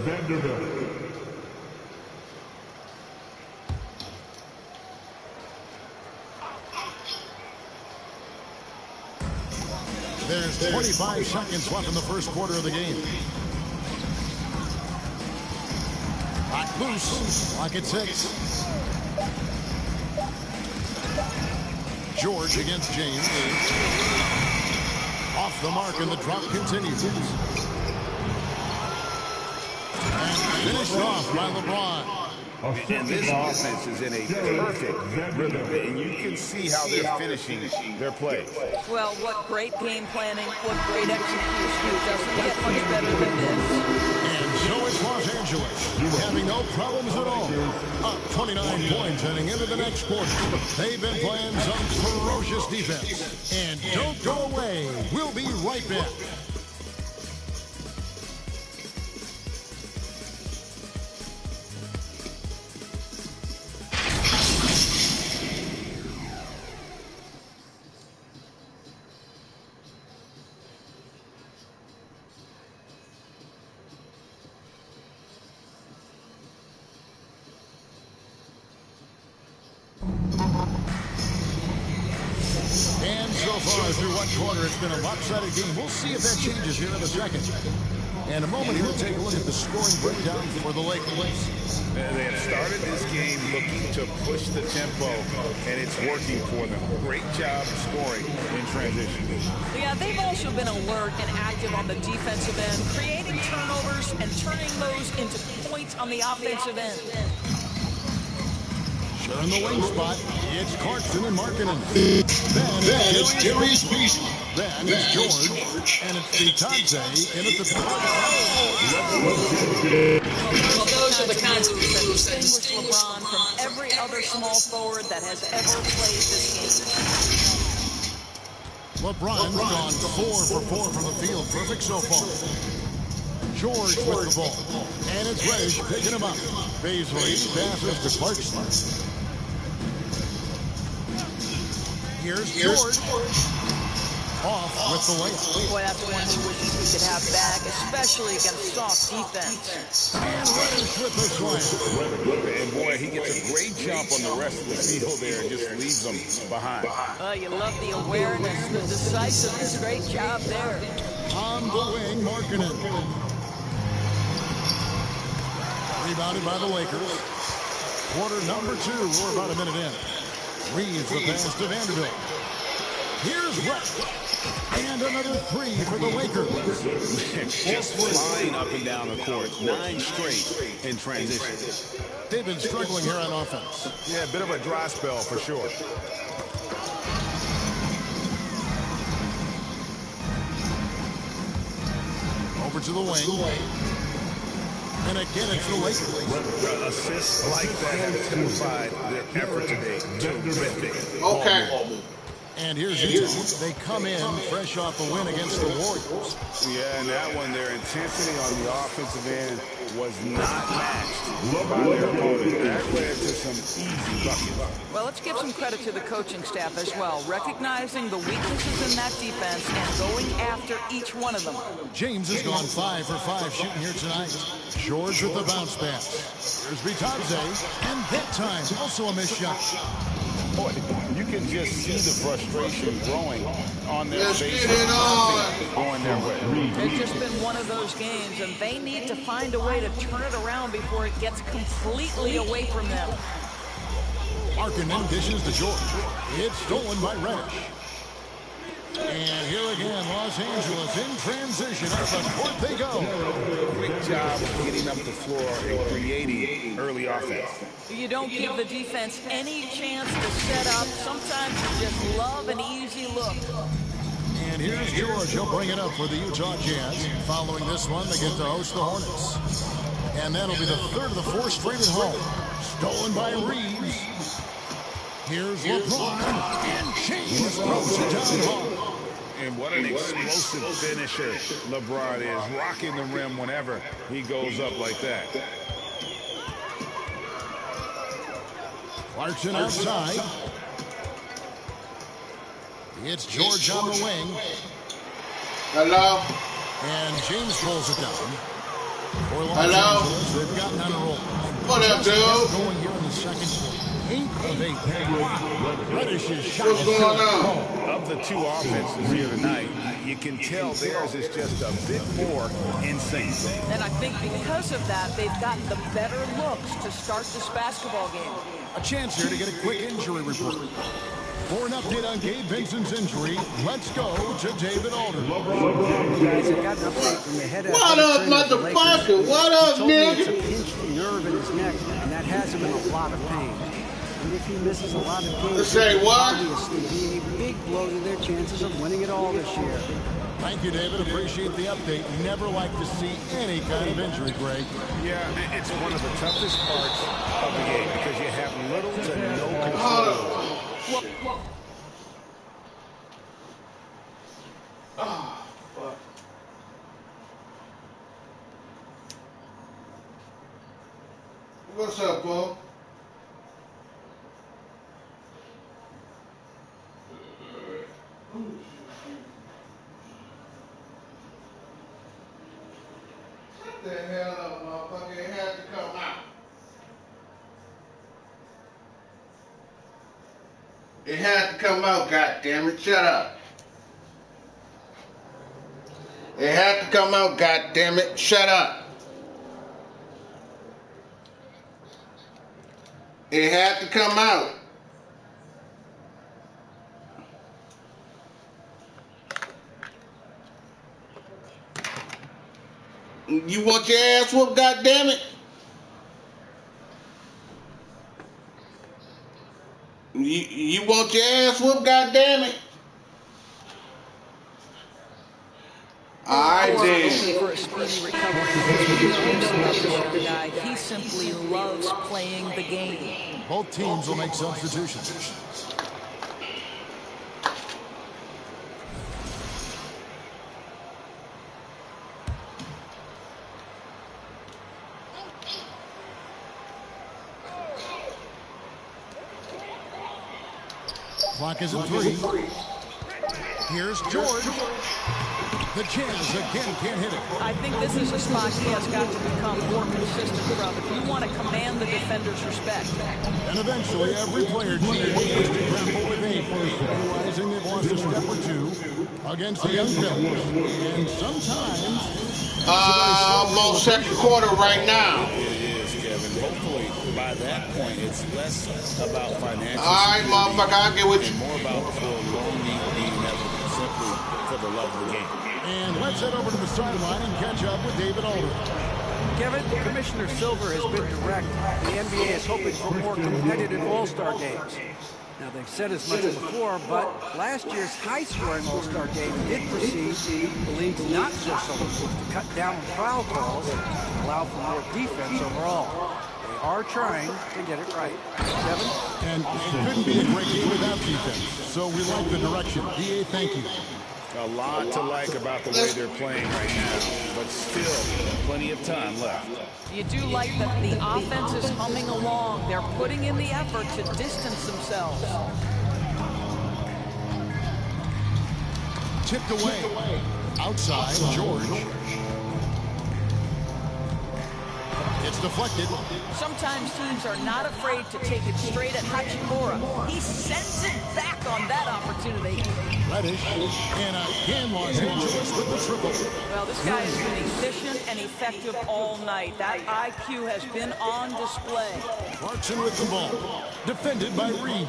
[SPEAKER 6] Vanderbilt.
[SPEAKER 2] There's 25 seconds left in the first quarter of the game. Hot loose. Clock at 6. George against James. Off the mark, and the drop continues. And finished off by LeBron.
[SPEAKER 3] And this offense is in a perfect rhythm, and you can see how they're finishing their play.
[SPEAKER 17] Well, what great game planning, what great execution. It doesn't get much better than this.
[SPEAKER 2] And so it's Los Angeles, having no problems at all. Up 29 points heading into the next quarter. They've been playing some ferocious defense. And don't go away. We'll be right back. And so far through one quarter, it's been a lopsided game. We'll see if that changes here in a second. And a moment here, we'll take a look at the scoring breakdown for the Lakers.
[SPEAKER 3] They have started this game looking to push the tempo, and it's working for them. Great job scoring in transition.
[SPEAKER 17] Yeah, they've also been alert and active on the defensive end, creating turnovers and turning those into points on the offensive end.
[SPEAKER 2] In the wing spot, it's Clarkson and Markkanen. Then it's Darius Beasley. Then it's George. And it's Vitadze in at the top.
[SPEAKER 17] Well, those are the kinds of moves that distinguish LeBron from every other small forward that has ever played this game.
[SPEAKER 2] LeBron's gone 4 for 4 from the field. Perfect so far. George with the ball. And it's Reddish picking him up. Beasley passes to Clarkson. Here's George. Off with the layup.
[SPEAKER 17] Boy, that's one he wishes he could have back, especially against soft defense.
[SPEAKER 2] And Reddish with the slam.
[SPEAKER 3] And boy, he gets a great jump on the rest of the field there and just leaves them behind.
[SPEAKER 17] You love the awareness, the decisiveness. Great job there.
[SPEAKER 2] On the wing, Markkanen. Rebounded by the Lakers. Quarter number 2. We're about a minute in. Reeves the pass to Vanderbilt. Here's Rush. And another 3 for the Lakers.
[SPEAKER 3] Just flying up and down the court. 9 straight in transition.
[SPEAKER 2] They've been struggling here on offense.
[SPEAKER 3] Yeah, a bit of a dry spell for sure.
[SPEAKER 2] Over to the wing. And again, it's the Lakers.
[SPEAKER 3] Assists like that have typified their effort today. Terrific.
[SPEAKER 1] Okay.
[SPEAKER 2] And here's Utah. They come in fresh off a win against the Warriors.
[SPEAKER 3] Yeah, and that one, their intensity on the offensive end was not matched by their opponent. That led to some easy buckets.
[SPEAKER 17] Well, let's give some credit to the coaching staff as well, recognizing the weaknesses in that defense and going after each one of them.
[SPEAKER 2] James has gone 5 for 5 shooting here tonight. George with the bounce pass. Here's Vitadze, and that time also a missed shot.
[SPEAKER 3] Boy, you can just see the frustration growing on their faces. Going their way.
[SPEAKER 17] It's just been one of those games, and they need to find a way to turn it around before it gets completely away from them.
[SPEAKER 2] Markkanen dishes to George. It's stolen by Reddish. And here again, Los Angeles in transition. At the court they go.
[SPEAKER 3] Great job of getting up the floor and creating early offense.
[SPEAKER 17] You don't give the defense any chance to set up. Sometimes you just love an easy look.
[SPEAKER 2] And here's George. He'll bring it up for the Utah Jazz. Following this one, they get to host the Hornets. And that'll be the third of the 4 straight at home. Stolen by Reeves. Here's LeBron. And James throws it down hard.
[SPEAKER 3] And what an explosive finisher LeBron is, rocking the rim whenever he goes up like that.
[SPEAKER 2] Clarkson outside. It's George on the wing.
[SPEAKER 1] Hello.
[SPEAKER 2] And James pulls it down. For Los
[SPEAKER 1] Hello.
[SPEAKER 2] Angeles, they've gotten on a roll.
[SPEAKER 1] What up, dude?
[SPEAKER 2] Going here in the second quarter. 8 of 8. Reddish's shot.
[SPEAKER 1] What's going on?
[SPEAKER 3] Of the 2 offenses here tonight, you can tell theirs is just a bit more insane.
[SPEAKER 17] And I think because of that, they've gotten the better looks to start this basketball game.
[SPEAKER 2] A chance here to get a quick injury report. For an update on Gabe Vincent's injury, let's go to David Alder.
[SPEAKER 5] Guys, I got an update from the head.
[SPEAKER 1] What up, motherfucker? What up, nigga?
[SPEAKER 5] It's a pinched nerve in his neck, and that has him in a lot of pain. And if he misses a lot of games,
[SPEAKER 1] Say what?
[SPEAKER 5] obviously be a big blow to their chances of winning it all this year.
[SPEAKER 2] Thank you, David. Appreciate the update. Never like to see any kind of injury, Greg.
[SPEAKER 3] Yeah, it's one of the toughest parts of the game because you have little to no control.
[SPEAKER 1] Fuck. What's up, bro? Shut the hell up, motherfucker. It had to come out. It had to come out, goddammit. Shut up. It had to come out, goddammit. Shut up. It had to come out. You want your ass whooped, goddammit? You want your ass whooped, goddammit? Alright then.
[SPEAKER 17] For a speedy recovery. He simply loves playing the game.
[SPEAKER 2] Both teams will make substitutions. Clock is at 3. Here's George. The Jazz again can't hit it.
[SPEAKER 17] I think this is a spot he has got to become more consistent from if you want to command the defender's respect.
[SPEAKER 2] And eventually, every player needs to grapple with aim, realizing they've lost a step or 2 against the young Bills. And sometimes...
[SPEAKER 1] almost second quarter right now.
[SPEAKER 3] It is, Kevin. Hopefully, by that point, it's less about financial.
[SPEAKER 1] All right, motherfucker, I'll get with you.
[SPEAKER 3] More about prolonging the inevitable, simply for the love of the game.
[SPEAKER 2] And let's head over to the sideline and catch up with David Alder.
[SPEAKER 5] Kevin, Commissioner Silver has been direct. The NBA is hoping for more competitive All-Star games. Now, they've said as much before, but last year's high-scoring All-Star game did precede the league's not-so-so move to cut down on foul calls and allow for more defense overall. They are trying to get it right. Kevin?
[SPEAKER 2] And it couldn't be a great game without defense, so we like the direction. D.A., thank you.
[SPEAKER 3] A lot to like about the way they're playing right now, but still plenty of time left.
[SPEAKER 17] You do like that the offense is humming along. They're putting in the effort to distance themselves.
[SPEAKER 2] Tipped away. Outside, George. It's deflected.
[SPEAKER 17] Sometimes teams are not afraid to take it straight at Hachimura. He sends it back on that opportunity.
[SPEAKER 2] Reddish, and again Los Angeles with the triple.
[SPEAKER 17] Well, this guy has been efficient and effective all night. That IQ has been on display.
[SPEAKER 2] Clarkson with the ball. Defended by Reed.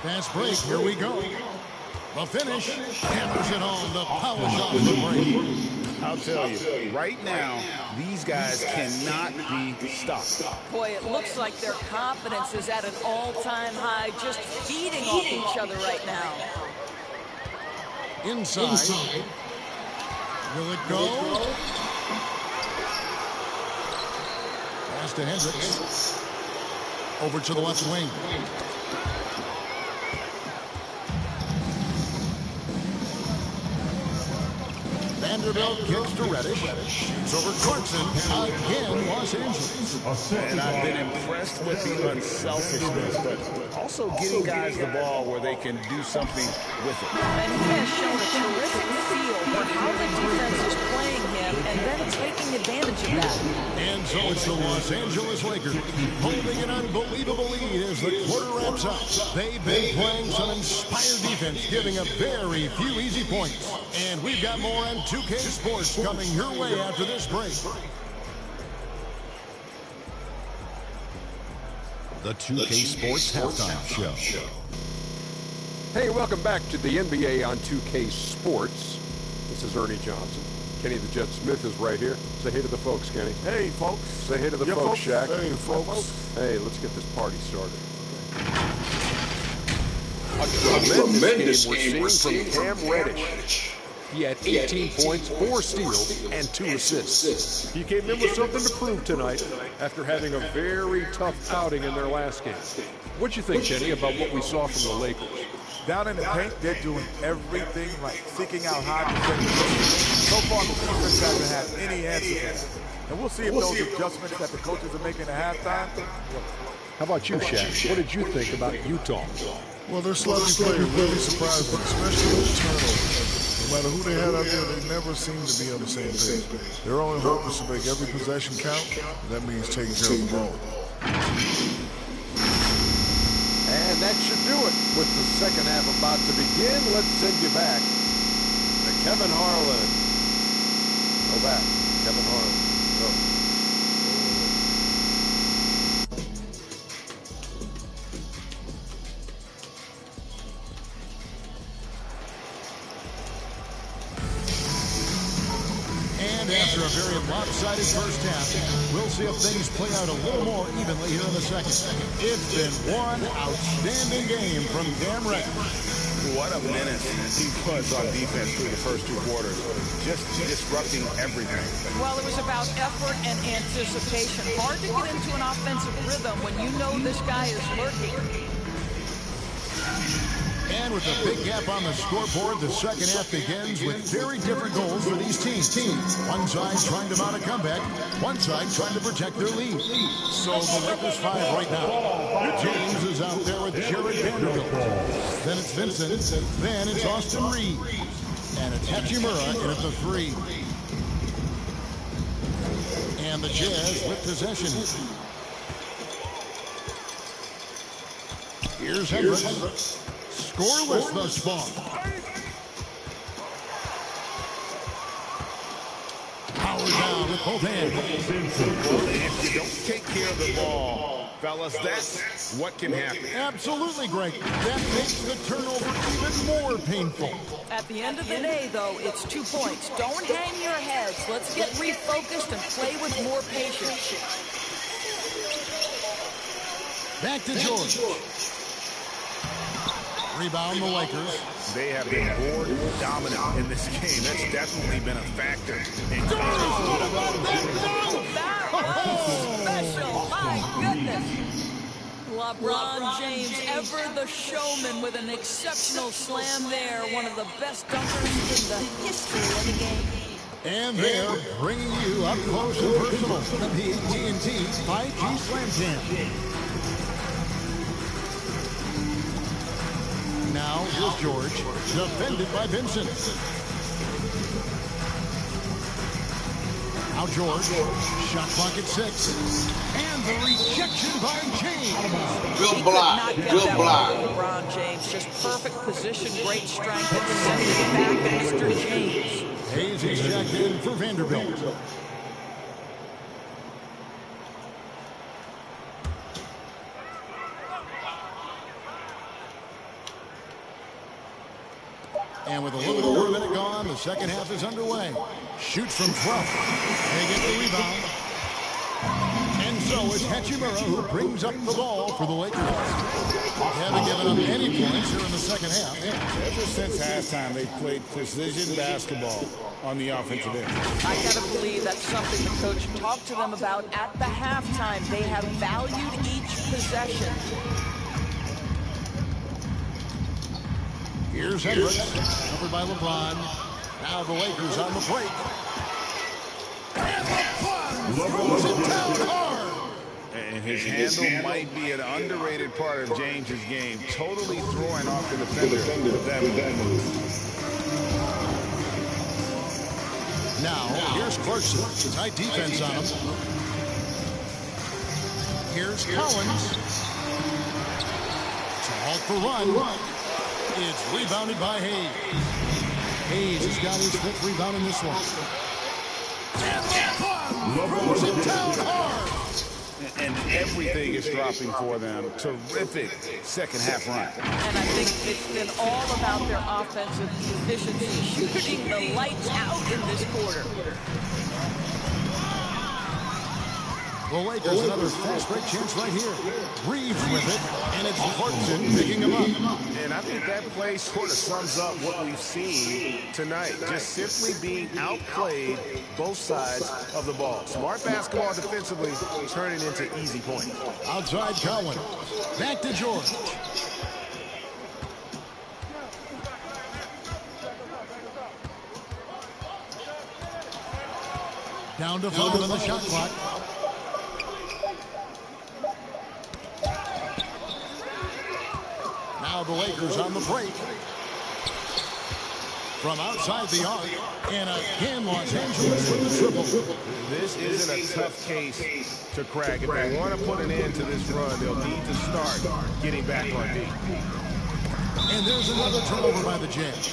[SPEAKER 2] Fast break, here we go. The finish, hammers it home, the power shot of the break.
[SPEAKER 3] I'll tell you, right now, these guys cannot be stopped.
[SPEAKER 17] Boy, it looks like their confidence is at an all-time high, just feeding off each other right now.
[SPEAKER 2] Inside. Will it go? Pass to Hendricks. Over to the left wing. Vanderbilt kicks to Reddish. It's over Clarkson. Again, Los Angeles.
[SPEAKER 3] And I've been impressed with the unselfishness, but also getting guys the ball where they can do something with it.
[SPEAKER 17] And he has shown a terrific feel for how the defense is playing him and then taking advantage of that.
[SPEAKER 2] And so it's the Los Angeles Lakers holding an unbelievable lead as the quarter wraps up. They've been playing some inspired defense, giving up very few easy points. And we've got more on 2K Sports coming your way after this break.
[SPEAKER 7] The 2K Sports Halftime Show.
[SPEAKER 8] Hey, welcome back to the NBA on 2K Sports. This is Ernie Johnson. Kenny the Jet Smith is right here. Say hey to the folks, Kenny.
[SPEAKER 10] Hey, folks.
[SPEAKER 8] Say hey to the folks, Shaq.
[SPEAKER 10] Hey, folks.
[SPEAKER 8] Hey, let's get this party started.
[SPEAKER 18] A tremendous game
[SPEAKER 8] we're seeing from Cam Reddish. He had 18 points, 4 steals, and 2 assists.
[SPEAKER 18] He came in with something to prove tonight after having a very tough outing in their last game.
[SPEAKER 8] What'd you think, Kenny, about what we saw from the Lakers?
[SPEAKER 9] Down in the paint, they're doing everything right, seeking out high percentages. So far, the defense hasn't had any answer for that. And we'll see if those adjustments that the coaches are making at halftime.
[SPEAKER 18] How about you, Shaq? What did you think about Utah?
[SPEAKER 10] Well, their sloppy play really surprised me, especially with the turnovers. No matter who they had out there, they never seem to be on the same page. Their only hope is to make every possession count, and that means taking care of the ball.
[SPEAKER 8] And that should do it. With the second half about to begin, let's send you back to Kevin Harlan. Go back, Kevin Harlan. Go.
[SPEAKER 2] After a very lopsided first half, we'll see if things play out a little more evenly here in the second. It's been one outstanding game from Cam Reddish.
[SPEAKER 3] What a menace he was on defense through the first 2 quarters, just disrupting everything.
[SPEAKER 17] Well, it was about effort and anticipation. Hard to get into an offensive rhythm when you know this guy is lurking.
[SPEAKER 2] And with a big gap on the scoreboard, the second half begins with very different goals for these teams. One side trying to mount a comeback, one side trying to protect their lead. So the Lakers 5 right now. James is out there with Jared Vanderbilt. Then it's Vincent. Then it's Austin Reed. And it's Hachimura in at the 3. And the Jazz with possession. Here's Hendricks. Scoreless thus far. Power down with both hands.
[SPEAKER 3] If you don't take care of the ball, fellas, that's what can happen.
[SPEAKER 2] Absolutely, Greg. That makes the turnover even more painful.
[SPEAKER 17] At the end of the day, though, it's 2 points. Don't hang your heads. Let's get refocused and play with more patience.
[SPEAKER 2] Back to George. Rebound the Lakers.
[SPEAKER 3] They have been board dominant in this game. That's definitely been a factor. And
[SPEAKER 17] Special, my goodness. LeBron James, ever the showman, with an exceptional slam there. One of the best dunkers in the history of the game.
[SPEAKER 2] And they're bringing you up close and personal from the AT&T 5G Slam Jam. Now here's George, defended by Vincent. Now George, shot clock at 6. And the rejection by James.
[SPEAKER 1] Good block, good block.
[SPEAKER 17] LeBron James, just perfect position, great strength, and sends it back to Mr. James.
[SPEAKER 2] Hayes is checked in for Vanderbilt. And with a little over a minute gone, the second half is underway. Shoots from 12. They get the rebound. And so it's Hachimura who brings up the ball for the Lakers. They haven't given up any points here in the second half.
[SPEAKER 3] ever since halftime, they've played precision basketball on the offensive end.
[SPEAKER 17] I got to believe that's something the coach talked to them about at the halftime. They have valued each possession.
[SPEAKER 2] Here's Hendricks, covered by LeBron. Now the Lakers on the break. Throws it down hard.
[SPEAKER 3] And his handle might be an underrated part of James's game. Totally throwing off the defender with that move.
[SPEAKER 2] Now, here's Clarkson. Tight defense on him. Here's Collins. To halt the run. It's rebounded by Hayes. Hayes has got his 5th rebound in this one. Throws it down hard.
[SPEAKER 3] And everything is dropping for them. Terrific second half run.
[SPEAKER 17] And I think it's been all about their offensive efficiency, shooting the lights out in this quarter.
[SPEAKER 2] The Lakers, another fast break chance right here. Reeves with it, and it's Clarkson picking him up.
[SPEAKER 3] And I think that play sort of sums up what we've seen tonight. Just simply being outplayed both sides of the ball. Smart basketball defensively, turning into easy points.
[SPEAKER 2] Outside Collins. Back to George. Down to 5 on the shot clock. Now the Lakers on the break. From outside the arc, and again Los Angeles with the triple.
[SPEAKER 3] This isn't a tough case to crack. If they want to put an end to this run, they'll need to start getting back on D.
[SPEAKER 2] And there's another turnover by the Jazz.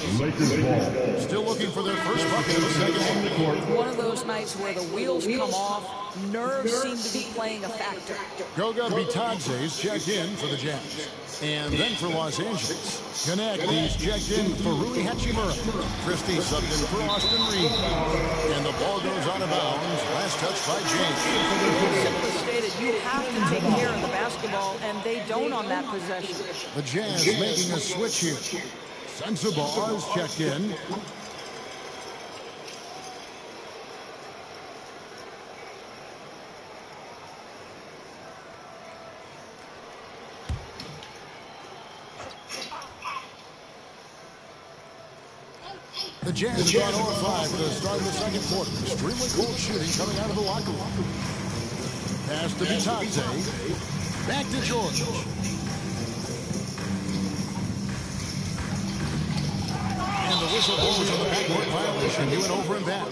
[SPEAKER 2] Still looking for their first bucket in the second half of the court.
[SPEAKER 17] One of those nights where the wheels come off, nerves seem to be playing a factor.
[SPEAKER 2] Goga Bitadze's checked in for the Jazz. And then for Los Angeles, Connect, he's checked in for Rui Hachimura. Christie subbed in for Austin Reed. And the ball goes out of bounds. Last touch by James.
[SPEAKER 17] Simply stated, you have to take care of the basketball, and they don't on that possession.
[SPEAKER 2] The Jazz making a switch here. Sensabaugh is checked in. The Jazz have gone 0-5 to start the second quarter. Extremely cold shooting coming out of the locker room. Pass to Bitadze. Back to George. And the whistle blows on the backcourt violation. He went over and back.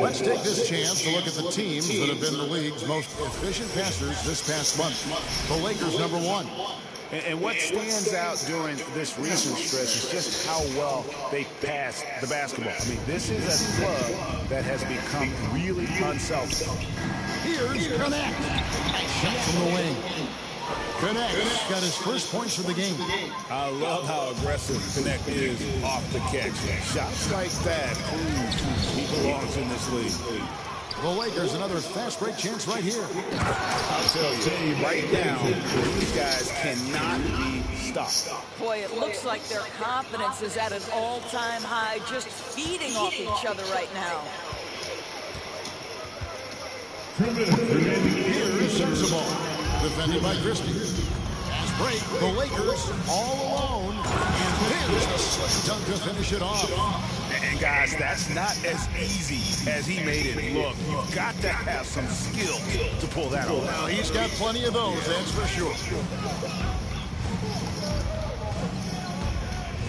[SPEAKER 2] Let's take this chance to look at the teams that have been the league's most efficient passers this past month. The Lakers, number 1.
[SPEAKER 3] And what stands out during this recent stretch is just how well they pass the basketball. I mean, this is a club that has become really unselfish.
[SPEAKER 2] Here's Connect. Shot from the wing. Connect got his first points of the game.
[SPEAKER 3] I love how aggressive Connect is off the catch. Shots like that prove he belongs in this league.
[SPEAKER 2] The Lakers another fast break chance right here.
[SPEAKER 3] I'll tell you, right now, these guys cannot be stopped.
[SPEAKER 17] Boy, it looks like their confidence is at an all-time high, just feeding off each other right now.
[SPEAKER 2] Here's Sensabaugh, defended by Christie. Fast break, the Lakers all alone. And there's the slam dunk to finish it off.
[SPEAKER 3] And guys, that's not as easy as he made it look. You've got to have some skill to pull that off.
[SPEAKER 2] Well, he's got plenty of those, that's for sure.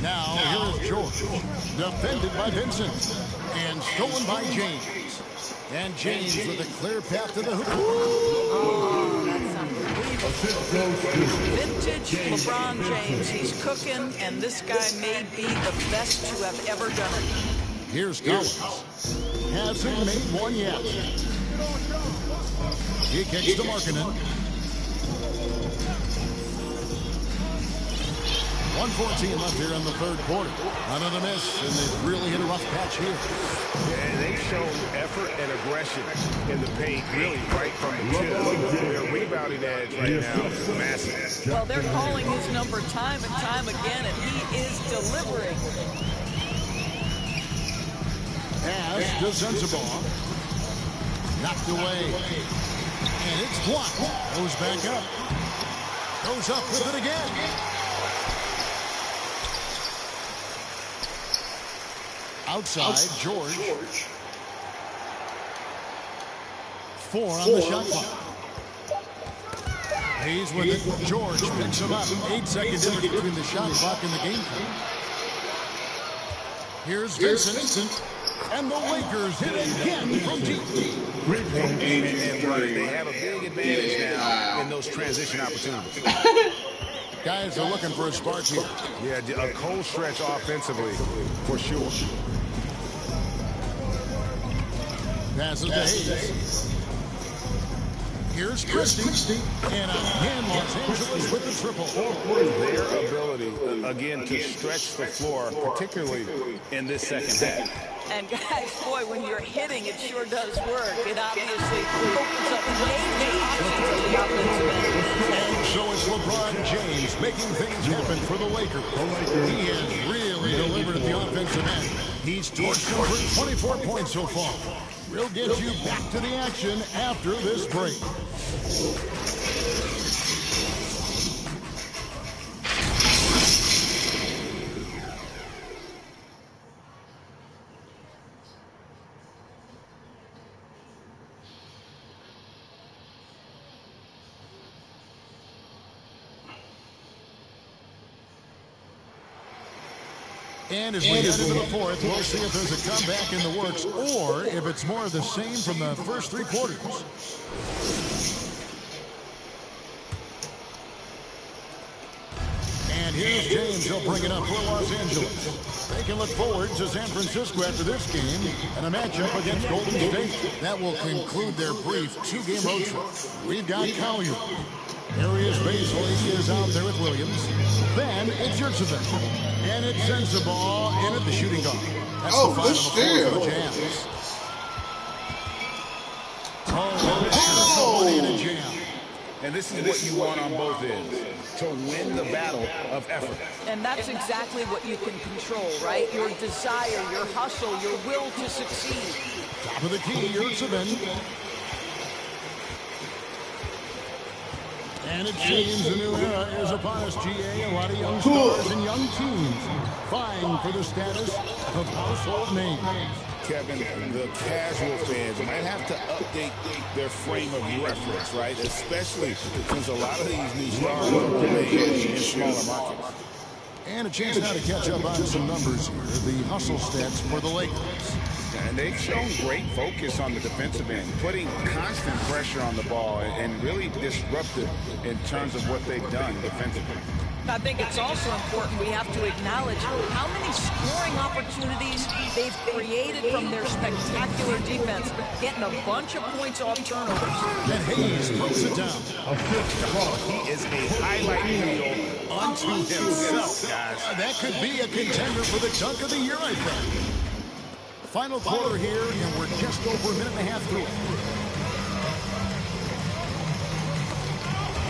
[SPEAKER 2] Now, here's George, defended by Vincent, and stolen by James. And James with a clear path to the hoop.
[SPEAKER 17] Oh, that's unbelievable. Vintage LeBron James. He's cooking, and this guy may be the best to have ever done it.
[SPEAKER 2] Here's Collins. Hasn't made one yet. He kicks to Markkanen. 1:14 left here in the third quarter. Another miss, and they've really hit a rough patch here.
[SPEAKER 3] Yeah, and they show effort and aggression in the paint, really right from the tip. Their rebounding edge right now is massive.
[SPEAKER 17] Well, they're calling his number time and time again, and he is delivering.
[SPEAKER 2] Pass to Sensabaugh. Knocked away. And it's blocked. Goes back up. Goes up with it again. Outside, George. 4 on the shot clock. He's with it. George picks him up. 8 seconds in between the shot clock and the game clock. Here's Vincent. And the Lakers hit again from deep.
[SPEAKER 3] And they have a big advantage now in those transition opportunities.
[SPEAKER 2] Guys are looking for a spark here.
[SPEAKER 3] Yeah, a cold stretch offensively, for sure.
[SPEAKER 2] Passes to Hayes. Here's Christie. And again, Los Angeles with the triple.
[SPEAKER 3] Their ability, again, to stretch the floor, particularly in this second half.
[SPEAKER 17] And guys, boy, when you're hitting, it sure does work. It obviously opens up major options on the offensive end.
[SPEAKER 2] And so it's LeBron James making things happen for the Lakers. He has really delivered at the offensive end. He's torched them for 24 points so far. We'll get you back to the action after this break. And as we head into the fourth, we'll see if there's a comeback in the works or if it's more of the same from the first 3 quarters. And here's James. He'll bring it up for Los Angeles. They can look forward to San Francisco after this game and a matchup against Golden State. That will conclude their brief 2-game road trip. We've got Collier. Darius Baisley is out there with Williams. Then it's Yurtseven. And it's Sensabaugh in at the shooting guard. That's the final score for the Jams. Somebody in a jam.
[SPEAKER 3] And this is what you want on both ends, to win the battle of effort.
[SPEAKER 17] And that's exactly what you can control, right? Your desire, your hustle, your will to succeed.
[SPEAKER 2] Top of the key, Yurtseven. And it seems a new era is upon us, GA. A lot of young stars and young teams vying for the status of household names.
[SPEAKER 3] Kevin, the casual fans might have to update their frame of reference, right? Especially since a lot of these new stars are playing in smaller markets.
[SPEAKER 2] And a chance now to catch up on some numbers here. The hustle stats for the Lakers.
[SPEAKER 3] And they've shown great focus on the defensive end, putting constant pressure on the ball and really disruptive in terms of what they've done defensively.
[SPEAKER 17] I think it's also important we have to acknowledge how many scoring opportunities they've created from their spectacular defense, getting a bunch of points off turnovers.
[SPEAKER 2] And Hayes puts it down.
[SPEAKER 3] He is a highlight reel unto himself, guys.
[SPEAKER 2] That could be a contender for the dunk of the year, I think. Final quarter here, and we're just over a minute and a half through it.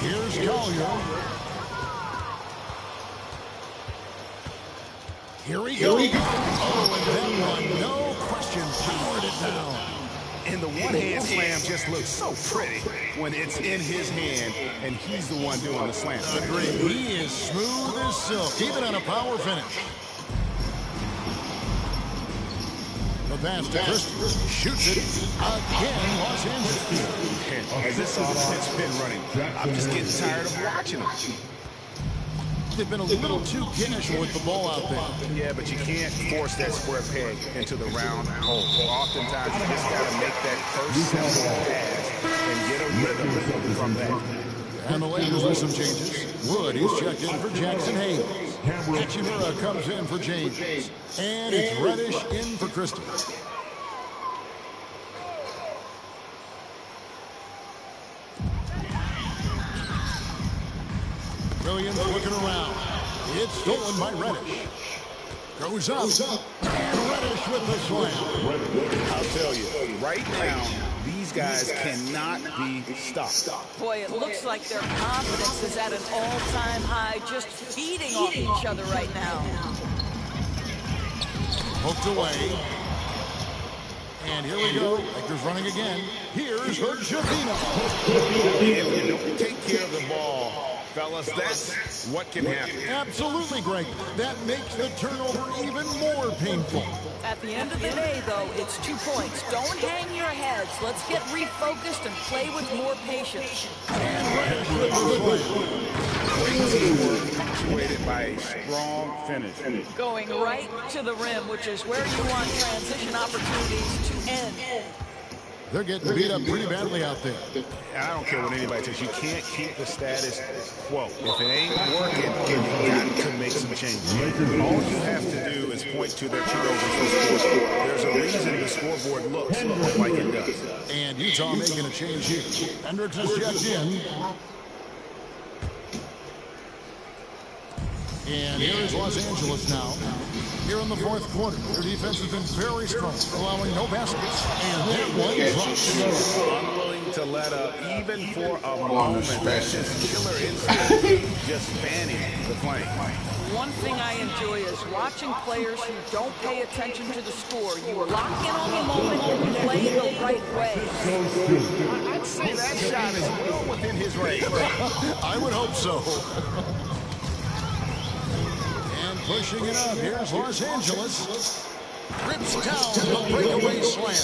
[SPEAKER 2] Here's Collier. Here we go. Oh, and that one, no question, powered it down.
[SPEAKER 3] And the one-hand slam just looks so pretty when it's in his hand, and he's the one doing the slam.
[SPEAKER 2] Agreed. He is smooth as silk, even on a power finish. The pass to Christie. Shoots it. Again, Los Angeles.
[SPEAKER 3] As this offense been running, I'm just getting tired of watching them.
[SPEAKER 2] They've been a little too gimmish with the ball out there.
[SPEAKER 3] Yeah, but you can't force that square peg into the round hole. Oftentimes, you just got to make that first simple pass and get a rhythm from that.
[SPEAKER 2] And the Lakers with some changes. Wood is checked in for Jackson Hayes. Hachimura comes in for James. And it's Reddish in for Christie. Williams looking around. It's stolen by Reddish. Goes up. And Reddish with the slam.
[SPEAKER 3] I'll tell you, right now, these guys cannot be stopped.
[SPEAKER 17] Boy, it looks like their confidence is at an all-time high, just feeding off each other right now.
[SPEAKER 2] Hooked away. And here we go. Lakers running again. Here's Hood-Shavino.
[SPEAKER 3] If you don't take care of the ball, fellas, that's what can happen.
[SPEAKER 2] Absolutely, Greg. That makes the turnover even more painful.
[SPEAKER 17] At the end of the day, though, it's 2 points. Don't hang your heads. Let's get refocused and play with more patience.
[SPEAKER 3] Great teamwork punctuated by a strong finish.
[SPEAKER 17] Going right to the rim, which is where you want transition opportunities to end.
[SPEAKER 2] They're getting beat up pretty badly out there.
[SPEAKER 3] And I don't care what anybody says. You can't keep the status quo. If it ain't working, you've got to make some changes. All you have to do is point to their turnovers. There's a reason the scoreboard looks like it does.
[SPEAKER 2] And Utah making a change here. Hendricks is checked in. And here is Los Angeles now. Here in the fourth quarter, their defense has been very strong, allowing no baskets. And that one drops.
[SPEAKER 3] Unwilling to let up, even for a moment. That's just killer instinct, just fanning the flame.
[SPEAKER 17] One thing I enjoy is watching players who don't pay attention to the score. You lock in on the moment and play the right way.
[SPEAKER 3] I'd say that shot is well within his range.
[SPEAKER 2] I would hope so. Pushing it up, here's Los Angeles. Rips down the breakaway slam.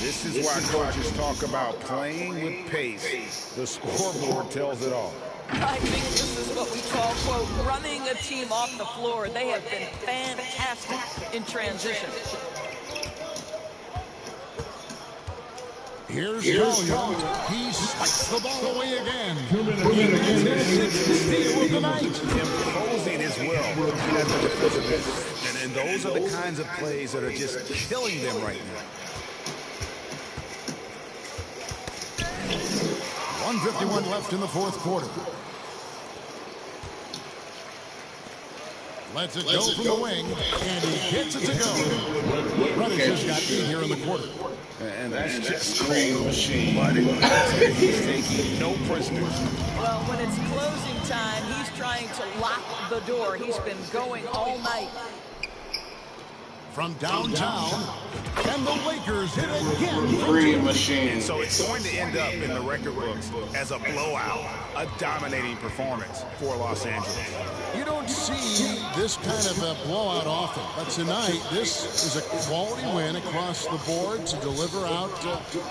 [SPEAKER 3] This is why coaches talk about playing with pace. The scoreboard tells it all.
[SPEAKER 17] I think this is what we call, quote, running a team off the floor. They have been fantastic in transition.
[SPEAKER 2] Here's Collier. He spikes the ball away again. He gets his sixth steal of the night.
[SPEAKER 3] Imposing his will at the defensive end. And those are the kinds of plays that are just killing them right now.
[SPEAKER 2] 1:51 left in the fourth quarter. Lets it go from the wing, and he gets it to go. Reddish has got 8 here in the quarter.
[SPEAKER 3] And that's just cream machine. But he's taking no prisoners.
[SPEAKER 17] Well, when it's closing time, he's trying to lock the door. He's been going all night.
[SPEAKER 2] From downtown, and the Lakers hit again.
[SPEAKER 1] Cream machine.
[SPEAKER 3] And so it's going to end up in the record books as a blowout, a dominating performance for Los Angeles.
[SPEAKER 2] You don't see this kind of a blowout often, but tonight this is a quality win across the board to deliver out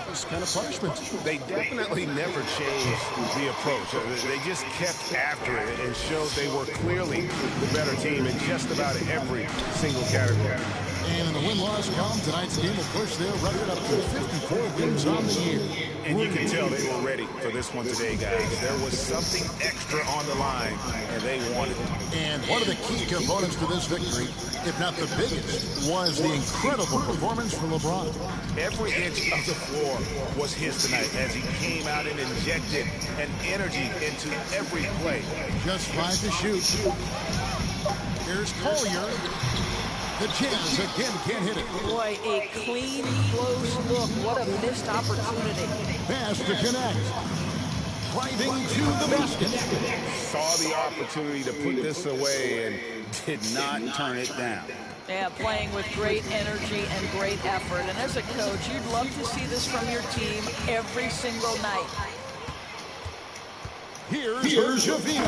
[SPEAKER 2] this kind of punishment.
[SPEAKER 3] They definitely never changed the approach. They just kept after it and showed they were clearly the better team in just about every single category.
[SPEAKER 2] And in the win-loss column, tonight's game will push their record up to 54 wins on the year.
[SPEAKER 3] And you can tell they were ready for this one today, guys. There was something extra on the line, and they wanted it.
[SPEAKER 2] And one of the key components to this victory, if not the biggest, was the incredible performance from LeBron.
[SPEAKER 3] Every inch of the floor was his tonight as he came out and injected an energy into every play.
[SPEAKER 2] Just 5 to shoot. Here's Collier. The Jazz again can't hit it.
[SPEAKER 5] Boy, a clean, close look. What a missed opportunity.
[SPEAKER 2] Pass to connect. Driving to the basket.
[SPEAKER 3] Saw the opportunity to put this away and did not turn it down.
[SPEAKER 17] Yeah, playing with great energy and great effort. And as a coach, you'd love to see this from your team every single night.
[SPEAKER 2] Here's Livin.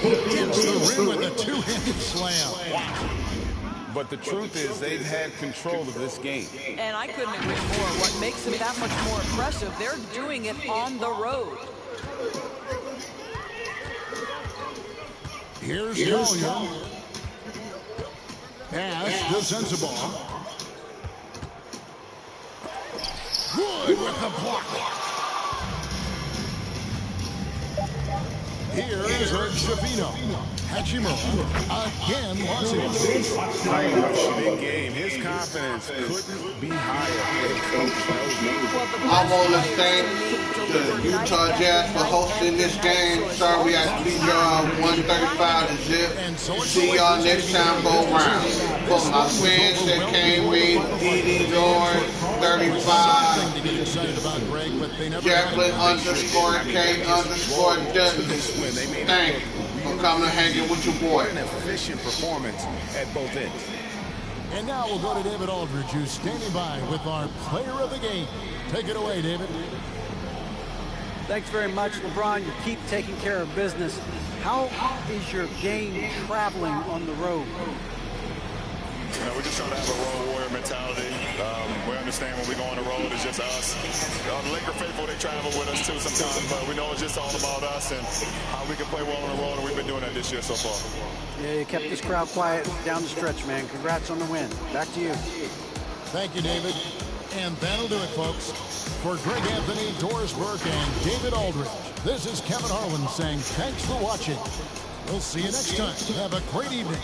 [SPEAKER 2] Hits the rim with a two-handed slam.
[SPEAKER 3] But the truth is they've had control of this game.
[SPEAKER 17] And I couldn't agree more. What makes them that much more impressive, they're doing it on the road.
[SPEAKER 2] Here's Collier. Pass to Sensabaugh. Wood with the block. Here's Shavino. Hachimura again lost it.
[SPEAKER 3] Big game. His confidence couldn't be higher.
[SPEAKER 1] I want to thank the Utah Jazz for hosting this game. Sorry we had to beat y'all 135 to zip. See y'all next time go round. For my fans that came in, DD Lord 35, Jacqueline _K _Douglas. Thank you for coming and hanging with your boy.
[SPEAKER 3] An efficient performance at both ends.
[SPEAKER 2] And now we'll go to David Aldridge, who's standing by with our player of the game. Take it away, David.
[SPEAKER 5] Thanks very much, LeBron. You keep taking care of business. How is your game traveling on the road?
[SPEAKER 11] You know, we're just trying to have a road warrior mentality. We understand when we go on the road, it's just us. The Laker faithful, they travel with us too sometimes, but we know it's just all about us and how we can play well on the road, and we've been doing that this year so far.
[SPEAKER 5] Yeah, you kept this crowd quiet down the stretch, man. Congrats on the win. Back to you.
[SPEAKER 2] Thank you, David. And that'll do it, folks. For Greg Anthony, Doris Burke, and David Aldridge, this is Kevin Harlan saying thanks for watching. We'll see you next time. Have a great evening.